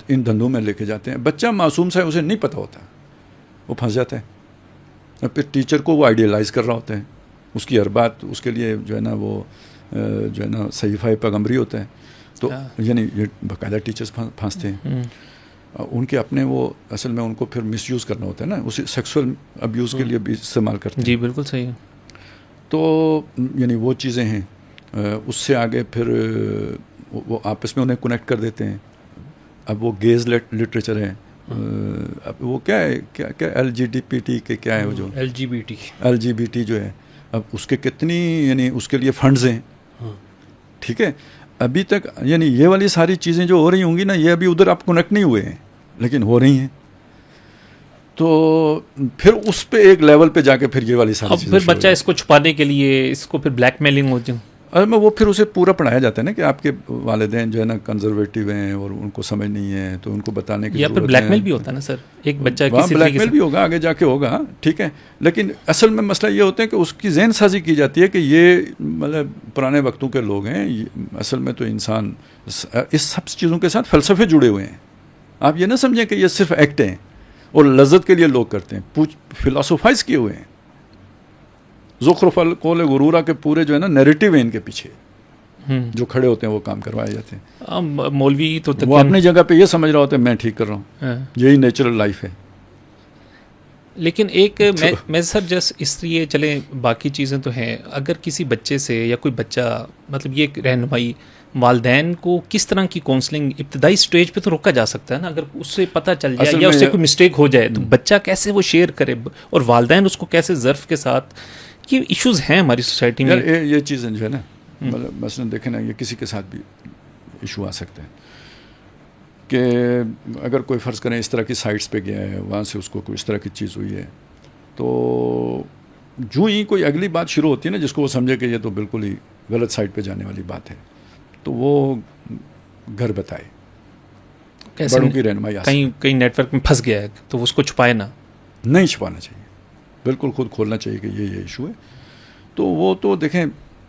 ان دھندوں میں لے کے جاتے ہیں. بچہ معصوم سا ہے, اسے نہیں پتہ ہوتا, وہ پھنس جاتا ہے. اور پھر ٹیچر کو وہ آئیڈیلائز کر رہا ہوتا ہے, اس کی ہر بات اس کے لیے جو ہے نا وہ جو ہے نا صحیفہ پیغمبری ہوتا ہے. تو یعنی یہ باقاعدہ ٹیچرز پھنستے ہیں. ان کے اپنے وہ اصل میں ان کو پھر مس یوز کرنا ہوتا ہے نا, اسے سیکسول ابیوز کے لیے بھی استعمال کرتے ہیں. جی بالکل صحیح ہے. تو یعنی وہ چیزیں ہیں. اس سے آگے پھر وہ آپس میں انہیں کنیکٹ کر دیتے ہیں. اب وہ گیز لٹریچر ہے, اب وہ کیا ہے, کیا L G D P T کے کیا ہے, وہ جو ایل جی بی ٹی جو ہے, اب اس کے کتنی یعنی اس کے لیے فنڈز ہیں, ٹھیک ہے. ابھی تک یعنی یہ والی ساری چیزیں جو ہو رہی ہوں گی نا, یہ ابھی ادھر آپ کنیکٹ نہیں ہوئے ہیں لیکن ہو رہی ہیں. تو پھر اس پہ ایک لیول پہ جا کے پھر یہ والی ساری چیزیں, پھر بچہ اس کو چھپانے کے لیے اس کو پھر بلیک میلنگ ہوتی ہوں. میں وہ پھر اسے پورا پڑھایا جاتا ہے نا کہ آپ کے والدین جو ہے نا کنزرویٹو ہیں اور ان کو سمجھ نہیں ہے, تو ان کو بتانے کی یا پھر بلیک میل بھی ہوتا ہے نا سر, ایک بچہ کسی بلیک میل بھی ہوگا, آگے جا کے ہوگا, ٹھیک ہے. لیکن اصل میں مسئلہ یہ ہوتا ہے کہ اس کی ذہن سازی کی جاتی ہے کہ یہ مطلب پرانے وقتوں کے لوگ ہیں. اصل میں تو انسان اس سب چیزوں کے ساتھ فلسفے جڑے ہوئے ہیں. آپ یہ نہ سمجھیں کہ یہ صرف ایکٹ ہیں اور لذت کے لیے لوگ کرتے ہیں, فلاسوفائز کیے ہوئے ہیں. زخرف القول غرورا کے پورے جو ہے نا نیریٹو ہیں ان کے پیچھے, جو کھڑے ہوتے ہیں وہ کام کروائے جاتے ہیں. مولوی تو وہ اپنی جگہ پہ یہ سمجھ رہا ہوتا ہے میں ٹھیک کر رہا ہوں, یہی نیچرل لائف ہے. لیکن ایک میں سر جس اس لیے چلیں باقی چیزیں تو ہیں, اگر کسی بچے سے یا کوئی بچہ مطلب یہ رہنمائی والدین کو کس طرح کی کاؤنسلنگ ابتدائی سٹیج پہ تو روکا جا سکتا ہے نا, اگر اس سے پتہ چل جائے یا اس سے کوئی مسٹیک ہو جائے تو بچہ کیسے وہ شیئر کرے اور والدین اس کو کیسے ظرف کے ساتھ, یہ ایشوز ہیں ہماری سوسائٹی میں. یہ چیزیں جو ہے نا مطلب مثلاً دیکھیں نا, یہ کسی کے ساتھ بھی ایشو آ سکتے ہیں کہ اگر کوئی فرض کریں اس طرح کی سائٹس پہ گیا ہے, وہاں سے اس کو کوئی اس طرح کی چیز ہوئی ہے, تو جو ہی کوئی اگلی بات شروع ہوتی ہے نا جس کو وہ سمجھے کہ یہ تو بالکل ہی غلط سائٹ پہ جانے والی بات ہے, تو وہ گھر بتائے, بڑوں کی رہنمائی کہیں نیٹ ورک میں پھنس گیا ہے تو اس کو چھپائے نا, نہیں چھپانا چاہیے, بالکل خود کھولنا چاہیے کہ یہ ایشو ہے. تو وہ تو دیکھیں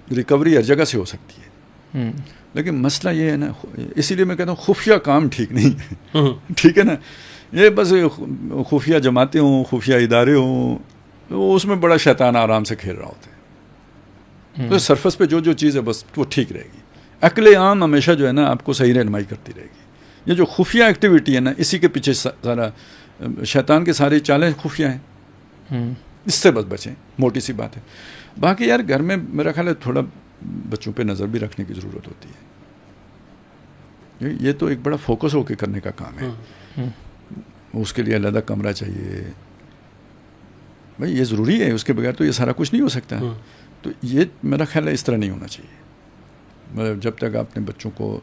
ریکوری ہر جگہ سے ہو سکتی ہے, لیکن مسئلہ یہ ہے نا, اسی لیے میں کہتا ہوں خفیہ کام ٹھیک نہیں ہے. ٹھیک ہے نا, یہ بس خفیہ جماعتیں ہوں, خفیہ ادارے ہوں, تو اس میں بڑا شیطان آرام سے کھیل رہا ہوتا ہے. تو سرفس پہ جو چیز ہے بس وہ ٹھیک رہے گی. عقل عام ہمیشہ جو ہے نا آپ کو صحیح رہنمائی کرتی رہے گی. یہ جو خفیہ ایکٹیویٹی ہے نا, اسی کے پیچھے سارا شیطان کے سارے چالیں خفیہ ہیں, اس سے بس بچیں, موٹی سی بات ہے. باقی یار گھر میں میرا خیال ہے تھوڑا بچوں پہ نظر بھی رکھنے کی ضرورت ہوتی ہے. یہ تو ایک بڑا فوکس ہو کے کرنے کا کام ہے. اس کے لیے علیحدہ کمرہ چاہیے بھائی, یہ ضروری ہے, اس کے بغیر تو یہ سارا کچھ نہیں ہو سکتا. تو یہ میرا خیال ہے اس طرح نہیں ہونا چاہیے. مطلب جب تک آپ نے بچوں کو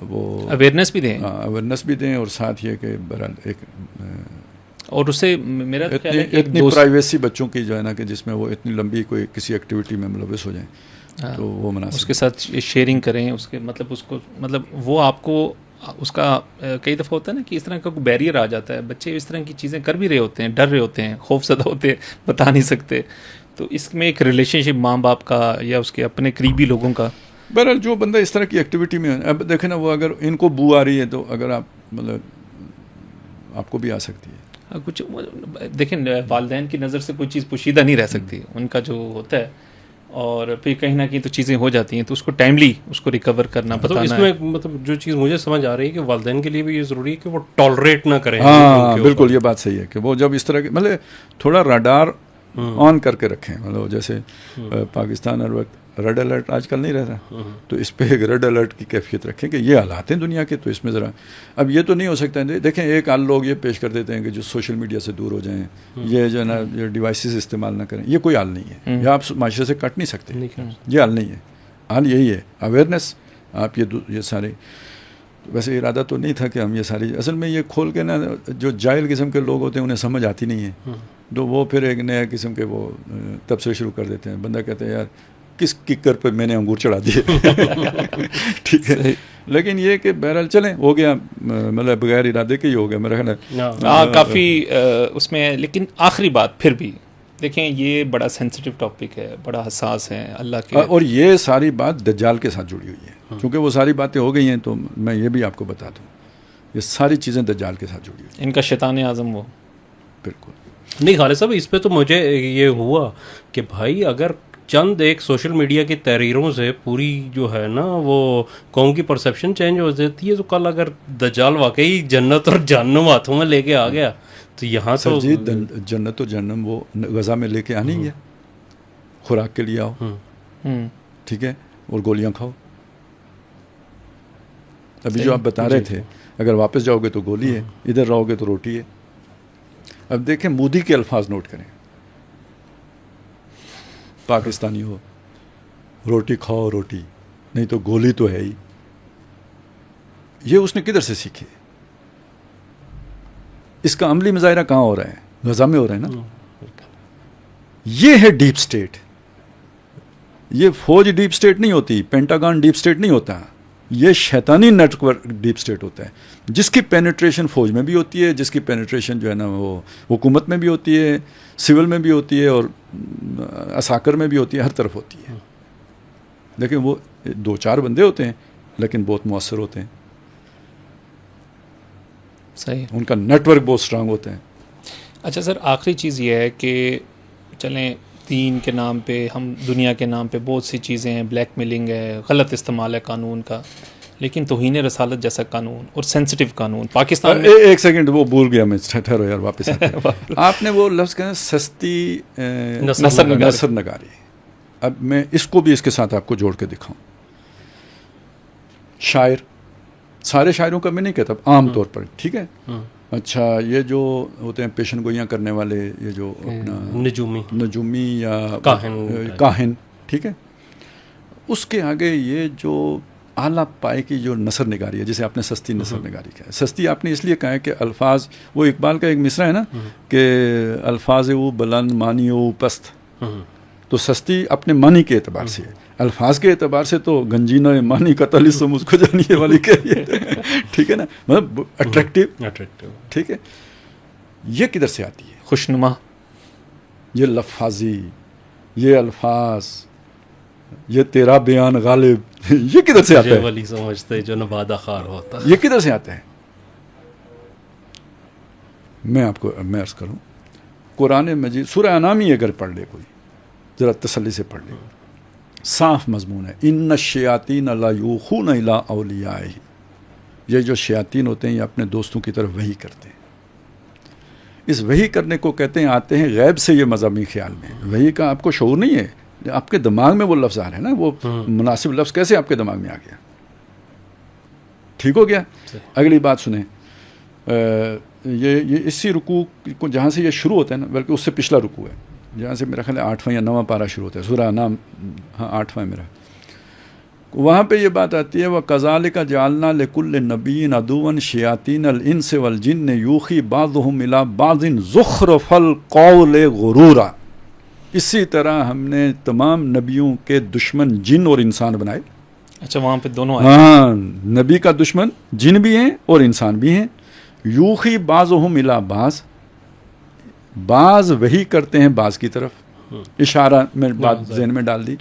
وہ اویئرنیس بھی دیں, اویئرنیس بھی دیں, اور ساتھ یہ کہ بہرحال ایک اور اسے میرا خیال ہے اتنی پرائیویسی بچوں کی جو ہے نا کہ جس میں وہ اتنی لمبی کوئی کسی ایکٹیویٹی میں ملوث ہو جائیں تو وہ مناسب, اس کے ساتھ شیئرنگ کریں, اس کے مطلب اس کو مطلب وہ آپ کو اس کا کئی دفعہ ہوتا ہے نا کہ اس طرح کا کوئی بیریئر آ جاتا ہے, بچے اس طرح کی چیزیں کر بھی رہے ہوتے ہیں, ڈر رہے ہوتے ہیں, خوف زدہ ہوتے ہیں, بتا نہیں سکتے. تو اس میں ایک ریلیشن شپ ماں باپ کا یا اس کے اپنے قریبی لوگوں کا, بہرحال جو بندہ اس طرح کی ایکٹیویٹی میں, اب دیکھیں نا, وہ اگر ان کو بو آ رہی ہے تو اگر آپ مطلب آپ کو بھی آ سکتی ہے. کچھ دیکھیں والدین کی نظر سے کوئی چیز پوشیدہ نہیں رہ سکتی, ان کا جو ہوتا ہے, اور پھر کہیں نہ کہیں تو چیزیں ہو جاتی ہیں, تو اس کو ٹائملی اس کو ریکور کرنا بتانا. اس میں مطلب جو چیز مجھے سمجھ آ رہی ہے کہ والدین کے لیے بھی یہ ضروری ہے کہ وہ ٹالریٹ نہ کریں. ہاں بالکل, یہ بات صحیح ہے کہ وہ جب اس طرح کے مطلب تھوڑا راڈار آن کر کے رکھیں. مطلب جیسے پاکستان ہر وقت ریڈ الرٹ آج کل نہیں رہتا, تو اس پہ ایک ریڈ الرٹ کی کیفیت رکھیں کہ یہ حالات ہیں دنیا کے, تو اس میں ذرا اب یہ تو نہیں ہو سکتا ہے. دیکھیں ایک حال لوگ یہ پیش کر دیتے ہیں کہ جو سوشل میڈیا سے دور ہو جائیں, یہ جو ہے نا یہ ڈیوائسز استعمال نہ کریں, یہ کوئی حال نہیں ہے. یہ آپ معاشرے سے کٹ نہیں سکتے, یہ حال نہیں ہے. حال یہی ہے اویئرنیس. آپ یہ سارے, ویسے ارادہ تو نہیں تھا کہ ہم یہ ساری, اصل میں یہ کھول کے نا جو جاہل قسم کے لوگ ہوتے ہیں انہیں سمجھ آتی نہیں ہے, تو وہ پھر ایک نیا قسم کے وہ تبصرے شروع کر دیتے ہیں. بندہ کہتے ہیں یار کس ککر پہ میں نے انگور چڑھا دیے. ٹھیک ہے, لیکن یہ کہ بہرحال چلیں ہو گیا, مطلب بغیر ارادے کے ہی ہو گیا میرا خیال ہے. کافی اس میں, لیکن آخری بات پھر بھی دیکھیں یہ بڑا سینسٹیو ٹاپک ہے, بڑا حساس ہے اللہ کے, اور یہ ساری بات دجال کے ساتھ جڑی ہوئی ہے. چونکہ وہ ساری باتیں ہو گئی ہیں تو میں یہ بھی آپ کو بتا دوں, یہ ساری چیزیں دجال کے ساتھ جڑی ہوئی ہیں. ان کا شیطان اعظم وہ بالکل نہیں. خالد صاحب اس پہ تو مجھے یہ ہوا کہ بھائی اگر چند ایک سوشل میڈیا کی تحریروں سے پوری جو ہے نا وہ قوم کی پرسیپشن چینج ہو جاتی ہے, تو کل اگر دجال واقعی جنت اور جہنم ہاتھوں میں لے کے آ گیا تو یہاں تو جی جنت و جہنم وہ غذا میں لے کے آنے ہی ہے, خوراک کے لیے آؤ, ٹھیک ہے, اور گولیاں کھاؤ. ابھی جو آپ بتا رہے تھے اگر واپس جاؤ گے تو گولی ہے, ادھر رہو گے تو روٹی ہے. اب دیکھیں مودی کے الفاظ نوٹ کریں, پاکستانی ہو, روٹی کھاؤ روٹی, نہیں تو گولی تو ہے ہی. یہ اس نے کدھر سے سیکھے؟ اس کا عملی مظاہرہ کہاں ہو رہا ہے؟ غزہ میں ہو رہا ہے نا. یہ ہے ڈیپ سٹیٹ. یہ فوج ڈیپ سٹیٹ نہیں ہوتی, پینٹاگان ڈیپ سٹیٹ نہیں ہوتا, یہ شیطانی نیٹ ورک ڈیپ سٹیٹ ہوتا ہے, جس کی پینیٹریشن فوج میں بھی ہوتی ہے, جس کی پینیٹریشن جو ہے نا وہ حکومت میں بھی ہوتی ہے, سول میں بھی ہوتی ہے, اور عساکر میں بھی ہوتی ہے, ہر طرف ہوتی ہے. لیکن وہ 2-4 بندے ہوتے ہیں لیکن بہت مؤثر ہوتے ہیں. صحیح, ان کا نیٹ ورک بہت اسٹرانگ ہوتا ہے. اچھا سر, آخری چیز یہ ہے کہ چلیں دین کے نام پہ, ہم دنیا کے نام پہ بہت سی چیزیں ہیں, بلیک میلنگ ہے, غلط استعمال ہے قانون کا, لیکن توہین رسالت جیسا قانون اور سینسٹیو قانون پاکستان میں ایک سیکنڈ وہ بھول گیا میں, ٹھہرو یار واپس آپ نے وہ لفظ کہا سستی نثر نگاری. اب میں اس کو بھی اس کے ساتھ آپ کو جوڑ کے دکھاؤں. شاعر, سارے شاعروں کا میں نہیں کہتا, عام طور پر, ٹھیک ہے. اچھا, یہ جو ہوتے ہیں پیشن گوئیاں کرنے والے, یہ جو اپنا نجومی یا کاہن, ٹھیک ہے, اس کے آگے یہ جو اعلیٰ پائے کی جو نثر نگاری ہے, جسے آپ نے سستی نثر نگاری کہا ہے. سستی آپ نے اس لیے کہا ہے کہ الفاظ, وہ اقبال کا ایک مصرع ہے نا کہ الفاظ وہ بلند معنی وہ پست, تو سستی اپنے معنی کے اعتبار سے ہے. الفاظ کے اعتبار سے تو گنجینہ معنی کا تلسم مجھ کو جانیے والی کہیے, ٹھیک ہے نا, مطلب اٹریکٹیو, ٹھیک ہے. یہ کدھر سے آتی ہے؟ خوشنما, یہ لفاظی, یہ الفاظ, یہ تیرا بیان غالب, یہ کدھر سے آتا ہے؟ ولی سمجھتے جو نبادہ خار ہوتا ہے, یہ کدھر سے آتا ہے؟ میں آپ کو میں عرض کروں, قرآن مجید سورہ انعام ہی اگر پڑھ لے کوئی, ذرا تسلی سے پڑھ لے, صاف مضمون ہے, ان الشیاطین لا یوحون الی اولیائہم. یہ جو شیاطین ہوتے ہیں یہ اپنے دوستوں کی طرف وحی کرتے ہیں. اس وحی کرنے کو کہتے ہیں, آتے ہیں غیب سے یہ مضامین خیال میں. وحی کا آپ کو شعور نہیں ہے, آپ کے دماغ میں وہ لفظ آ رہے ہیں نا, وہ مناسب لفظ کیسے آپ کے دماغ میں آ گیا؟ ٹھیک ہو گیا. اگلی بات سنیں, یہ اسی رکوع کو جہاں سے یہ شروع ہوتا ہے نا, بلکہ اس سے پچھلا رکوع ہے جہاں سے میرا خیال ہے 8واں یا 9واں پارہ شروع ہوتا ہے, سورہ انعام, ہاں 8واں میرا, وہاں پہ یہ بات آتی ہے وَكَذَلِكَ جَعَلْنَا لِكُلِّ نَبِيٍّ عَدُوًّا شَيَاطِينَ الْإِنسِ وَالْجِنِّ يُوحِي بَعْضُهُمْ إِلَىٰ بَعْضٍ زُخْرُفَ الْقَوْلِ غُرُورًا. اسی طرح ہم نے تمام نبیوں کے دشمن جن اور انسان بنائے. اچھا, وہاں پہ دونوں آئے. ہاں, نبی کا دشمن جن بھی ہیں اور انسان بھی ہیں. یوحی بعضهم الی بعض, بعض وہی کرتے ہیں بعض کی طرف. اشارہ میں بات ذہن میں ڈال دی.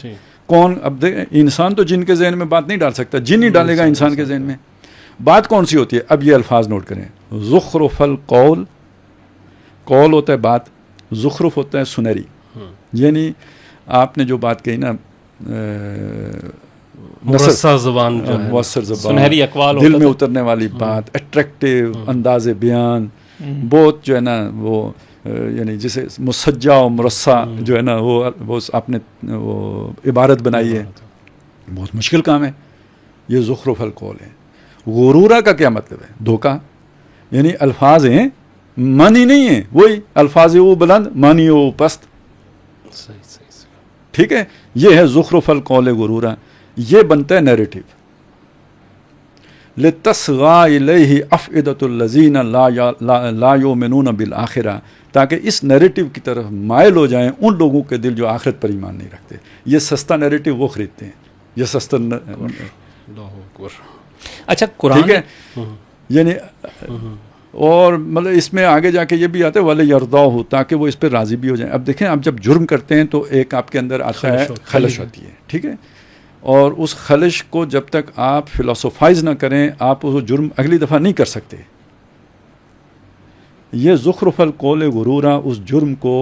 کون, اب انسان تو جن کے ذہن میں بات نہیں ڈال سکتا, جن ہی ڈالے گا انسان کے ذہن میں. بات کون سی ہوتی ہے؟ اب یہ الفاظ نوٹ کریں, زخرف القول, قول ہوتا ہے بات, زخرف ہوتا ہے سنہری. یعنی آپ نے جو بات کہی نا, مرصع زبان جو ہے, مؤثر زبان, سنہری اقوال, دل میں اترنے والی بات, اٹریکٹیو انداز بیان, بہت جو ہے نا وہ, یعنی جسے مسجع و مرصع جو ہے نا وہ آپ نے وہ عبارت بنائی ہے, بہت مشکل کام ہے. یہ زخرف القول ہے. غرورہ کا کیا مطلب ہے؟ دھوکہ. یعنی الفاظ ہیں, معنی نہیں ہے, وہی الفاظ وہ بلند معنی وہ پست. ٹھیک ہے, یہ ہے زخرف القول غرورہ. یہ بنتا ہے نیریٹیو. لِتَصْغَىٰ إِلَيْهِ أَفْئِدَةُ الَّذِينَ لَا يُؤْمِنُونَ بِالْآخِرَةِ, تاکہ اس نیریٹیو کی طرف مائل ہو جائیں ان لوگوں کے دل جو آخرت پر ایمان نہیں رکھتے. یہ سستا نیریٹیو وہ خریدتے ہیں, یہ سستا. اچھا, قرآن ٹھیک ہے, یعنی اور مطلب اس میں آگے جا کے یہ بھی آتا ہے وَلَا يَرْضَاهُ, تاکہ وہ اس پہ راضی بھی ہو جائیں. اب دیکھیں, آپ جب جرم کرتے ہیں تو ایک آپ کے اندر آتا ہے خلش ہوتی ہے, ٹھیک ہے, اور اس خلش کو جب تک آپ فلاسفائز نہ کریں آپ وہ جرم اگلی دفعہ نہیں کر سکتے. یہ زخرف القول غرورہ اس جرم کو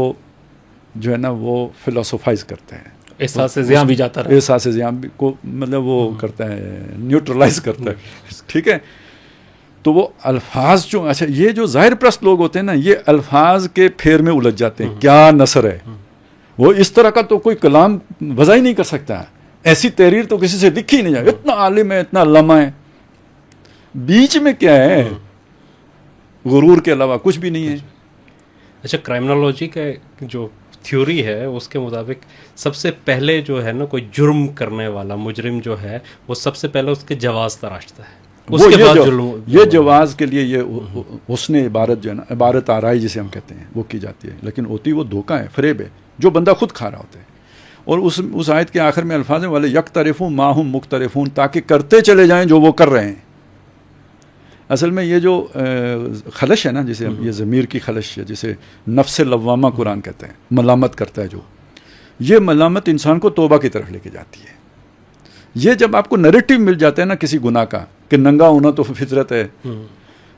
جو ہے نا وہ فلاسفائز کرتا ہے, احساس زیاں بھی جاتا رہا, احساس زیاں کو مطلب وہ کرتا ہے, نیوٹرلائز کرتا ہے. ٹھیک ہے, تو وہ الفاظ جو, اچھا یہ جو ظاہر پرست لوگ ہوتے ہیں نا, یہ الفاظ کے پھیر میں الجھ جاتے ہیں. کیا نثر ہے وہ, اس طرح کا تو کوئی کلام وضع ہی نہیں کر سکتا. ایسی تحریر تو کسی سے لکھی نہیں جائے, اتنا عالم ہے, اتنا علامہ ہے. بیچ میں کیا ہے, غرور کے علاوہ کچھ بھی نہیں ہے. اچھا, کرائمنالوجی کا جو تھیوری ہے اس کے مطابق سب سے پہلے جو ہے نا کوئی جرم کرنے والا مجرم جو ہے وہ سب سے پہلے اس کے جواز تراشتا ہے, اس کے بعد یہ جواز کے لیے یہ حسن عبارت جو ہے نا, عبارت آرائی جسے ہم کہتے ہیں, وہ کی جاتی ہے. لیکن ہوتی وہ دھوکہ ہے, فریب ہے, جو بندہ خود کھا رہا ہوتا ہے. اور اس آیت کے آخر میں الفاظ ہیں والے یکترفون ما ہم مختلفون, تاکہ کرتے چلے جائیں جو وہ کر رہے ہیں. اصل میں یہ جو خلش ہے نا, جسے یہ ضمیر کی خلش ہے, جسے نفس لوامہ قرآن کہتے ہیں, ملامت کرتا ہے جو, یہ ملامت انسان کو توبہ کی طرف لے کے جاتی ہے. یہ جب آپ کو نیریٹو مل جاتا ہے نا کسی گناہ کا کہ ننگا ہونا تو فطرت ہے,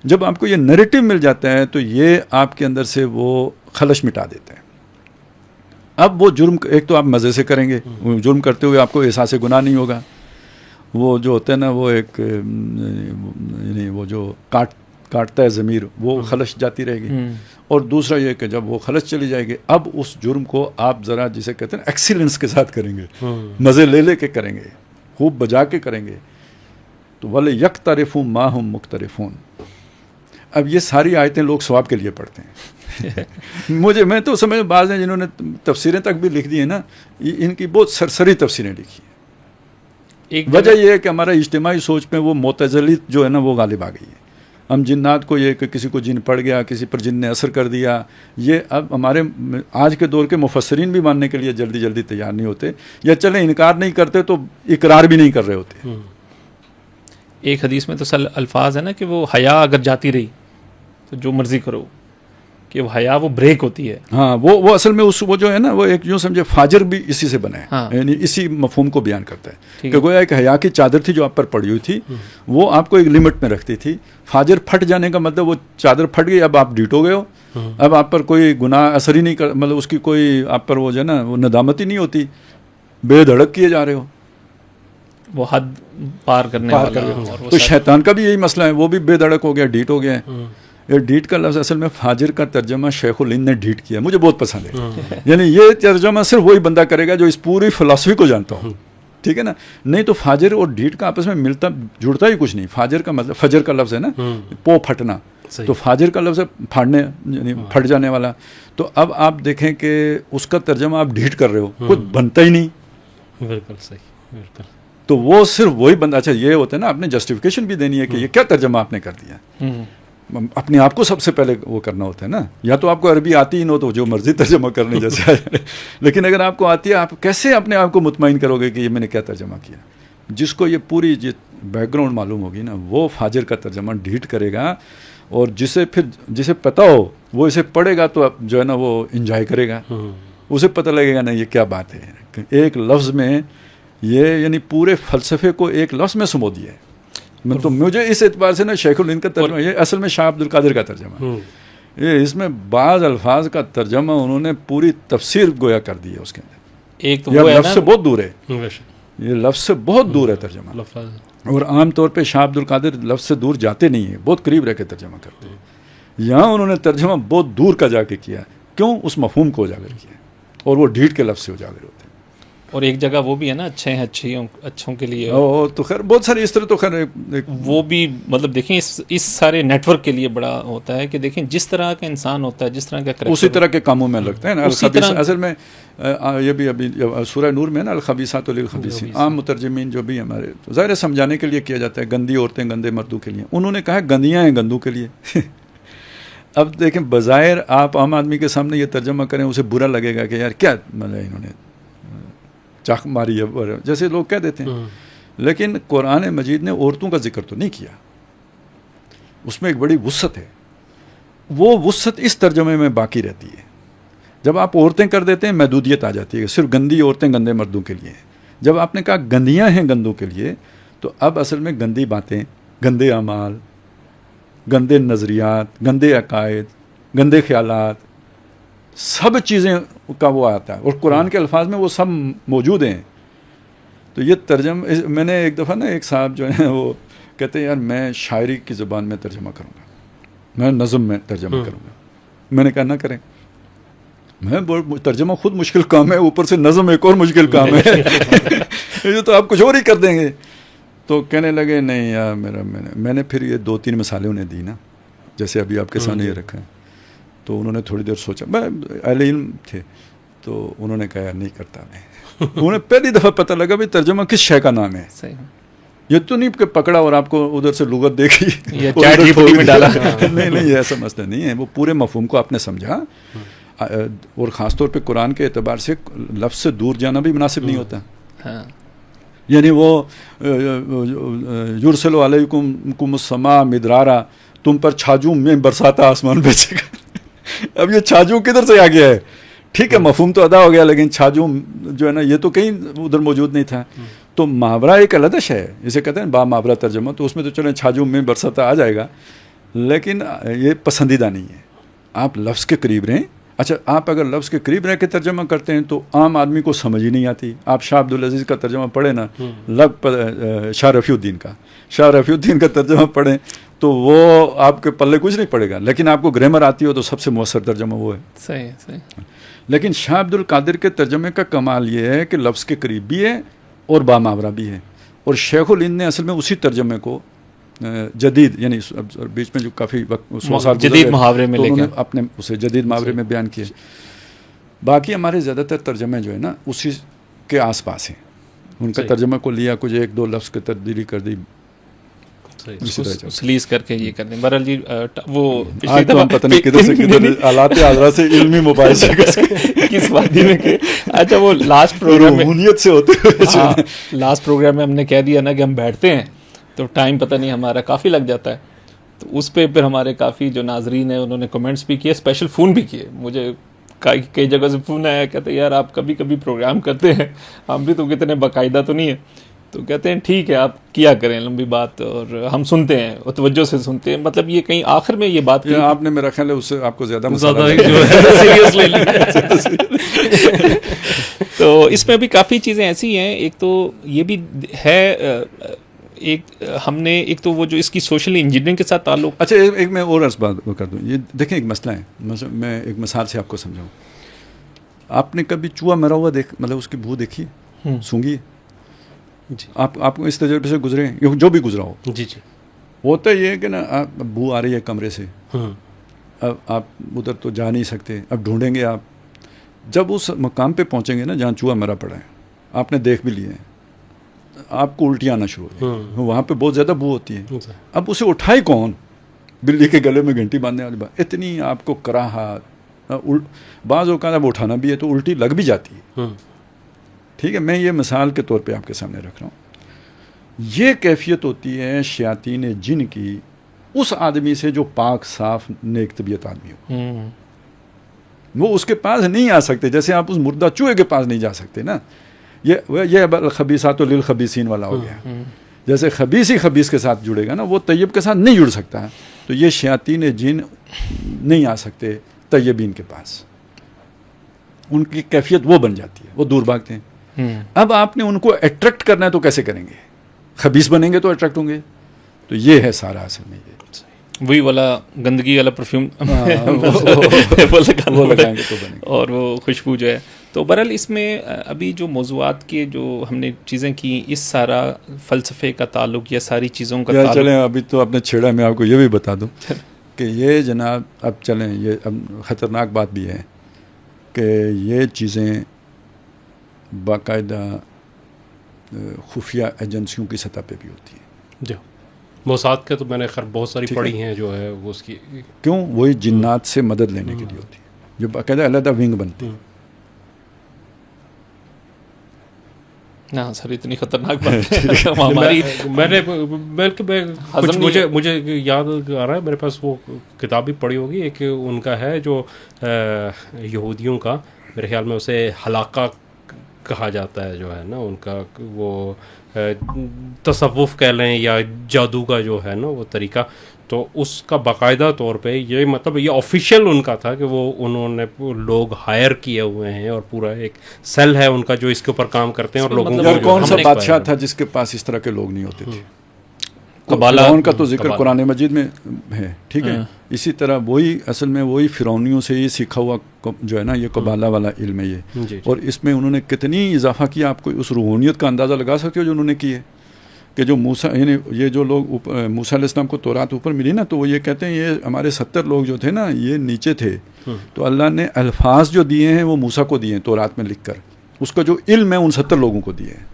جب آپ کو یہ نیریٹو مل جاتا ہے تو یہ آپ کے اندر سے وہ خلش مٹا دیتا ہے. اب وہ جرم ایک تو آپ مزے سے کریں گے, جرم کرتے ہوئے آپ کو احساس گناہ نہیں ہوگا, وہ جو ہوتا ہے نا وہ ایک یعنی وہ جو کاٹتا ہے ضمیر وہ خلش جاتی رہے گی. اور دوسرا یہ کہ جب وہ خلش چلی جائے گی اب اس جرم کو آپ ذرا جسے کہتے ہیں ایکسیلنس کے ساتھ کریں گے, مزے لے کے کریں گے, خوب بجا کے کریں گے. تو وَلَيَقْتَرِفُوا مَا هُمْ مُقْتَرِفُونَ. اب یہ ساری آیتیں لوگ ثواب کے لیے پڑھتے ہیں. میں تو سمجھ بعض ہیں جنہوں نے تفسیریں تک بھی لکھ دی ہیں نا, ان کی بہت سرسری تفسیریں لکھی ہیں. وجہ یہ ہے کہ ہمارا اجتماعی سوچ میں وہ معتزلی جو ہے نا وہ غالب آ گئی ہے. ہم جنات کو یہ کہ کسی کو جن پڑ گیا, کسی پر جن نے اثر کر دیا, یہ اب ہمارے آج کے دور کے مفسرین بھی ماننے کے لیے جلدی تیار نہیں ہوتے, یا چلیں انکار نہیں کرتے تو اقرار بھی نہیں کر رہے ہوتے. ایک حدیث میں تو الفاظ ہے نا کہ وہ حیا اگر جاتی رہی تو جو مرضی کرو, کہ وہ حیا وہ بریک ہوتی ہے. ہاں وہ اصل میں وہ جو ہے نا وہ ایک یوں سمجھے فاجر بھی اسی سے بنا ہے, یعنی اسی مفہوم کو بیان کرتا ہے کہ گویا ایک حیا کی چادر تھی جو آپ پر پڑی ہوئی تھی, وہ آپ کو ایک لمٹ میں رکھتی تھی. فاجر پھٹ جانے کا مطلب وہ چادر پھٹ گئی, اب آپ ڈیٹ ہو گئے ہو, اب آپ پر کوئی گناہ اثر ہی نہیں کر, مطلب اس کی کوئی آپ پر وہ جو ہے نا وہ ندامت ہی نہیں ہوتی, بے دھڑک کیے جا رہے ہو, وہ حد پار کرنے والا. تو شیطان کا بھی یہی مسئلہ ہے, وہ بھی بے دھڑک ہو گیا, ڈیٹ ہو گیا ہے. یہ ڈیٹ کا لفظ اصل میں فاجر کا ترجمہ شیخ الہند نے ڈیٹ کیا, مجھے بہت پسند ہے. یعنی یہ ترجمہ صرف وہی بندہ کرے گا جو اس پوری فلسفی کو جانتا ہوں, ٹھیک ہے نا. نہیں تو فاجر اور ڈیٹ کا آپس میں ملتا جڑتا ہی کچھ نہیں. فاجر کا مطلب فجر کا لفظ ہے نا, پو پھٹنا, تو فاجر کا لفظ ہے پھاڑنے, یعنی پھٹ جانے والا. تو اب آپ دیکھیں کہ اس کا ترجمہ آپ ڈیٹ کر رہے ہو, کچھ بنتا ہی نہیں. بالکل صحیح, بالکل. تو وہ صرف وہی بندہ. اچھا یہ ہوتا ہے نا, آپ نے جسٹیفیکیشن بھی دینی ہے کہ یہ کیا ترجمہ آپ نے کر دیا. اپنے آپ کو سب سے پہلے وہ کرنا ہوتا ہے نا. یا تو آپ کو عربی آتی ہی نہ ہو تو جو مرضی ترجمہ کرنے جیسے, لیکن اگر آپ کو آتی ہے, آپ کیسے اپنے آپ کو مطمئن کرو گے کہ یہ میں نے کیا ترجمہ کیا. جس کو یہ پوری بیک گراؤنڈ معلوم ہوگی نا, وہ فاجر کا ترجمہ ڈیٹ کرے گا, اور جسے پتہ ہو وہ اسے پڑھے گا تو جو ہے نا وہ انجوائے کرے گا. اسے پتہ لگے گا نا یہ کیا بات ہے, ایک لفظ میں یہ یعنی پورے فلسفے کو ایک لفظ میں سمو دیا ہے. تو مجھے اس اعتبار سے نا شیخ الہند کا ترجمہ, یہ اصل میں شاہ عبد القادر کا ترجمہ, یہ اس میں بعض الفاظ کا ترجمہ انہوں نے پوری تفسیر گویا کر دی ہے اس کے اندر. ایک تو یہ لفظ سے بہت دور ہے, یہ لفظ سے بہت دور ہے ترجمہ. اور عام طور پہ شاہ عبد القادر لفظ سے دور جاتے نہیں ہیں, بہت قریب رہ کے ترجمہ کرتے ہیں. یہاں انہوں نے ترجمہ بہت دور کا جا کے کیا. کیوں؟ اس مفہوم کو اجاگر کیا, اور وہ ڈھیٹ کے لفظ سے اجاگر ہوتے ہیں. اور ایک جگہ وہ بھی ہے نا, اچھے ہیں اچھوں کے لیے, تو خیر بہت سارے اس طرح. تو خیر وہ بھی مطلب دیکھیں اس سارے نیٹ ورک کے لیے بڑا ہوتا ہے کہ دیکھیں جس طرح کا انسان ہوتا ہے, جس طرح کا اسی طرح کے کاموں میں لگتا ہے نا. اصل میں یہ بھی ابھی سورہ نور میں نا الخبیثات للخبیثین, عام مترجمین جو بھی ہمارے تو ظاہر سمجھانے کے لیے کیا جاتا ہے, گندی عورتیں گندے مردوں کے لیے. انہوں نے کہا گندیاں ہیں گندوں کے لیے. اب دیکھیں بظاہر آپ عام آدمی کے سامنے یہ ترجمہ کریں, اسے برا لگے گا کہ یار کیا مطلب انہوں نے چاک ماری ہے جیسے لوگ کہہ دیتے ہیں. لیکن قرآن مجید نے عورتوں کا ذکر تو نہیں کیا, اس میں ایک بڑی وسعت ہے. وہ وسعت اس ترجمے میں باقی رہتی ہے. جب آپ عورتیں کر دیتے ہیں محدودیت آ جاتی ہے, صرف گندی عورتیں گندے مردوں کے لیے. جب آپ نے کہا گندیاں ہیں گندوں کے لیے, تو اب اصل میں گندی باتیں, گندے اعمال, گندے نظریات, گندے عقائد, گندے خیالات, سب چیزیں کا وہ آتا ہے. اور قرآن کے الفاظ میں وہ سب موجود ہیں. تو یہ ترجمہ میں نے ایک دفعہ نا ایک صاحب جو ہیں وہ کہتے ہیں یار میں شاعری کی زبان میں ترجمہ کروں گا, میں نظم میں ترجمہ کروں گا. میں نے کہا نہ کریں, ترجمہ خود مشکل کام ہے, اوپر سے نظم ایک اور مشکل کام ہے. یہ تو آپ کچھ اور ہی کر دیں گے. تو کہنے لگے نہیں یار میں نے پھر یہ 2-3 مثالیں انہیں دی نا, جیسے ابھی آپ کے سامنے یہ رکھا ہے. تو انہوں نے تھوڑی دیر سوچا, اہل علم تھے, تو انہوں نے کہا یار نہیں کرتا میں. انہیں پہلی دفعہ پتہ لگا بھی ترجمہ کس شے کا نام ہے. یہ تو نہیں کہ پکڑا اور آپ کو ادھر سے لغت دیکھی میں ڈالا. نہیں ایسا مسئلہ نہیں ہے. وہ پورے مفہوم کو آپ نے سمجھا, اور خاص طور پہ قرآن کے اعتبار سے لفظ سے دور جانا بھی مناسب نہیں ہوتا. یعنی وہ یرسل علیکم السماء مدرارا, تم پر چھاجو میں برساتا آسمان بھیجے گا. اب یہ چھاجو کدھر سے آ گیا ہے؟ ٹھیک ہے مفہوم تو ادا ہو گیا, لیکن چھاجو جو ہے نا یہ تو کہیں ادھر موجود نہیں تھا. تو محاورہ ایک الگ ہے, جسے کہتے ہیں با محاورہ ترجمہ, تو اس میں تو چلیں چھاجو میں برساتا آ جائے گا, لیکن یہ پسندیدہ نہیں ہے. آپ لفظ کے قریب رہیں. اچھا آپ اگر لفظ کے قریب رہ کے ترجمہ کرتے ہیں تو عام آدمی کو سمجھ ہی نہیں آتی. آپ شاہ عبدالعزیز کا ترجمہ پڑھیں نا, شاہ رفیع الدین کا ترجمہ پڑھیں تو وہ آپ کے پلے کچھ نہیں پڑے گا, لیکن آپ کو گرامر آتی ہو تو سب سے مؤثر ترجمہ وہ ہے. صحیح. لیکن شاہ عبد القادر کے ترجمے کا کمال یہ ہے کہ لفظ کے قریب بھی ہے اور باماورا بھی ہے. اور شیخ الہند نے اصل میں اسی ترجمے کو جدید, یعنی بیچ میں جو کافی وقت 100 سال جدید محاورے میں تو لے انہوں کے نے اپنے اسے جدید محاورے میں بیان کیے. باقی ہمارے زیادہ تر ترجمے جو ہے نا اسی کے آس پاس ہیں. ان کے ترجمے کو لیا, کچھ ایک دو لفظ کی تبدیلی کر دی, سلیز کر کے یہ کر دیں. بہرحال جی وہ آج تو ہم پتہ نہیں کدھر سے کدھر آلات حاضرہ سے علمی مباحثے کس وادی میں کہ اچھا وہ لاسٹ پروگرام میں روحانیت سے ہوتے ہوئے لاسٹ پروگرام میں ہم نے کہہ دیا نا کہ ہم بیٹھتے ہیں تو ٹائم پتہ نہیں ہمارا کافی لگ جاتا ہے. تو اس پہ پھر ہمارے کافی جو ناظرین ہیں انہوں نے کمنٹس بھی کیے, اسپیشل فون بھی کیے. مجھے کئی جگہ سے فون آیا, کہتے ہیں یار آپ کبھی کبھی پروگرام کرتے ہیں, ہم بھی تو کتنے باقاعدہ تو نہیں ہے. تو کہتے ہیں ٹھیک ہے آپ کیا کریں لمبی بات, اور ہم سنتے ہیں اور توجہ سے سنتے ہیں. مطلب یہ کہیں آخر میں یہ بات آپ نے میرا خیال ہے اس سے آپ کو زیادہ تو اس میں بھی کافی چیزیں ایسی ہیں. ایک تو یہ بھی ہے, ایک ہم نے ایک تو وہ جو اس کی سوشل انجینئرنگ کے ساتھ تعلق. اچھا ایک میں اور عرض بات کر دوں, یہ دیکھیں ایک مسئلہ ہے, میں ایک مثال سے آپ کو سمجھاؤں. آپ نے کبھی چوہا مرا ہوا مطلب اس کی بو دیکھی, سونگھی؟ آپ کو اس تجربے سے گزرے ہیں, جو بھی گزرا ہو. جی جی. ہوتا یہ ہے کہ نا بو آ رہی ہے کمرے سے, اب آپ ادھر تو جا نہیں سکتے, اب ڈھونڈیں گے آپ. جب اس مقام پہ پہنچیں گے نا جہاں چوہا مرا پڑا ہے, آپ نے دیکھ بھی لیے ہیں, آپ کو الٹیاں آنا شروع ہو گئی, وہاں پہ بہت زیادہ بو ہوتی ہے. اب اسے اٹھائے کون؟ بلی کے گلے میں گھنٹی باندھنے والی بات. اتنی آپ کو کراہت, بعض اوقات اب اٹھانا بھی ہے تو الٹی لگ بھی جاتی ہے. ٹھیک ہے, میں یہ مثال کے طور پہ آپ کے سامنے رکھ رہا ہوں. یہ کیفیت ہوتی ہے شیاطین جن کی اس آدمی سے جو پاک صاف نیک طبیعت آدمی ہو. وہ اس کے پاس نہیں آ سکتے, جیسے آپ اس مردہ چوہے کے پاس نہیں جا سکتے نا. یہ الخبیثات للخبیثین والا ہو گیا. جیسے خبیث ہی خبیث کے ساتھ جڑے گا نا, وہ طیب کے ساتھ نہیں جڑ سکتا. تو یہ شیاطین جن نہیں آ سکتے طیبین کے پاس, ان کی کیفیت وہ بن جاتی ہے, وہ دور بھاگتے ہیں. اب آپ نے ان کو اٹریکٹ کرنا ہے تو کیسے کریں گے؟ خبیث بنیں گے تو اٹریکٹ ہوں گے. تو یہ ہے سارا اصل میں, یہ وہی والا گندگی والا پرفیوم اور وہ خوشبو جو ہے. تو بہرحال اس میں ابھی جو موضوعات کے جو ہم نے چیزیں کی, اس سارا فلسفے کا تعلق یا ساری چیزوں کا تعلق. چلیں ابھی تو آپ نے چھیڑا, میں آپ کو یہ بھی بتا دوں کہ یہ جناب اب چلیں, یہ اب خطرناک بات بھی ہے کہ یہ چیزیں باقاعدہ خفیہ ایجنسیوں کی سطح پہ بھی ہوتی ہیں. جو موساد کے تو میں نے خیر بہت ساری پڑھی ہیں جو ہے وہ اس کی کیوں, وہی جنات سے مدد لینے کے لیے ہوتی ہے, جو باقاعدہ علیحدہ ونگ بنتی ہے. نہ سر اتنی خطرناک بات ہماری مجھے یاد آ رہا ہے, میرے پاس وہ کتاب بھی پڑھی ہوگی, ایک ان کا ہے جو یہودیوں کا, میرے خیال میں اسے حلاقہ کہا جاتا ہے جو ہے نا, ان کا وہ تصوف کہہ لیں یا جادو کا جو ہے نا وہ طریقہ. تو اس کا باقاعدہ طور پہ یہ مطلب یہ آفیشیل ان کا تھا کہ وہ انہوں نے لوگ ہائر کیے ہوئے ہیں اور پورا ایک سیل ہے ان کا جو اس کے اوپر کام کرتے ہیں. اور لوگوں کو کون سا بادشاہ تھا جس کے پاس اس طرح کے لوگ نہیں ہوتے تھے؟ فرعون کا تو ذکر قرآن مجید میں ہے, ٹھیک ہے. اسی طرح وہی اصل میں وہی فرعونیوں سے یہ سیکھا ہوا جو ہے نا یہ قبالہ والا علم ہے یہ. اور اس میں انہوں نے کتنی اضافہ کیا, آپ کو اس روحانیت کا اندازہ لگا سکتے ہو جو انہوں نے کی ہے. کہ جو موسیٰ یعنی یہ جو لوگ موسیٰ علیہ السلام کو تورات اوپر ملی نا, تو وہ یہ کہتے ہیں یہ ہمارے 70 لوگ جو تھے نا یہ نیچے تھے, تو اللہ نے الفاظ جو دیے ہیں وہ موسیٰ کو دیے ہیں تورات میں لکھ کر, اس کا جو علم ہے ان 70 لوگوں کو دیے ہیں.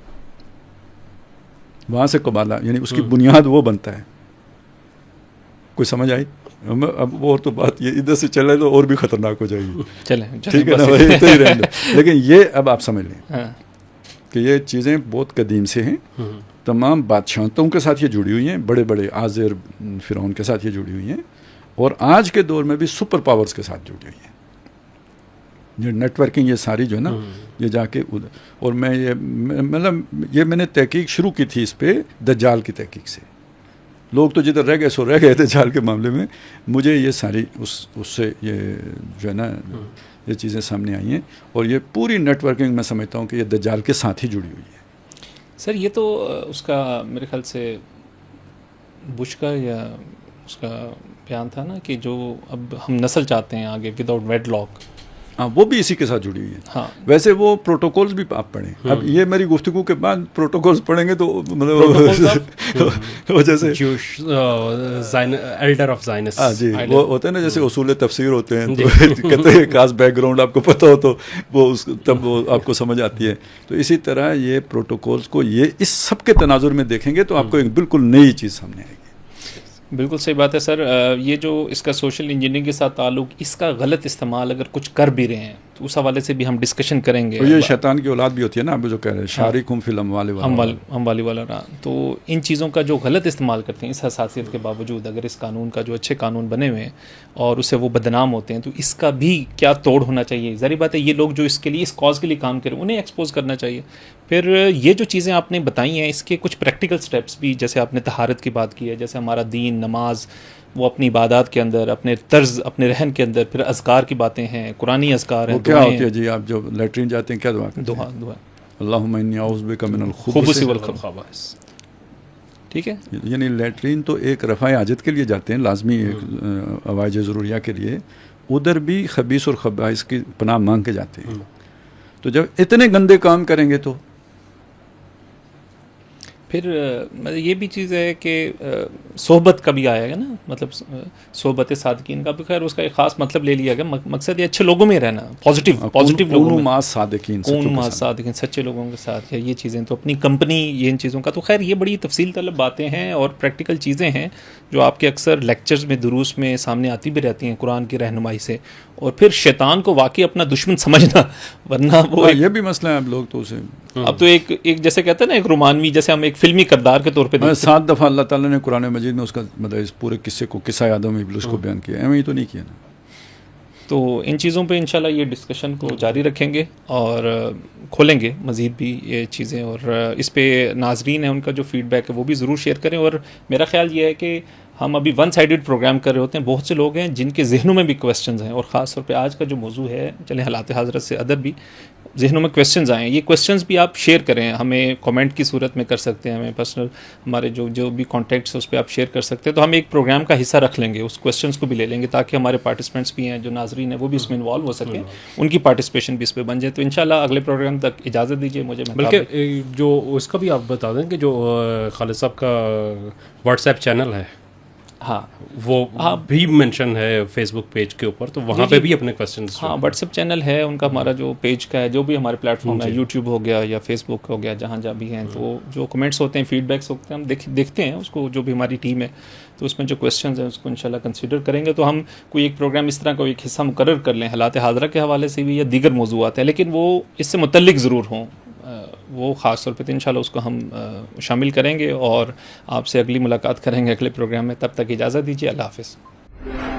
وہاں سے قبالہ یعنی اس کی بنیاد وہ بنتا ہے. کوئی سمجھ آئی؟ اب اور تو بات یہ ادھر سے چلے تو اور بھی خطرناک ہو جائے گی. چلیں ٹھیک ہے نا, لیکن یہ اب آپ سمجھ لیں کہ یہ چیزیں بہت قدیم سے ہیں. تمام بادشاہتوں کے ساتھ یہ جڑی ہوئی ہیں, بڑے بڑے آزر فرعون کے ساتھ یہ جڑی ہوئی ہیں, اور آج کے دور میں بھی سپر پاورز کے ساتھ جڑی ہوئی ہیں. یہ نیٹ ورکنگ یہ ساری جو ہے نا یہ جا کے اور میں یہ مطلب یہ میں نے تحقیق شروع کی تھی اس پہ دجال کی تحقیق سے. لوگ تو جدھر رہ گئے سو رہ گئے دجال کے معاملے میں. مجھے یہ ساری اس سے یہ جو ہے نا یہ چیزیں سامنے آئی ہیں، اور یہ پوری نیٹ ورکنگ میں سمجھتا ہوں کہ یہ دجال کے ساتھ ہی جڑی ہوئی ہے. سر یہ تو اس کا میرے خیال سے بش کا یا اس کا بیان تھا نا کہ جو اب ہم نسل چاہتے ہیں آگے وداؤٹ ویڈ لاک. ہاں وہ بھی اسی کے ساتھ جڑی ہوئی ہے. ہاں ویسے وہ پروٹوکولز بھی آپ پڑھیں. اب یہ میری گفتگو کے بعد پروٹوکولز پڑھیں گے تو مطلب وہ جیسے ایلڈر آف زائنس، جی وہ ہوتے ہیں نا جیسے اصول تفسیر ہوتے ہیں، تو کہتے ہیں خاص بیک گراؤنڈ آپ کو پتہ ہو تو وہ تب وہ آپ کو سمجھ آتی ہے. تو اسی طرح یہ پروٹوکولز کو یہ اس سب کے تناظر میں دیکھیں گے تو آپ کو ایک بالکل نئی چیز سامنے آئے گی. بالکل صحیح بات ہے سر. یہ جو اس کا سوشل انجینئرنگ کے ساتھ تعلق، اس کا غلط استعمال اگر کچھ کر بھی رہے ہیں تو اس حوالے سے بھی ہم ڈسکشن کریں گے. تو یہ شیطان کی اولاد بھی ہوتی ہے نا، آپ جو کہہ رہے ہیں شارکم فی الاموال اموالی والا رہا. تو ان چیزوں کا جو غلط استعمال کرتے ہیں اس حساسیت کے باوجود، اگر اس قانون کا جو اچھے قانون بنے ہوئے ہیں اور اسے وہ بدنام ہوتے ہیں، تو اس کا بھی کیا توڑ ہونا چاہیے. ظاہر بات ہے یہ لوگ جو اس کے لیے اس کاز کے لیے کام کریں انہیں ایکسپوز کرنا چاہیے. پھر یہ جو چیزیں آپ نے بتائی ہیں اس کے کچھ پریکٹیکل سٹیپس بھی، جیسے آپ نے طہارت کی بات کی ہے، جیسے ہمارا دین، نماز، وہ اپنی عبادات کے اندر، اپنے طرز، اپنے رہن کے اندر، پھر اذکار کی باتیں ہیں، قرآنی اذکار ہیں. وہ کیا ہوتی ہے جی؟ آپ جو لیٹرین جاتے ہیں کیا دعا کرتے ہیں؟ دعا اللہم انی اعوذ بک من خبث الخبث. ٹھیک ہے. یعنی لیٹرین تو ایک رفع حاجت کے لیے جاتے ہیں لازمی، ایک حوائج ضروریہ کے لیے، ادھر بھی خبیث اور خبائث کی پناہ مانگ کے جاتے ہیں. تو جب اتنے گندے کام کریں گے تو پھر یہ بھی چیز ہے کہ صحبت کا بھی آئے گا نا، مطلب صحبت صادقین کا بھی. خیر اس کا ایک خاص مطلب لے لیا گیا، مقصد یہ اچھے لوگوں میں رہنا، پازیٹیو لوگوں میں، مع صادقین، سچے لوگوں کے ساتھ. یہ چیزیں تو اپنی کمپنی، یہ ان چیزوں کا تو خیر یہ بڑی تفصیل طلب باتیں ہیں اور پریکٹیکل چیزیں ہیں جو آپ کے اکثر لیکچرز میں، دروس میں سامنے آتی بھی رہتی ہیں قرآن کی رہنمائی سے. اور پھر شیطان کو واقعی اپنا دشمن سمجھنا، ورنہ وہ یہ بھی مسئلہ ہے. اب لوگ تو اسے اب تو ایک جیسے کہتے ہیں نا، ایک رومانوی، جیسے ہم ایک فلمی کردار کے طور پہ 7 دفعہ اللہ تعالیٰ نے قرآن مجید میں اس کا مطلب اس پورے قصے کو، قصہ آدم و ابلیس کو بیان کیا ہے، ہی تو نہیں کیا نا. تو ان چیزوں پہ انشاءاللہ یہ ڈسکشن کو جاری رکھیں گے اور کھولیں گے مزید بھی یہ چیزیں. اور اس پہ ناظرین ہیں، ان کا جو فیڈ بیک ہے وہ بھی ضرور شیئر کریں. اور میرا خیال یہ ہے کہ ہم ابھی ون سائیڈڈ پروگرام کر رہے ہوتے ہیں. بہت سے لوگ ہیں جن کے ذہنوں میں بھی کویسچنز ہیں، اور خاص طور پہ آج کا جو موضوع ہے، چلیں حالات حاضرت سے ادب بھی، ذہنوں میں کویسچنز آئے ہیں. یہ کویسچنز بھی آپ شیئر کریں، ہمیں کامنٹ کی صورت میں کر سکتے ہیں، ہمیں پرسنل ہمارے جو بھی کانٹیکٹس اس پہ آپ شیئر کر سکتے ہیں. تو ہم ایک پروگرام کا حصہ رکھ لیں گے، اس کویسچنز کو بھی لے لیں گے تاکہ ہمارے پارٹیسپینٹس بھی ہیں، جو ناظرین ہیں وہ بھی اس میں انوالو ہو سکیں، ان کی پارٹیسپیشن بھی اس پہ بن جائے. تو انشاءاللہ اگلے پروگرام تک اجازت دیجیے مجھے. بلکہ جو اس کا بھی آپ بتا دیں کہ جو خالد صاحب کا واٹس ایپ چینل ہے، ہاں وہ بھی مینشن ہے فیس بک پیج کے اوپر، تو وہاں پہ بھی اپنے کویسچنز. ہاں واٹس ایپ چینل ہے ان کا، ہمارا جو پیج کا ہے، جو بھی ہمارے پلیٹ فارم ہے، یوٹیوب ہو گیا یا فیس بک ہو گیا، جہاں بھی ہیں، تو جو کمنٹس ہوتے ہیں، فیڈ بیکس ہوتے ہیں، ہم دیکھتے ہیں اس کو، جو بھی ہماری ٹیم ہے. تو اس میں جو کویسچنز ہیں اس کو انشاءاللہ کنسیڈر کریں گے. تو ہم کوئی ایک پروگرام اس طرح کا ایک حصہ مقرر کر لیں حالات حاضرہ کے حوالے سے بھی یا دیگر موضوعات ہیں، لیکن وہ اس سے متعلق ضرور ہوں، وہ خاص طور پہ تو انشاءاللہ اس کو ہم شامل کریں گے اور آپ سے اگلی ملاقات کریں گے اگلے پروگرام میں. تب تک اجازت دیجیے. اللہ حافظ.